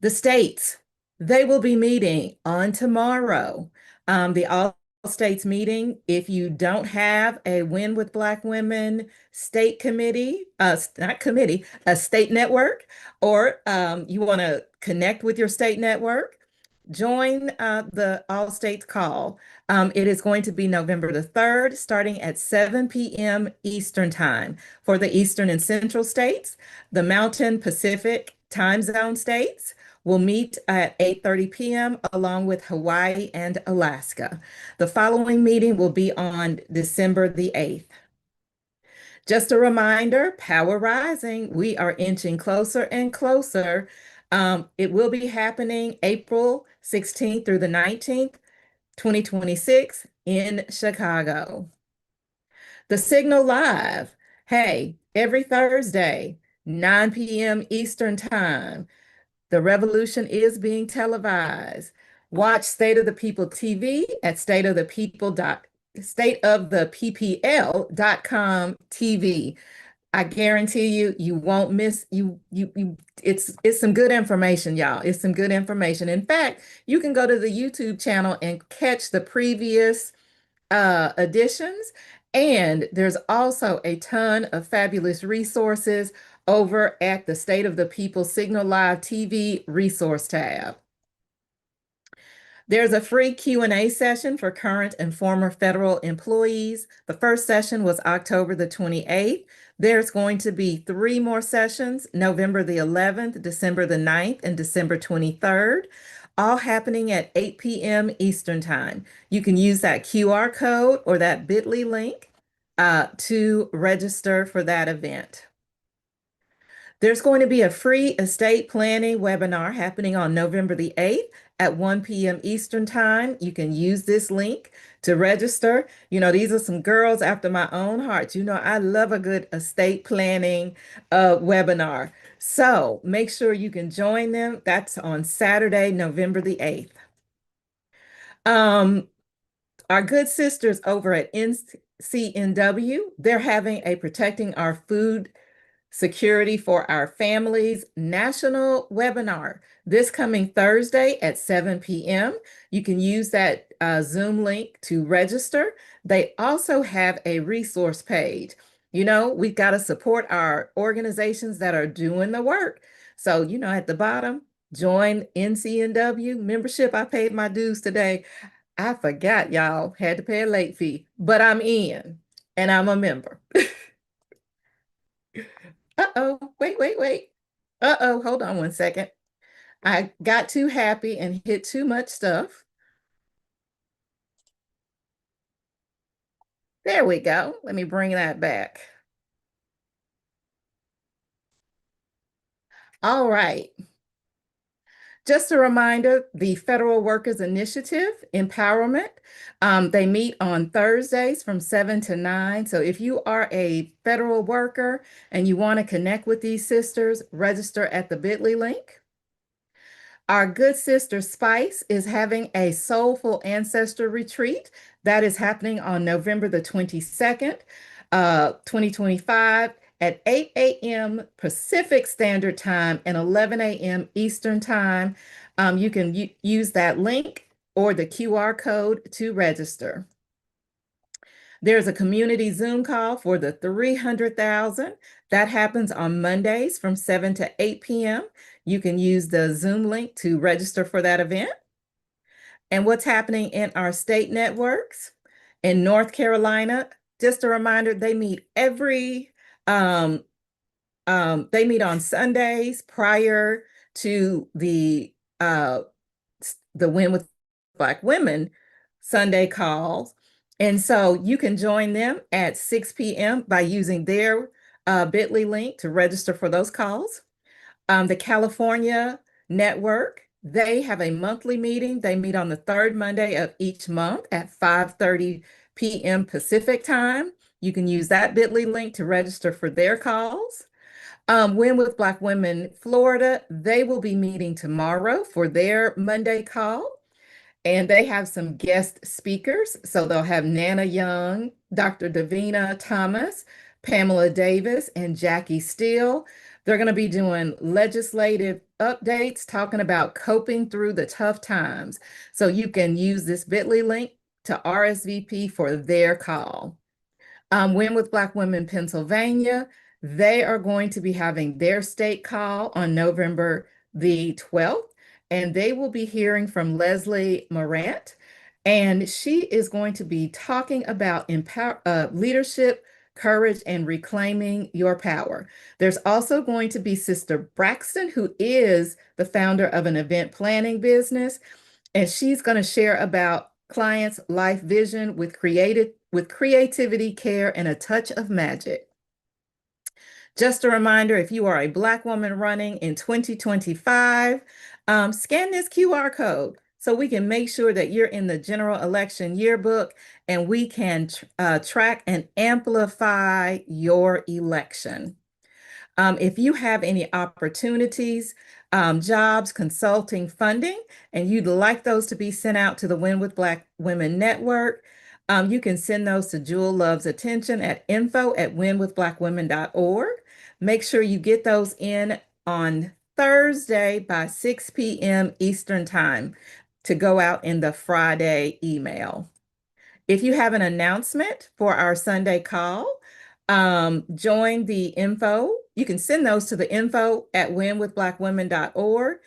The states, they will be meeting on tomorrow. The All States meeting, if you don't have a Win with Black Women state committee, not committee, a state network, or you want to connect with your state network, join the All States call. It is going to be November the 3rd, starting at 7 p.m. Eastern Time for the Eastern and Central states. The Mountain Pacific time zone states will meet at 8:30 p.m. along with Hawaii and Alaska. The following meeting will be on December the 8th. Just a reminder, Power Rising, we are inching closer and closer. It will be happening April 16th through the 19th, 2026 in Chicago. The Signal Live, hey, every Thursday, 9 p.m. Eastern Time. The revolution is being televised. Watch State of the People TV at stateofthepppl.com TV. I guarantee you won't miss it's some good information, y'all. It's some good information. In fact, you can go to the YouTube channel and catch the previous editions. And there's also a ton of fabulous resources over at the State of the People Signal Live TV resource tab. There's a free Q&A session for current and former federal employees. The first session was October the 28th. There's going to be 3 more sessions, November the 11th, December the 9th, and December 23rd, all happening at 8 p.m. Eastern Time. You can use that QR code or that bit.ly link to register for that event. There's going to be a free estate planning webinar happening on November the 8th at 1 p.m. Eastern Time. You can use this link to register. These are some girls after my own heart. I love a good estate planning webinar. So make sure you can join them. That's on Saturday, November the 8th. Our good sisters over at NCNW, they're having a Protecting Our Food Security for Our Families national webinar this coming Thursday at 7 p.m. You can use that Zoom link to register. They also have a resource page. We've got to support our organizations that are doing the work. So, at the bottom, join NCNW membership. I paid my dues today. I forgot, y'all, had to pay a late fee, but I'm in and I'm a member. Uh-oh, wait. Uh-oh, hold on one second. I got too happy and hit too much stuff. There we go. Let me bring that back. All right. Just a reminder, the Federal Workers Initiative Empowerment, they meet on Thursdays from 7 to 9. So if you are a federal worker and you want to connect with these sisters, register at the bit.ly link. Our good sister Spice is having a Soulful Ancestor Retreat that is happening on November the 22nd, 2025 at 8 a.m. Pacific Standard Time and 11 a.m. Eastern Time. You can use that link or the QR code to register. There's a community Zoom call for the 300,000. That happens on Mondays from 7 to 8 p.m. You can use the Zoom link to register for that event. And what's happening in our state networks? In North Carolina, just a reminder, they meet they meet on Sundays prior to the Win with Black Women Sunday calls. And so you can join them at 6 p.m. by using their bit.ly link to register for those calls. The California network, they have a monthly meeting. They meet on the third Monday of each month at 5:30 p.m. Pacific time. You can use that bit.ly link to register for their calls. Win with Black Women Florida, they will be meeting tomorrow for their Monday call. And they have some guest speakers. So they'll have Nana Young, Dr. Davina Thomas, Pamela Davis, and Jackie Steele. They're going to be doing legislative updates, talking about coping through the tough times. So you can use this bit.ly link to RSVP for their call. Win with Black Women Pennsylvania, they are going to be having their state call on November the 12th, and they will be hearing from Leslie Morant, and she is going to be talking about leadership, courage, and reclaiming your power. There's also going to be Sister Braxton, who is the founder of an event planning business, and she's going to share about clients' life vision with creativity, care, and a touch of magic. Just a reminder, if you are a Black woman running in 2025, scan this QR code so we can make sure that you're in the general election yearbook and we can track and amplify your election. If you have any opportunities, jobs, consulting, funding, and you'd like those to be sent out to the Win with Black Women Network, you can send those to Jewel Love's attention at info@winwithblackwomen.org. Make sure you get those in on Thursday by 6 p.m. Eastern Time to go out in the Friday email. If you have an announcement for our Sunday call, join the info. You can send those to the info@winwithblackwomen.org.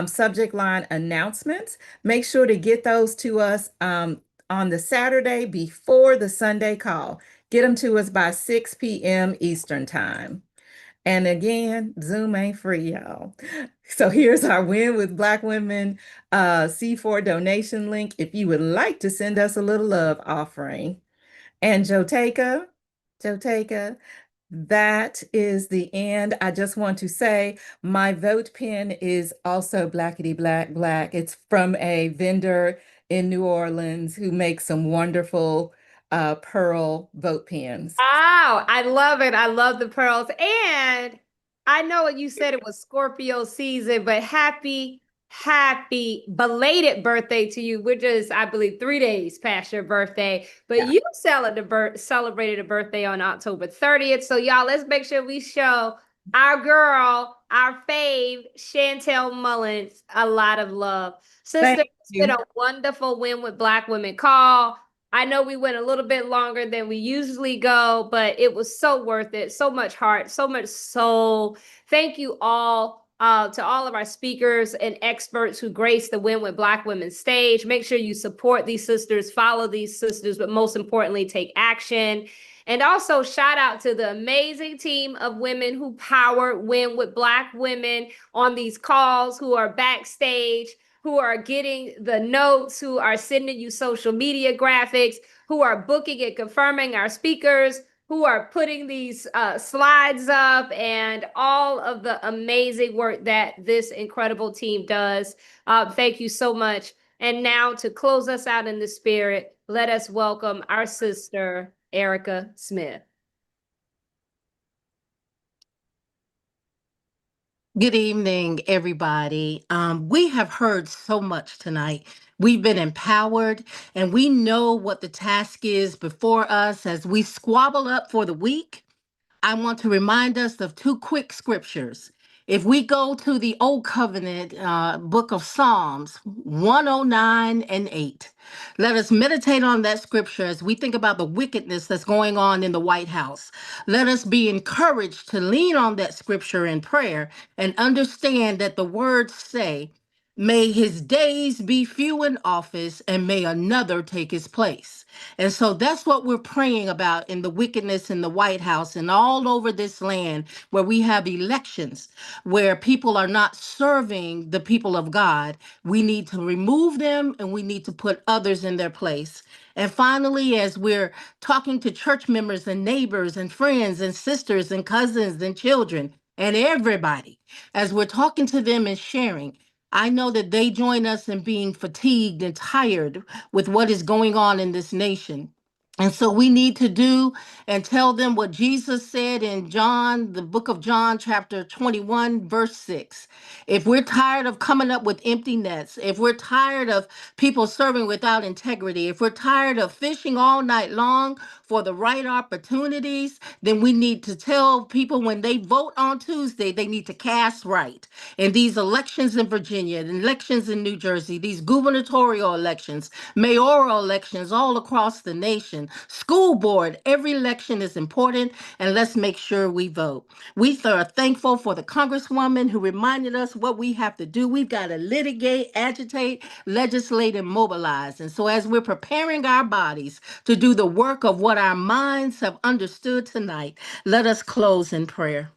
Subject line announcements. Make sure to get those to us on the Saturday before the Sunday call. Get them to us by 6 p.m. Eastern Time. And again, Zoom ain't free, y'all. So here's our Win with Black Women C4 donation link if you would like to send us a little love offering. And Joteka, that is the end. I just want to say my vote pin is also blackety black black. It's from a vendor in New Orleans who makes some wonderful pearl vote pins. Wow, I love it. I love the pearls. And I know you said it was Scorpio season, but happy belated birthday to you. We're just, I believe, 3 days past your birthday, but you celebrated a birthday on October 30th. So y'all, let's make sure we show our girl, our fave, Chantel Mullins, a lot of love. Sister, it's been a wonderful Win with Black Women call. I know we went a little bit longer than we usually go, but it was so worth it. So much heart, so much soul. Thank you all to all of our speakers and experts who grace the Win with Black Women stage. Make sure you support these sisters, follow these sisters, but most importantly, take action. And also shout out to the amazing team of women who power Win with Black Women on these calls, who are backstage, who are getting the notes, who are sending you social media graphics, who are booking and confirming our speakers, who are putting these slides up, and all of the amazing work that this incredible team does. Thank you so much. And now, to close us out in the spirit, let us welcome our sister, Erica Smith. Good evening, everybody. We have heard so much tonight. We've been empowered, and we know what the task is before us as we squabble up for the week. I want to remind us of two quick scriptures. If we go to the Old Covenant book of Psalms 109 and 8, let us meditate on that scripture as we think about the wickedness that's going on in the White House. Let us be encouraged to lean on that scripture in prayer and understand that the words say, may his days be few in office, and may another take his place. And so that's what we're praying about in the wickedness in the White House and all over this land where we have elections, where people are not serving the people of God. We need to remove them and we need to put others in their place. And finally, as we're talking to church members and neighbors and friends and sisters and cousins and children and everybody, as we're talking to them and sharing, I know that they join us in being fatigued and tired with what is going on in this nation. And so we need to do and tell them what Jesus said in John, the book of John, chapter 21, verse 6. If we're tired of coming up with empty nets, if we're tired of people serving without integrity, if we're tired of fishing all night long for the right opportunities, then we need to tell people when they vote on Tuesday, they need to cast right. In these elections in Virginia, elections in New Jersey, these gubernatorial elections, mayoral elections all across the nation, school board, every election is important, and let's make sure we vote. We are thankful for the Congresswoman who reminded us what we have to do. We've got to litigate, agitate, legislate, and mobilize. And so as we're preparing our bodies to do the work of what our minds have understood tonight, let us close in prayer.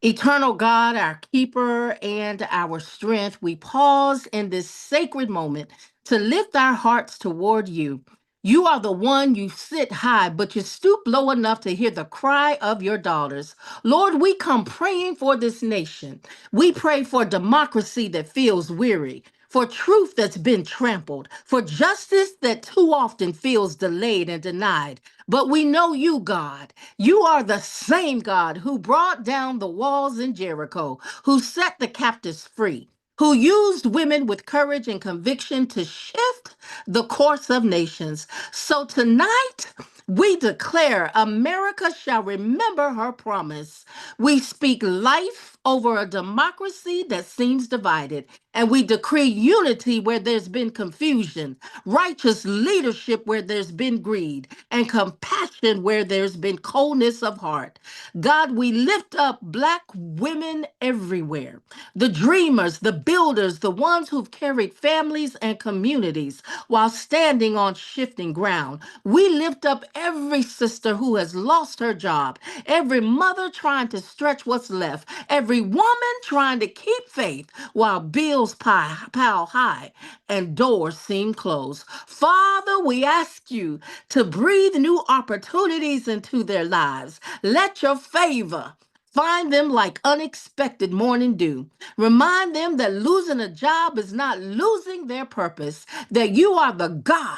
Eternal God, our keeper and our strength, we pause in this sacred moment to lift our hearts toward you. You are the one you sit high, but you stoop low enough to hear the cry of your daughters. Lord, we come praying for this nation. We pray for democracy that feels weary, for truth that's been trampled, for justice that too often feels delayed and denied. But we know you, God. You are the same God who brought down the walls in Jericho, who set the captives free, who used women with courage and conviction to shift the course of nations. So tonight, we declare America shall remember her promise. We speak life over a democracy that seems divided, and we decree unity where there's been confusion, righteous leadership where there's been greed, and compassion where there's been coldness of heart. God, we lift up Black women everywhere, the dreamers, the builders, the ones who've carried families and communities while standing on shifting ground. We lift up every sister who has lost her job, every mother trying to stretch what's left, every woman trying to keep faith while bills pile high and doors seem closed. Father, we ask you to breathe new opportunities into their lives. Let your favor find them like unexpected morning dew. Remind them that losing a job is not losing their purpose, that you are the God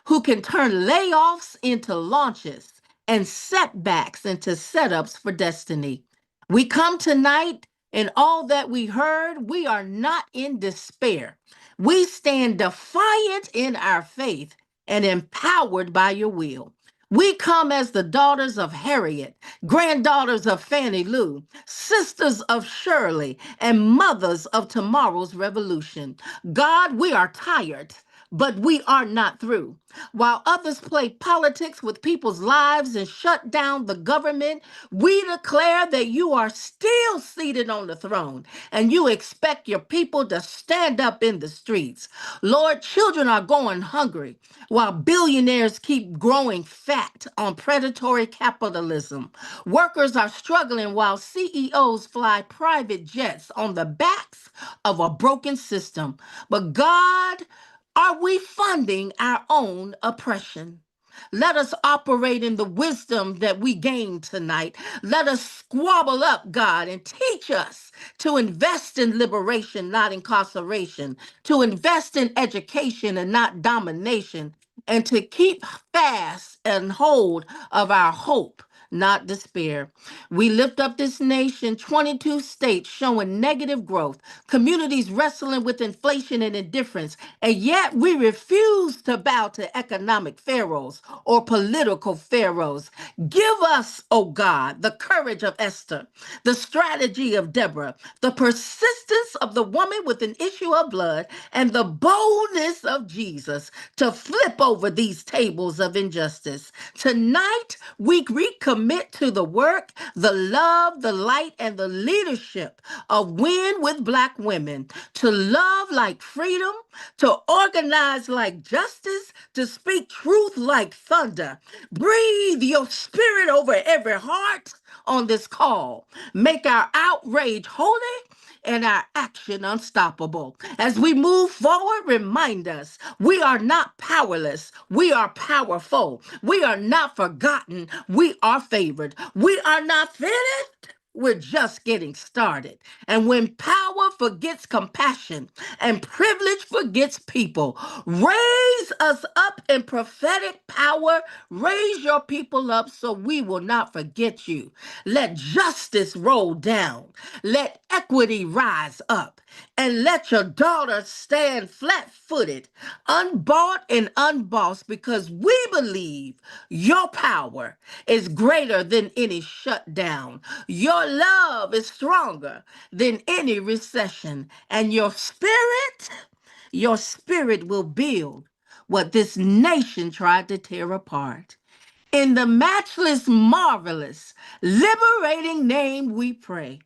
who can turn layoffs into launches and setbacks into setups for destiny. We come tonight, and all that we heard, we are not in despair. We stand defiant in our faith and empowered by your will. We come as the daughters of Harriet, granddaughters of Fannie Lou, sisters of Shirley, and mothers of tomorrow's revolution. God, we are tired. but we are not through. While others play politics with people's lives and shut down the government, we declare that you are still seated on the throne and you expect your people to stand up in the streets. Lord, children are going hungry while billionaires keep growing fat on predatory capitalism. Workers are struggling while CEOs fly private jets on the backs of a broken system. But God, are we funding our own oppression? Let us operate in the wisdom that we gained tonight. Let us squabble up, God, and teach us to invest in liberation, not incarceration, to invest in education and not domination, and to keep fast and hold of our hope, not despair. We lift up this nation, 22 states showing negative growth, communities wrestling with inflation and indifference, and yet we refuse to bow to economic pharaohs or political pharaohs. Give us, oh God, the courage of Esther, the strategy of Deborah, the persistence of the woman with an issue of blood, and the boldness of Jesus to flip over these tables of injustice. Tonight, we recommit to the work, the love, the light, and the leadership of Win with Black Women, to love like freedom, to organize like justice, to speak truth like thunder. Breathe your spirit over every heart on this call. Make our outrage holy and our action unstoppable. As we move forward, remind us we are not powerless, we are powerful. We are not forgotten, we are favored. We are not finished. We're just getting started. And when power forgets compassion and privilege forgets people, raise us up in prophetic power. Raise your people up so we will not forget you. Let justice roll down. Let equity rise up. And let your daughter stand flat footed, unbought and unbossed, because we believe your power is greater than any shutdown. Your love is stronger than any recession. And your spirit will build what this nation tried to tear apart. In the matchless, marvelous, liberating name we pray.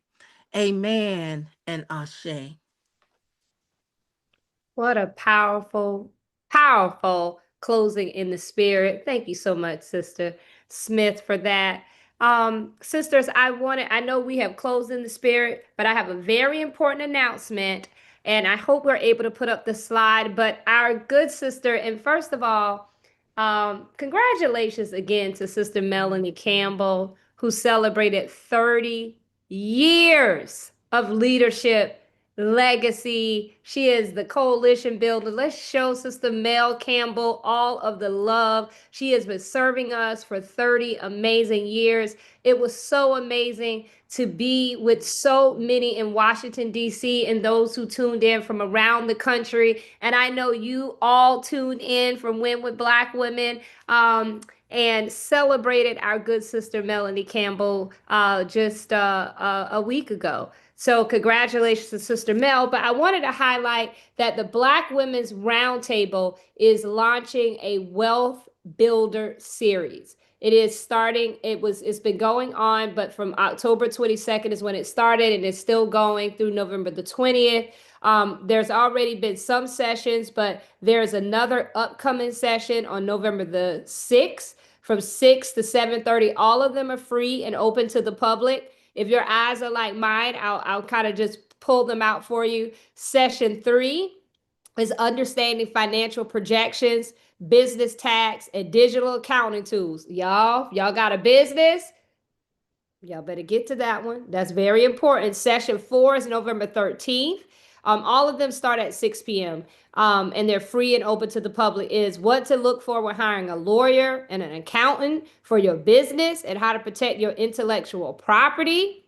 Amen and ashe. What a powerful, powerful closing in the spirit. Thank you so much, Sister Smith, for that. Sisters, I know we have closed in the spirit, but I have a very important announcement, and I hope we're able to put up the slide. But our good sister, and first of all, congratulations again to Sister Melanie Campbell, who celebrated 30 years of leadership legacy. She is the coalition builder. Let's show Sister Mel Campbell all of the love. She has been serving us for 30 amazing years. It was so amazing to be with so many in Washington, D.C., and those who tuned in from around the country. And I know you all tuned in from Win with Black Women. And celebrated our good sister Melanie Campbell just a week ago. So congratulations to Sister Mel. But I wanted to highlight that the Black Women's Roundtable is launching a Wealth Builder series. It is starting, it's been going on, but from October 22nd is when it started, and it's still going through November the 20th. There's already been some sessions, but there's another upcoming session on November the 6th from 6 to 7:30. All of them are free and open to the public. If your eyes are like mine, I'll kind of just pull them out for you. Session 3 is understanding financial projections, business tax, and digital accounting tools. Y'all got a business? Y'all better get to that one. That's very important. Session 4 is November 13th. All of them start at 6 p.m. And they're free and open to the public. Is what to look for when hiring a lawyer and an accountant for your business, and how to protect your intellectual property.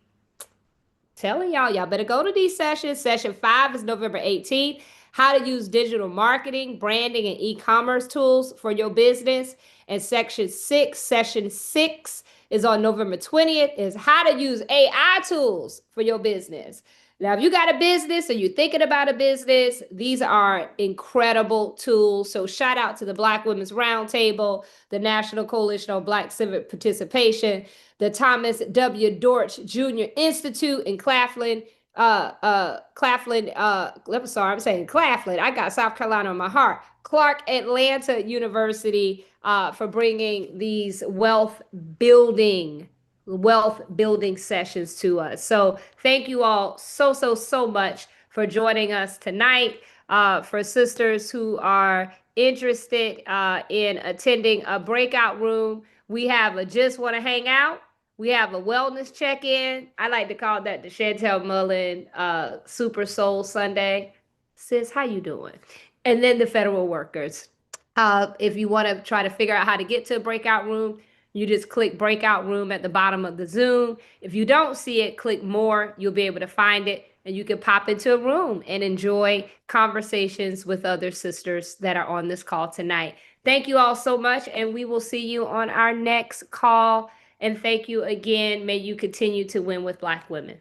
Telling y'all better go to these sessions. Session 5 is November 18th. How to use digital marketing, branding, and e-commerce tools for your business. And session 6 is on November 20th, is how to use AI tools for your business. Now, if you got a business or you're thinking about a business, these are incredible tools. So shout out to the Black Women's Roundtable, the National Coalition on Black Civic Participation, the Thomas W. Dortch Jr. Institute in Claflin. I'm sorry, I'm saying Claflin. I got South Carolina on my heart. Clark Atlanta University for bringing these wealth building sessions to us. So thank you all so much for joining us tonight. For sisters who are interested in attending a breakout room, we have a just want to hang out. We have a wellness check-in. I like to call that the Chantel Mullen Super Soul Sunday. Sis, how you doing? And then the federal workers. If you want to try to figure out how to get to a breakout room, you just click breakout room at the bottom of the Zoom. If you don't see it, click more. You'll be able to find it and you can pop into a room and enjoy conversations with other sisters that are on this call tonight. Thank you all so much, and we will see you on our next call. And thank you again. May you continue to win with Black women.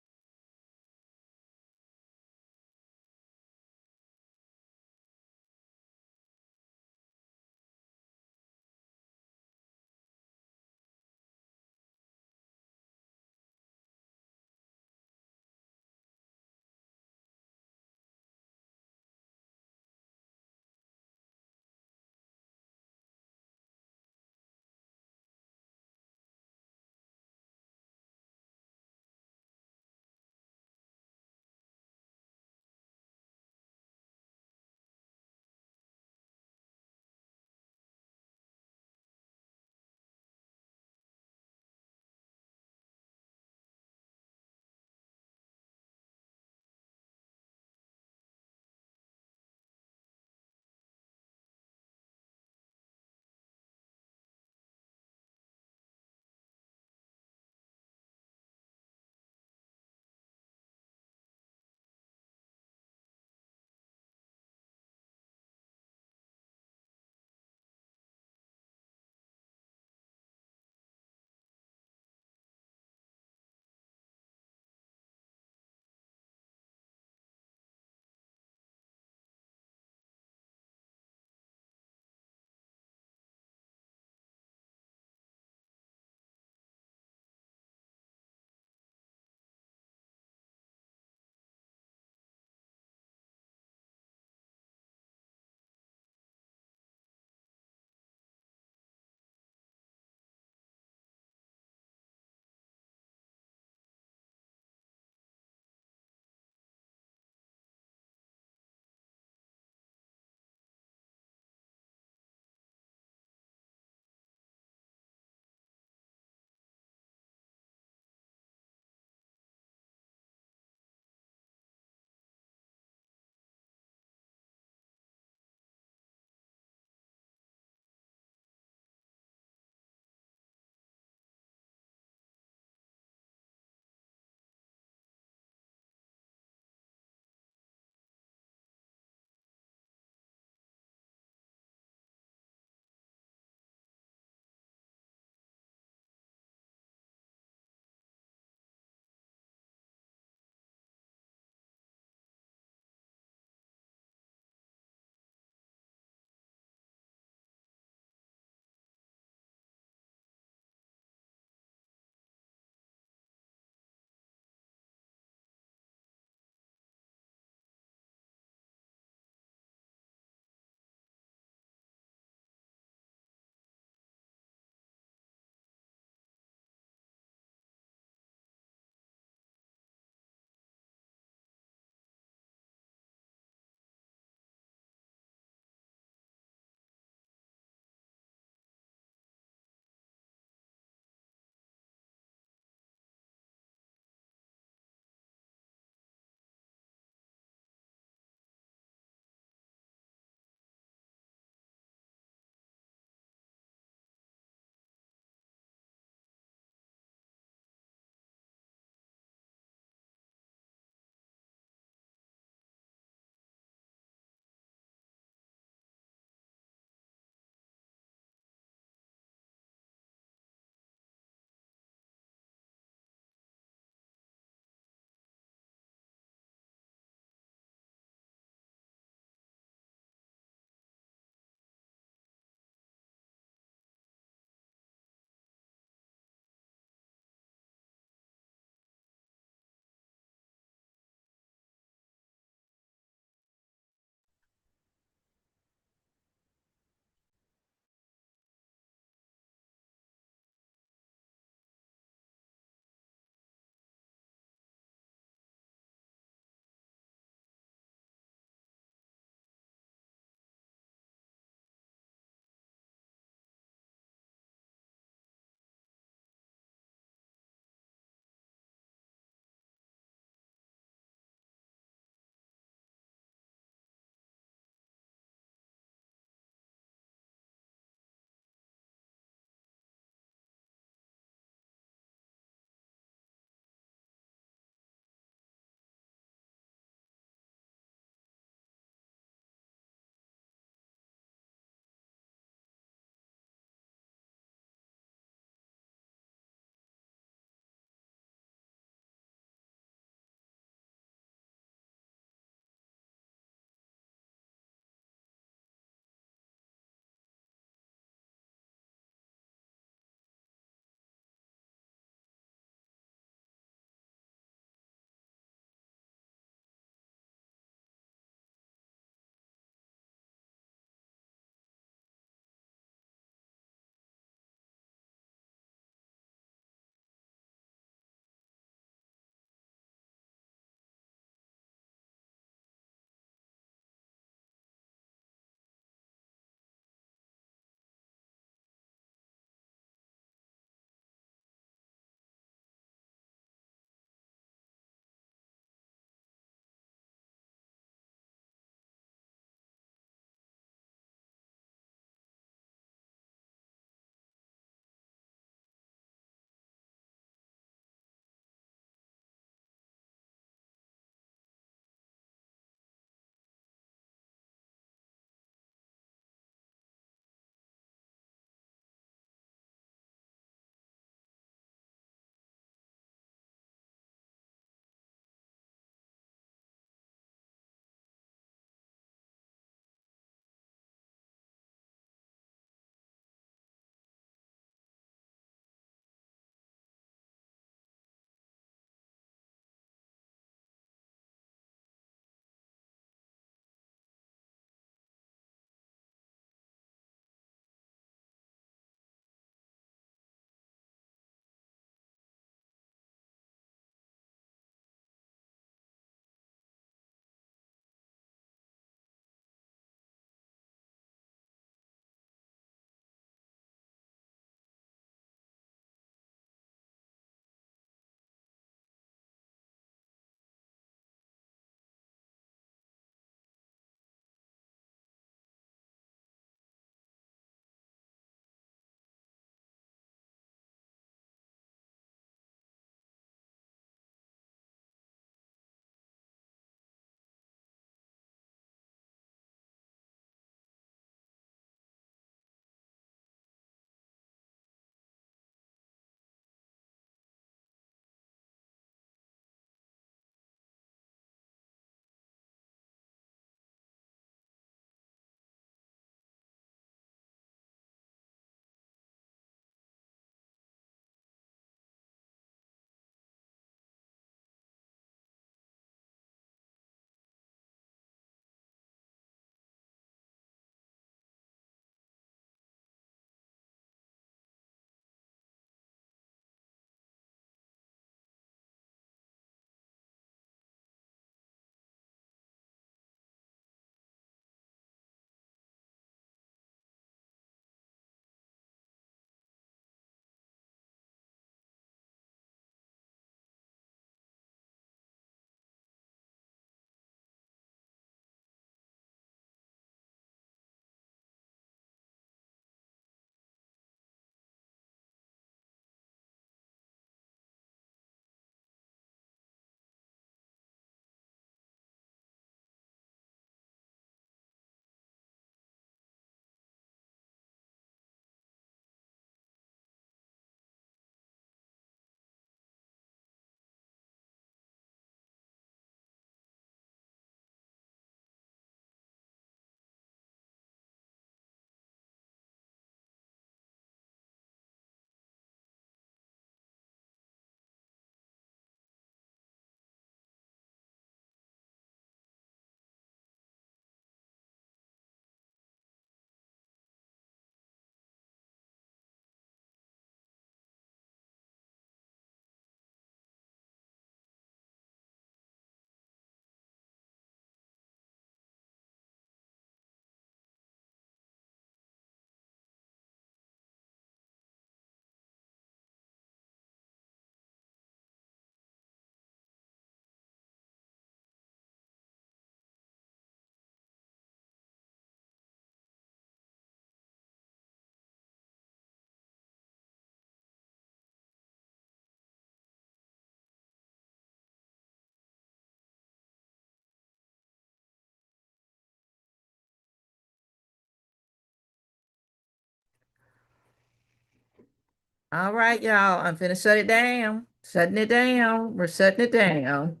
All right, y'all. I'm finna shut it down. Shutting it down. We're shutting it down.